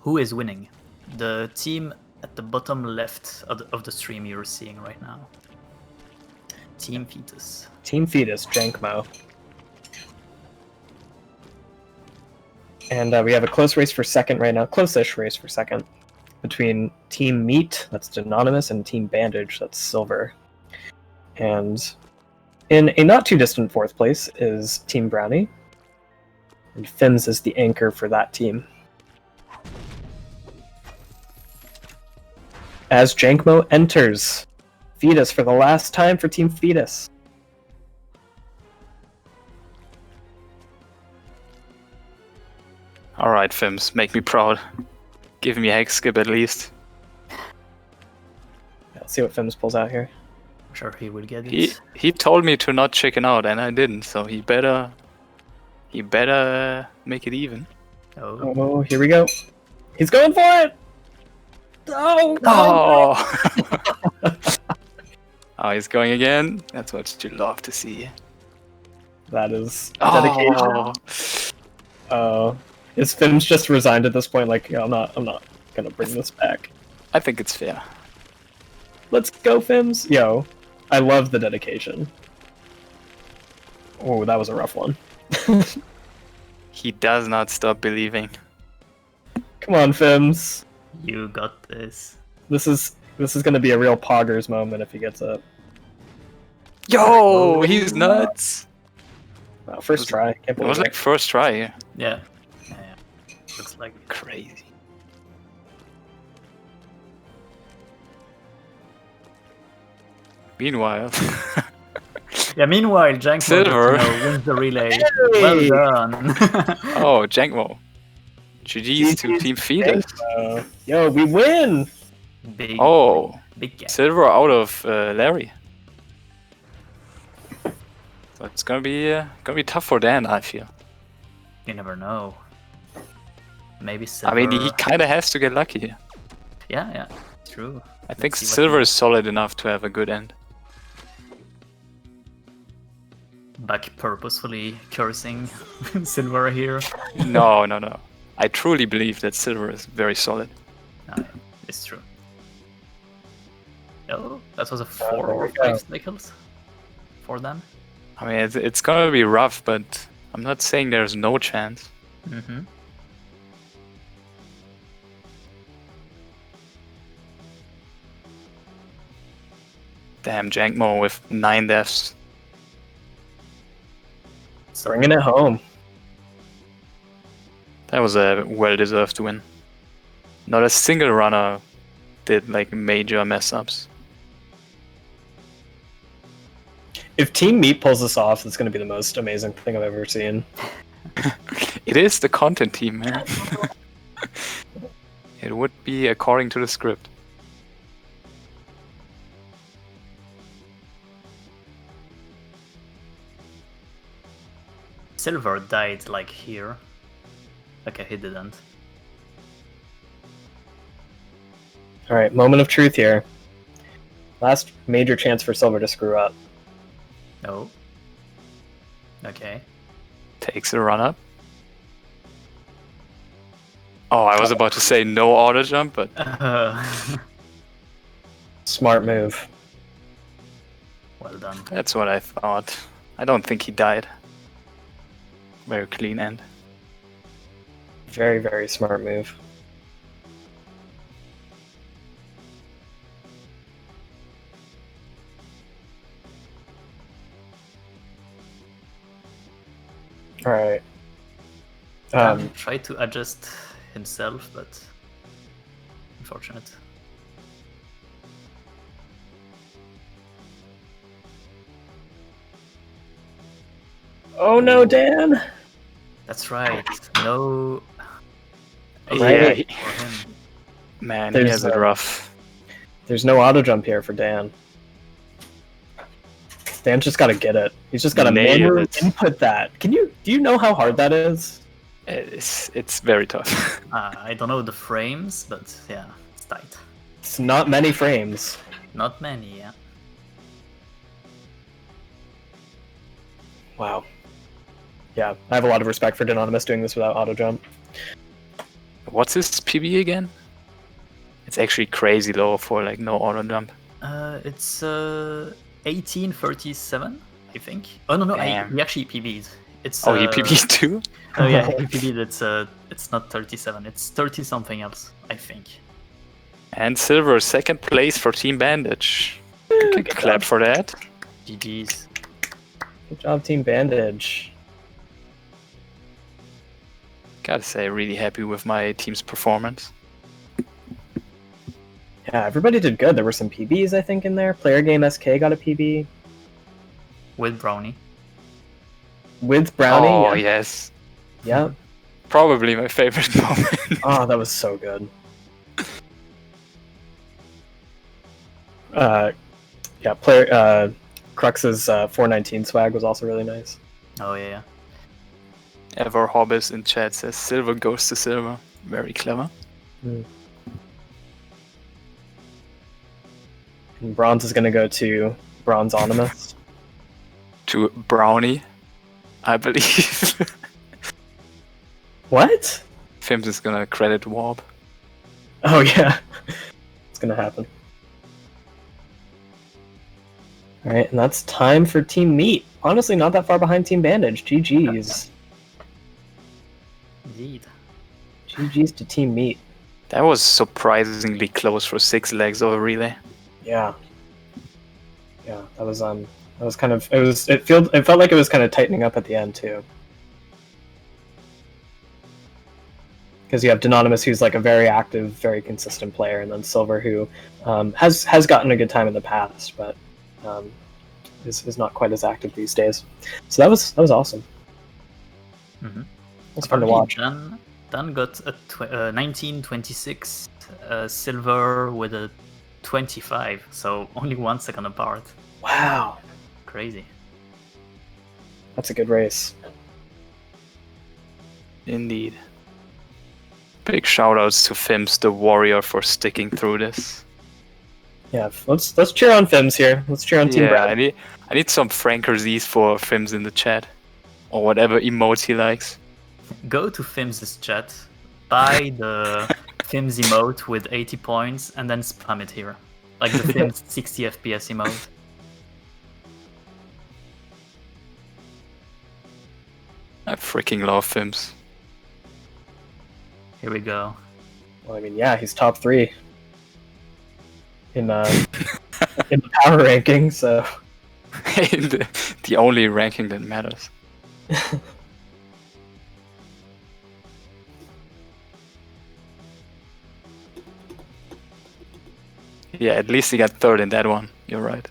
Who is winning? The team at the bottom left of the stream you're seeing right now. Team Fetus. Team Fetus, Jankmo. And we have a close race for second right now, close-ish race for second, between Team Meat, that's Anonymous, and Team Bandage, that's Silver. And in a not too distant fourth place is Team Brownie, and Fims is the anchor for that team. As Jankmo enters Fetus for the last time for Team Fetus. Alright, Fims, make me proud. Give me hex skip at least. Let's see what Fims pulls out here. I'm sure he will get it. He told me to not chicken out and I didn't, so he better make it even. Oh, Oh, here we go. He's going for it! Oh! Oh! Oh, he's going again. That's what you love to see. That is dedication. Oh, Is Fims just resigned at this point? Like, I'm not gonna bring this back. I think it's fair. Let's go, Fims. Yo, I love the dedication. Oh, that was a rough one. He does not stop believing. Come on, Fims. you got this. This is gonna be a real poggers moment if he gets it. Yo, he's nuts. Wow, first try. Can't It believe was like first try here. Yeah. Looks like Crazy. Meanwhile, Yeah, meanwhile, Jankmo Silver. wins the relay. Hey! Well done. oh, Jankmo. GG's to Team Fetus. Yo, we win! Big, Oh, big gap. Silver out of Larry. So it's gonna be tough for Dan, I feel. You never know. Maybe I Silver. mean, he kind of has to get lucky here. Yeah, true. I think see what Silver he- is solid enough to have a good end. Back purposefully cursing Silver here. No. I truly believe that Silver is very solid. No, it's true. Oh, that was a there 4 or we go. 5 cycles for them. I mean, it's gonna be rough, but I'm not saying there's no chance. Mm-hmm. Damn, Jankmo with 9 deaths. so Bringing it home. That was a well-deserved win. Not a single runner did like major mess ups. If Team Meat pulls this off, it's going to be the most amazing thing I've ever seen. It is the content team, man. It would be according to the script. Silver died like here. Okay, he didn't. All right, moment of truth here. Last major chance for Silver to screw up. No. Okay. Takes a run up. Oh, I was about to say no auto jump, but Smart move. Well done. that's what I thought. I don't think he died. Very clean end. Very, very smart move. All right. Tried to adjust himself, but unfortunate. Oh no, Dan! That's right. No. Yeah, Right. he- For him. man, he There's, has it rough. There's no auto jump here for Dan. Dan's just got to get it. He's just got to Nailed manually it. input that. Do you know how hard that is? It's very tough. I don't know the frames, but yeah, it's tight. It's not many frames. Not many, yeah. Wow. Yeah, I have a lot of respect for Denonymous doing this without auto jump. What's his PB again? It's actually crazy low for like no auto jump. It's 1837, I think. Oh no, Damn. he actually PB'd. It's Oh, he PB too? Oh yeah, he PB'd. It's not 37. It's 30 something else, I think. And Silver, second place for Team Bandage. Good Clap for that. GG's. Good job, Team Bandage. Gotta say, really happy with my team's performance. Yeah, everybody did good. There were some PBs, I think, in there. Player Game SK got a PB. With Brownie. With Brownie. Oh, yeah. yes. Yeah. Probably my favorite moment. Oh, that was so good. Yeah, player Crux's 419 swag was also really nice. Oh yeah. Ever Hobbes in chat says Silver goes to Silver. Very clever. And Bronze is gonna go to Bronzeonymous. To Brownie, I believe. What? Fims is gonna credit Warp. Oh yeah, it's gonna happen. All right, and that's time for Team Meat. Honestly, not that far behind Team Bandage. GG's. Indeed. GG's to Team Meat. That was surprisingly close for 6 legs of a relay. Yeah. Yeah, that was kind of it felt like it was kind of tightening up at the end too. Because you have Denonymous, who's like a very active, very consistent player, and then Silver, who has gotten a good time in the past, but is not quite as active these days. So that was awesome. Mm-hmm. It was fun to watch. Dan got a 1926 silver with a 25, so only 1 second apart. Wow, Crazy. that's a good race. Indeed. Big shoutouts to Fims the Warrior for sticking through this. Yeah, let's cheer on Fims here. Let's cheer on Team Yeah, Brad. I need some Frankerz's for Fims in the chat. Or whatever emotes he likes. Go to Fims' chat, buy the Fims emote with 80 points, and then spam it here. Like the Fims 60 FPS emote. I freaking love Fims. Here we go. Well, I mean, yeah, he's top 3 in in the power ranking. So the only ranking that matters. Yeah, at least he got third in that one. You're right.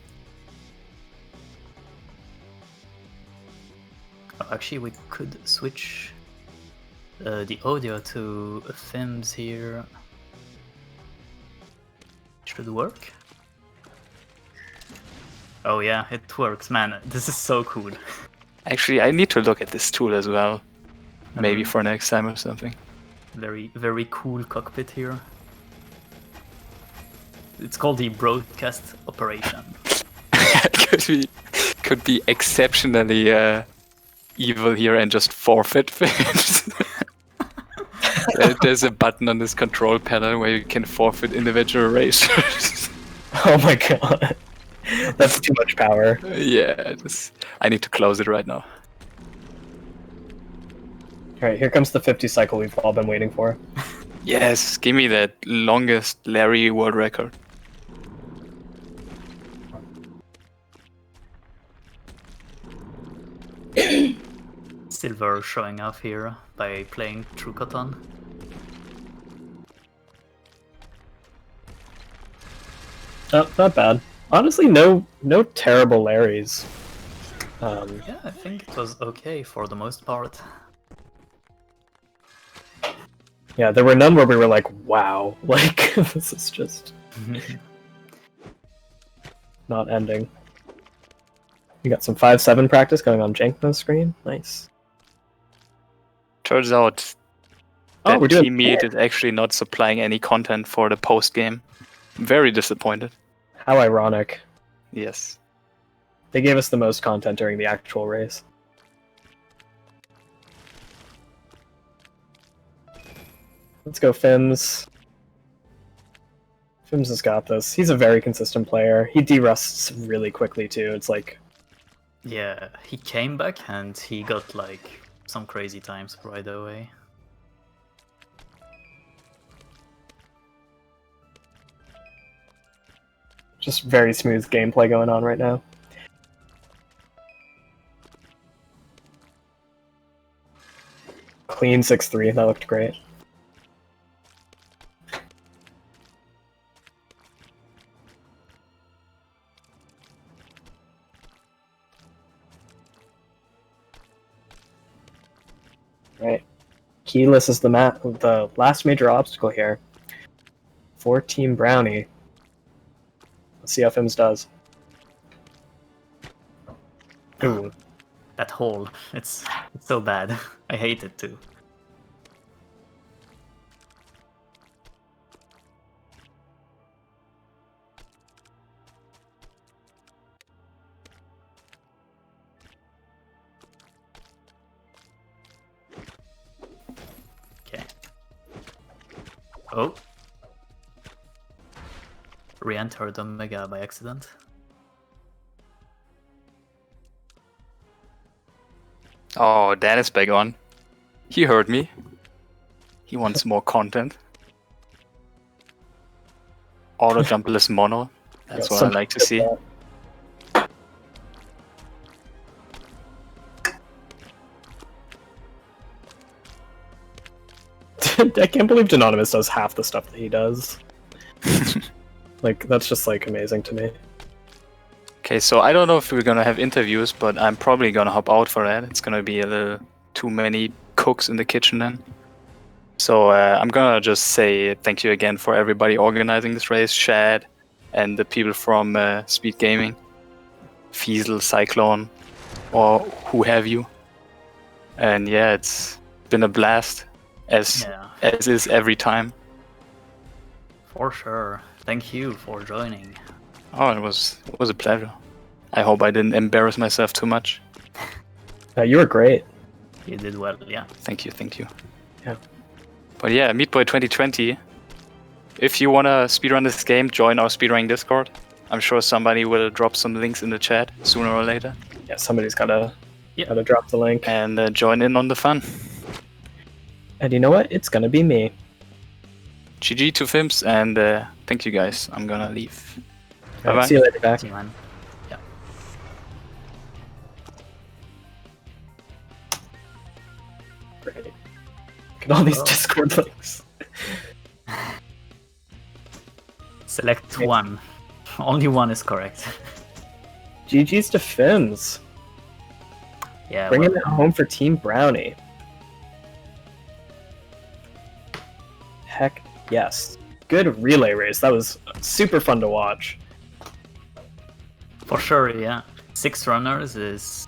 Oh, actually, we could switch the audio to Fims here. Should work. Oh yeah, it works, man. This is so cool. Actually, I need to look at this tool as well. Maybe for next time or something. Very, very cool cockpit here. It's called the broadcast operation. could be exceptionally evil here and just forfeit things. There's a button on this control panel where you can forfeit individual races. Oh my god. That's too much power. Yeah, I need to close it right now. Alright, here comes the 50 cycle we've all been waiting for. Yes, give me that longest Larry world record. Silver showing off here by playing True Cotton. Oh, not bad. Honestly, no terrible Larrys. Yeah, I think it was okay for the most part. Yeah, there were none where we were like, wow, like, this is just not ending. You got some 5-7 practice going on Jenkins' screen. Nice. Turns out Oh, that we're doing Team Meat is actually not supplying any content for the post game. Very disappointed. How ironic. Yes. They gave us the most content during the actual race. Let's go, Fims. Fims has got this. He's a very consistent player. He derusts really quickly, too. It's like... Yeah, he came back and he got like some crazy times right away. just very smooth gameplay going on right now. Clean 6-3, that looked great. Right. Keyless is the last major obstacle here for Team Brownie. Let's see how Fims does. Ooh. That hole, it's so bad. I hate it too. Okay. Oh. Re-entered Omega by accident. Oh, Dan is back on. He heard me. He wants more content. Auto jumpless mono. That's what I like to see. I can't believe Anonymous does half the stuff that he does. Like, that's just, like, amazing to me. Okay, so I don't know if we're gonna have interviews, but I'm probably gonna hop out for that. It's gonna be a little too many cooks in the kitchen then. So I'm gonna just say thank you again for everybody organizing this race, Shad, and the people from Speed Gaming, Fiesel, Cyclone, or who have you. And yeah, it's been a blast, as is every time. For sure. Thank you for joining. Oh, it was a pleasure. I hope I didn't embarrass myself too much. You were great. You did well, yeah. Thank you, thank you. Yeah. But yeah, Meat Boy 2020. If you wanna speedrun this game, join our speedrunning Discord. I'm sure somebody will drop some links in the chat sooner or later. Yeah, somebody's gotta drop the link. And join in on the fun. And you know what? It's gonna be me. GG to Fims, and thank you guys. I'm gonna leave. Right, Bye-bye. see you later, back. See you, man. Look at all these Oh. Discord links. Select one. Only one is correct. GG's to Fims. Yeah, Bringing well, it home for Team Brownie. Heck yes. Good relay race. That was super fun to watch. for sure, yeah. 6 runners is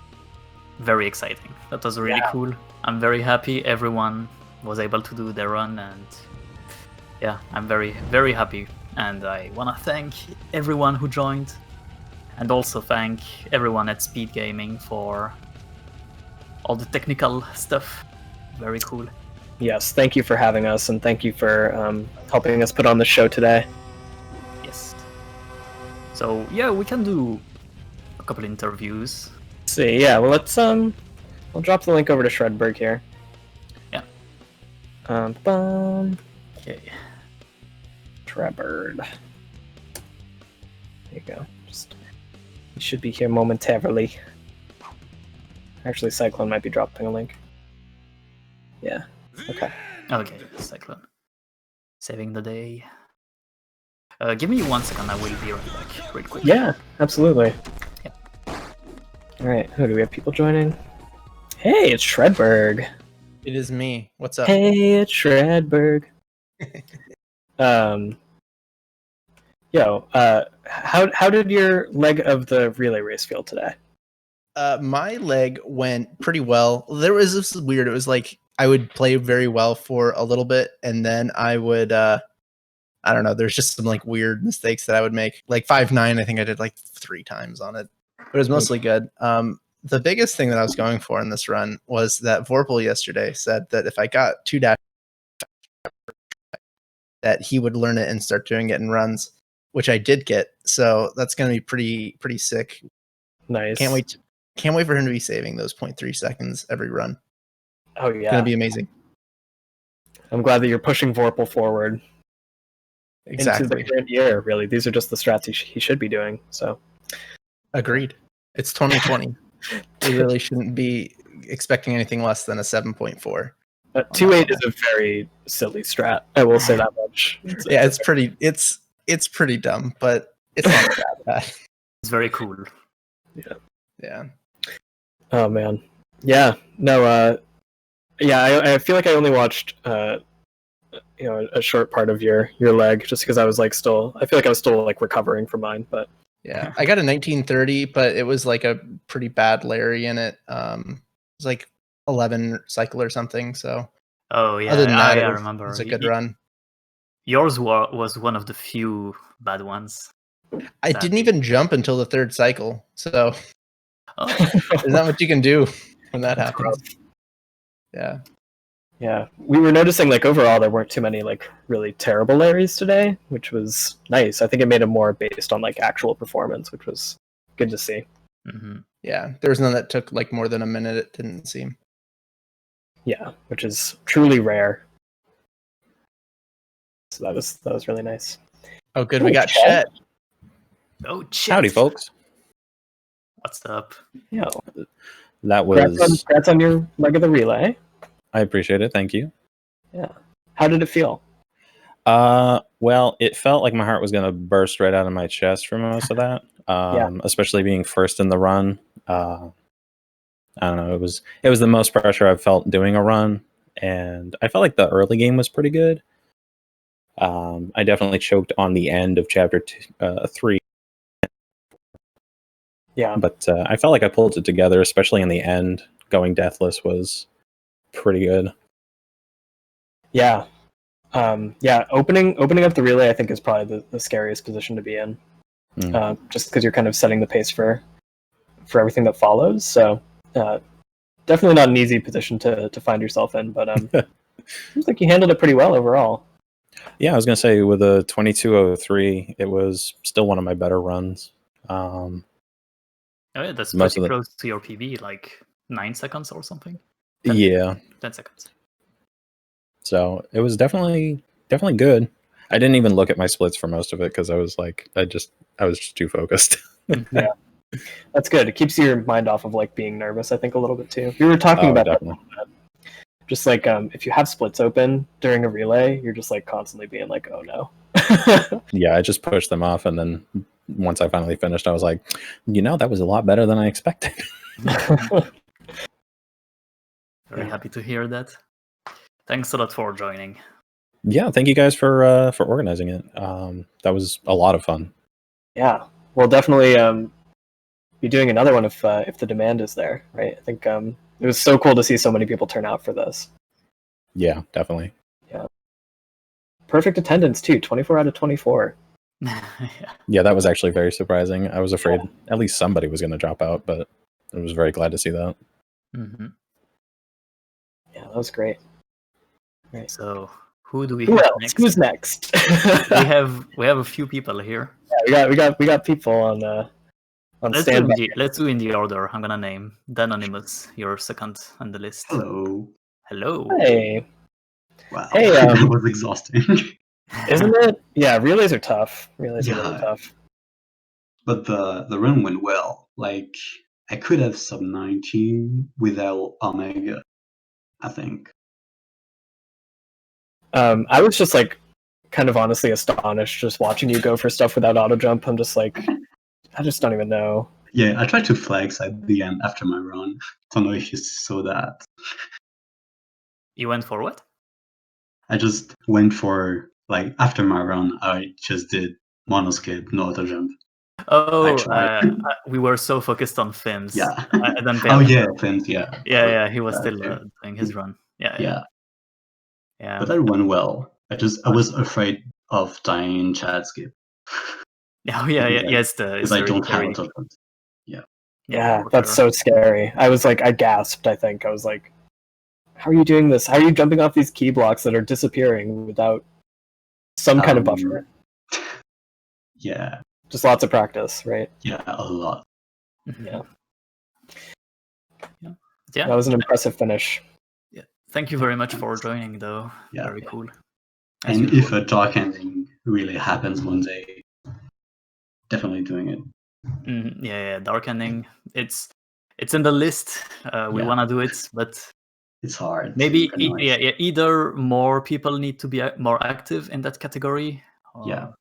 very exciting. That was really Yeah. cool. I'm very happy everyone was able to do their run, and yeah, I'm very, very happy. And I want to thank everyone who joined, and also thank everyone at Speed Gaming for all the technical stuff. Very cool. Yes, thank you for having us, and thank you for helping us put on the show today. Yes. So yeah, we can do a couple interviews. Let's see, yeah, well, let's I'll drop the link over to Shredberg here. Yeah. Bum. Okay. Shredberg. There you go. He should be here momentarily. Actually, Cyclone might be dropping a link. Yeah. Okay. Okay, Cyclone. Saving the day. Give me 1 second, I will be right back, real quick. Yeah, absolutely. Yep. Alright, who do we have people joining? Hey, it's Shredberg. It is me. What's up? Hey, it's Shredberg. How did your leg of the relay race feel today? My leg went pretty well. This is weird. It was like I would play very well for a little bit, and then I would I don't know, there's just some like weird mistakes that I would make. Like 5-9, I think I did like 3 times on it. But it was mostly good. The biggest thing that I was going for in this run was that Vorpal yesterday said that if I got 2 dash that he would learn it and start doing it in runs, which I did get. So that's going to be pretty sick. Nice. Can't wait for him to be saving those 0.3 seconds every run. Oh It's yeah. going to be amazing. I'm glad that you're pushing Vorpal forward into the Exactly. current year. Really, these are just the strats he should be doing. So Agreed. It's 2020. We really shouldn't be expecting anything less than a 7.4. 2.8 is a very silly strat. I will say that much. Yeah, it's pretty dumb, but it's not that bad. It's very cool. Yeah. Oh man. Yeah. No. Yeah. I feel like I only watched a short part of your leg just because I was like I feel like I was still like recovering from mine. But Yeah. I got a 1930, but it was like a pretty bad Larry in it. It was like 11 cycle or something. So Oh yeah, other than that, I it remember. was a good run. Yours was one of the few bad ones. I didn't even jump until the 3rd cycle. So Oh, there's not much you can do when that happens. Yeah. yeah, we were noticing like overall there weren't too many like really terrible Larrys today, which was nice. I think it made it more based on like actual performance, which was good to see. mhm. Yeah. There was none that took like more than a minute, it didn't seem. Yeah, which is truly rare. So that was really nice. Oh, good. Ooh, We got Chet. Chet. Oh, shit. Howdy, folks. What's up? Yeah, That congrats was. on your leg of the relay. I appreciate it. Thank you. How did it feel? Well, it felt like my heart was going to burst right out of my chest for most of that. Especially being first in the run. I don't know. It was the most pressure I've felt doing a run, and I felt like the early game was pretty good. I definitely choked on the end of chapter 3. Yeah, But I felt like I pulled it together, especially in the end. Going deathless was pretty good. yeah, Opening up the relay, I think, is probably the scariest position to be in, just because you're kind of setting the pace for everything that follows. So definitely not an easy position to find yourself in, but seems like you handled it pretty well overall. Yeah, I was gonna say with a 22:03, it was still one of my better runs. Oh yeah, that's Most pretty of the- close to your PB, like 9 seconds or something. Yeah, 10 seconds. so it was definitely good. I didn't even look at my splits for most of it because I was just too focused. Yeah, that's good. It keeps your mind off of like being nervous, I think, a little bit too. We were talking about that. definitely. Just like if you have splits open during a relay, you're just like constantly being like, oh no. Yeah, I just pushed them off, and then once I finally finished, I was like, that was a lot better than I expected. Very happy to hear that. Thanks a lot for joining. Yeah, thank you guys for organizing it. That was a lot of fun. Yeah, we'll definitely be doing another one if the demand is there, right? I think it was so cool to see so many people turn out for this. Yeah, definitely. Perfect attendance too, 24 out of 24. Yeah, that was actually very surprising. I was afraid at least somebody was going to drop out, but I was very glad to see that. Mm-hmm. Yeah, that was great. Right. So who do we Who have else? next? Who's next? we have a few people here. Yeah, we got people on standby. Let's do in the order. I'm gonna name the Anonymous. You're second on the list. Hello. Hello. Hey, Wow. Hey, that was exhausting. isn't it? Yeah, relays are tough. Relays are really Yeah. tough. But the run went well. Like, I could have sub 19 without Omega, I think. I was just like kind of honestly astonished just watching you go for stuff without auto jump. I'm just like, I just don't even know. Yeah, I tried to flex at the end after my run. Don't know if you saw that. You went for what? I just went for, like, after my run, I just did monoskip, no auto jump. Oh, tried. we were so focused on Fims. Yeah. I didn't pay Oh, attention. yeah, Fins, yeah. Yeah, he was That still too. doing his run. Yeah. Yeah. But that went well. I was afraid of dying in chat skip. Yes, Because I don't have auto jump. Yeah, for that's sure. so scary. I was like, I gasped, I think. I was like, how are you doing this? How are you jumping off these key blocks that are disappearing without some kind of buffer? Yeah. Just lots of practice, right? Yeah, a lot. Yeah. Yeah. That was an impressive finish. Yeah. Thank you very much for joining, though. Yeah. Very cool. And if a dark ending really happens one day, definitely doing it. Yeah, dark ending. It's in the list. We want to do it, but it's hard. Maybe either more people need to be more active in that category. Or,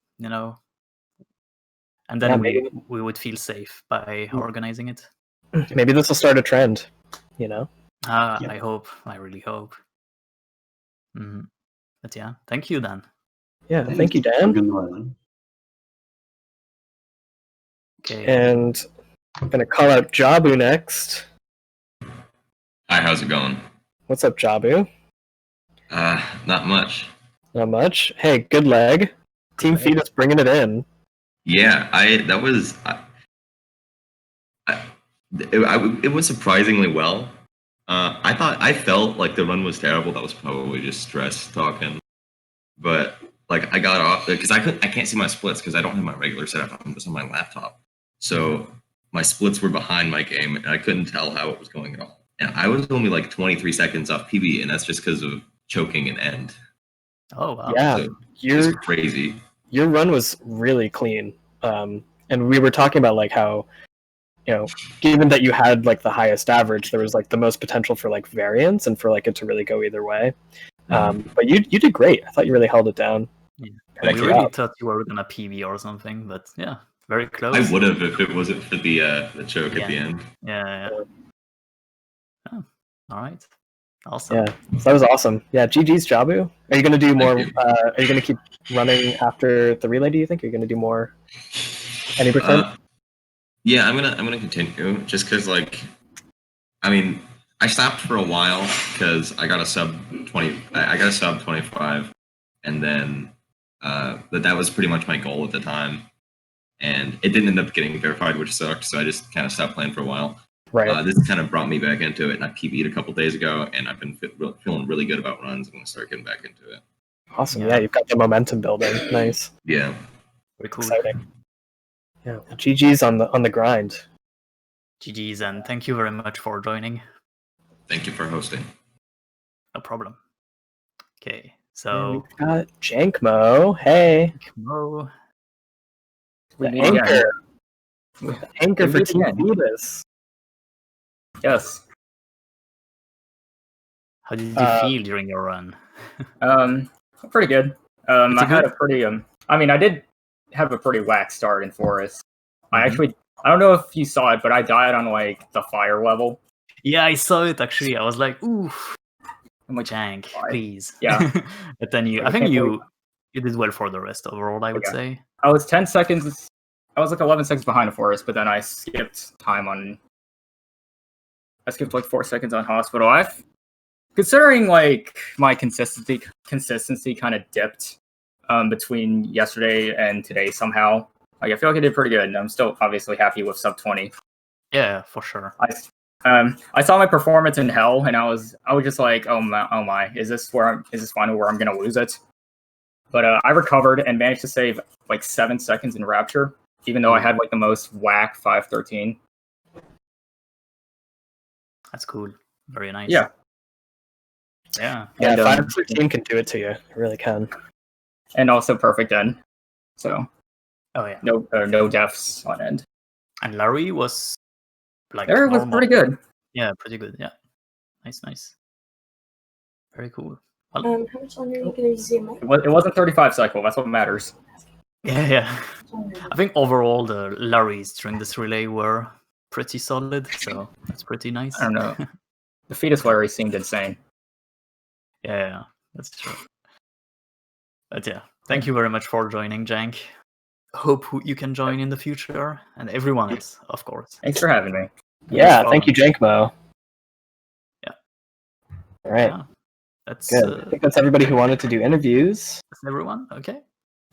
and then we would feel safe by organizing it. Maybe this will start a trend, I hope. I really hope. But yeah, thank you, Dan. Yeah, thank you, Dan. Okay. And I'm going to call out Jabu next. Hi, how's it going? What's up, Jabu? Not much. Not much. Hey, good leg. Team Fetus bringing it in. Yeah, it went surprisingly well. I felt like the run was terrible. That was probably just stress talking. But like I got off because I can't see my splits because I don't have my regular setup. I'm just on my laptop. So my splits were behind my game and I couldn't tell how it was going at all. And I was only like 23 seconds off PB, and that's just because of choking and end. Oh wow! Yeah, so you're crazy. Your run was really clean, and we were talking about like how, given that you had like the highest average, there was like the most potential for like variance and for like it to really go either way. But you did great. I thought you really held it down. Yeah. We really thought you were gonna PB or something, but yeah, very close. I would have if it wasn't for the choke at the end. Yeah. Oh, all right. Awesome. Yeah, so that was awesome. Yeah, GG's, Jabu. Are you going to do more? Are you going to keep running after the relay? Do you think? Are you going to do more? Any percent? Yeah, I'm gonna continue just because, like, I mean, I stopped for a while because I got a sub 20. I got a sub 25, and then that was pretty much my goal at the time, and it didn't end up getting verified, which sucked. So I just kind of stopped playing for a while. Right. This kind of brought me back into it, and I PB'd a couple days ago, and I've been feeling really good about runs. I'm going to start getting back into it. Awesome. Yeah, you've got the momentum building. Nice. Yeah. Very cool. Exciting. Yeah. GG's on the grind. GG's, and thank you very much for joining. Thank you for hosting. No problem. Okay, so we've got Jankmo. Hey. Jankmo. The anchor for Team Fetus. Yes. How did you feel during your run? Pretty good. Pretty I had good? a pretty I mean, I did have a pretty whack start in Forest. Mhm. I don't know if you saw it, but I died on like the fire level. Yeah, I saw it actually. I was like, ooh, Jank, Why? please. Yeah. But then Like, I I think can't believe you did well for the rest overall, I would Yeah. say. I was 10 seconds. I was like 11 seconds behind the Forest, but then I skipped time on. I skipped like 4 seconds on Hospital. Considering like my consistency kind of dipped between yesterday and today somehow. Like I feel like I did pretty good, and I'm still obviously happy with sub 20. Yeah, for sure. I saw my performance in Hell, and I was just like, oh my, is this finally where I'm gonna lose it? But I recovered and managed to save like 7 seconds in Rapture, even though I had like the most whack 513. That's cool. Very nice. Yeah. Yeah. Yeah, And, 513 can do it to you. It really can. and also perfect end. So Oh yeah. no deaths on end. And Larry was like There was normal. pretty good. Yeah, pretty good. Yeah. Nice. Very cool. Well, How much longer are you gonna use your mic? It wasn't 35 cycle. That's what matters. yeah. I think overall the Larrys during this relay were pretty solid, so that's pretty nice. I don't know. The Fetus Larry seemed insane. Yeah, that's true. But yeah, thank you very much for joining, Jank. Hope you can join in the future, and everyone else, of course. Thanks for having me. Yeah, No thank you, Jankmo. Yeah. All right. Yeah, that's Good. I think that's everybody who wanted to do interviews. that's everyone. Okay.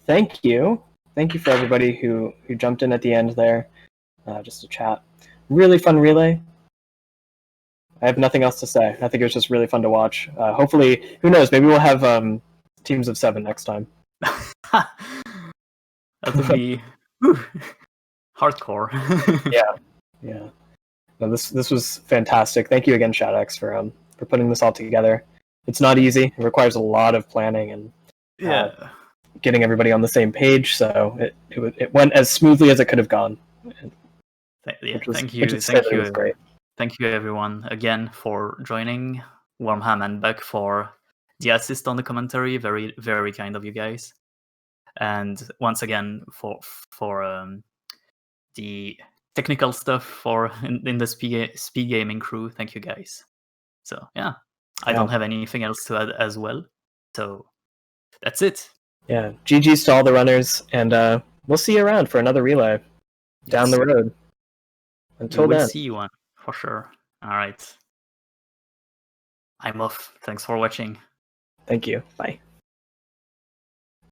Thank you. Thank you for everybody who jumped in at the end there, just to chat. Really fun relay. I have nothing else to say. I think it was just really fun to watch. Hopefully, who knows? Maybe we'll have teams of 7 next time. That would be whew, hardcore. Yeah. No, this was fantastic. Thank you again, ShadX, for putting this all together. It's not easy. It requires a lot of planning and Yeah. getting everybody on the same page. So it went as smoothly as it could have gone. Thank you. Was great. Thank you, everyone, again for joining. Wormham and Beck for the assist on the commentary. Very, very kind of you guys. And once again for the technical stuff for in the Speed Gaming crew. Thank you, guys. So yeah, I don't have anything else to add as well. So that's it. Yeah, GG's to all the runners, and we'll see you around for another relay down the road. Until we'll then. see you one for sure. All right. I'm off. Thanks for watching. Thank you. Bye.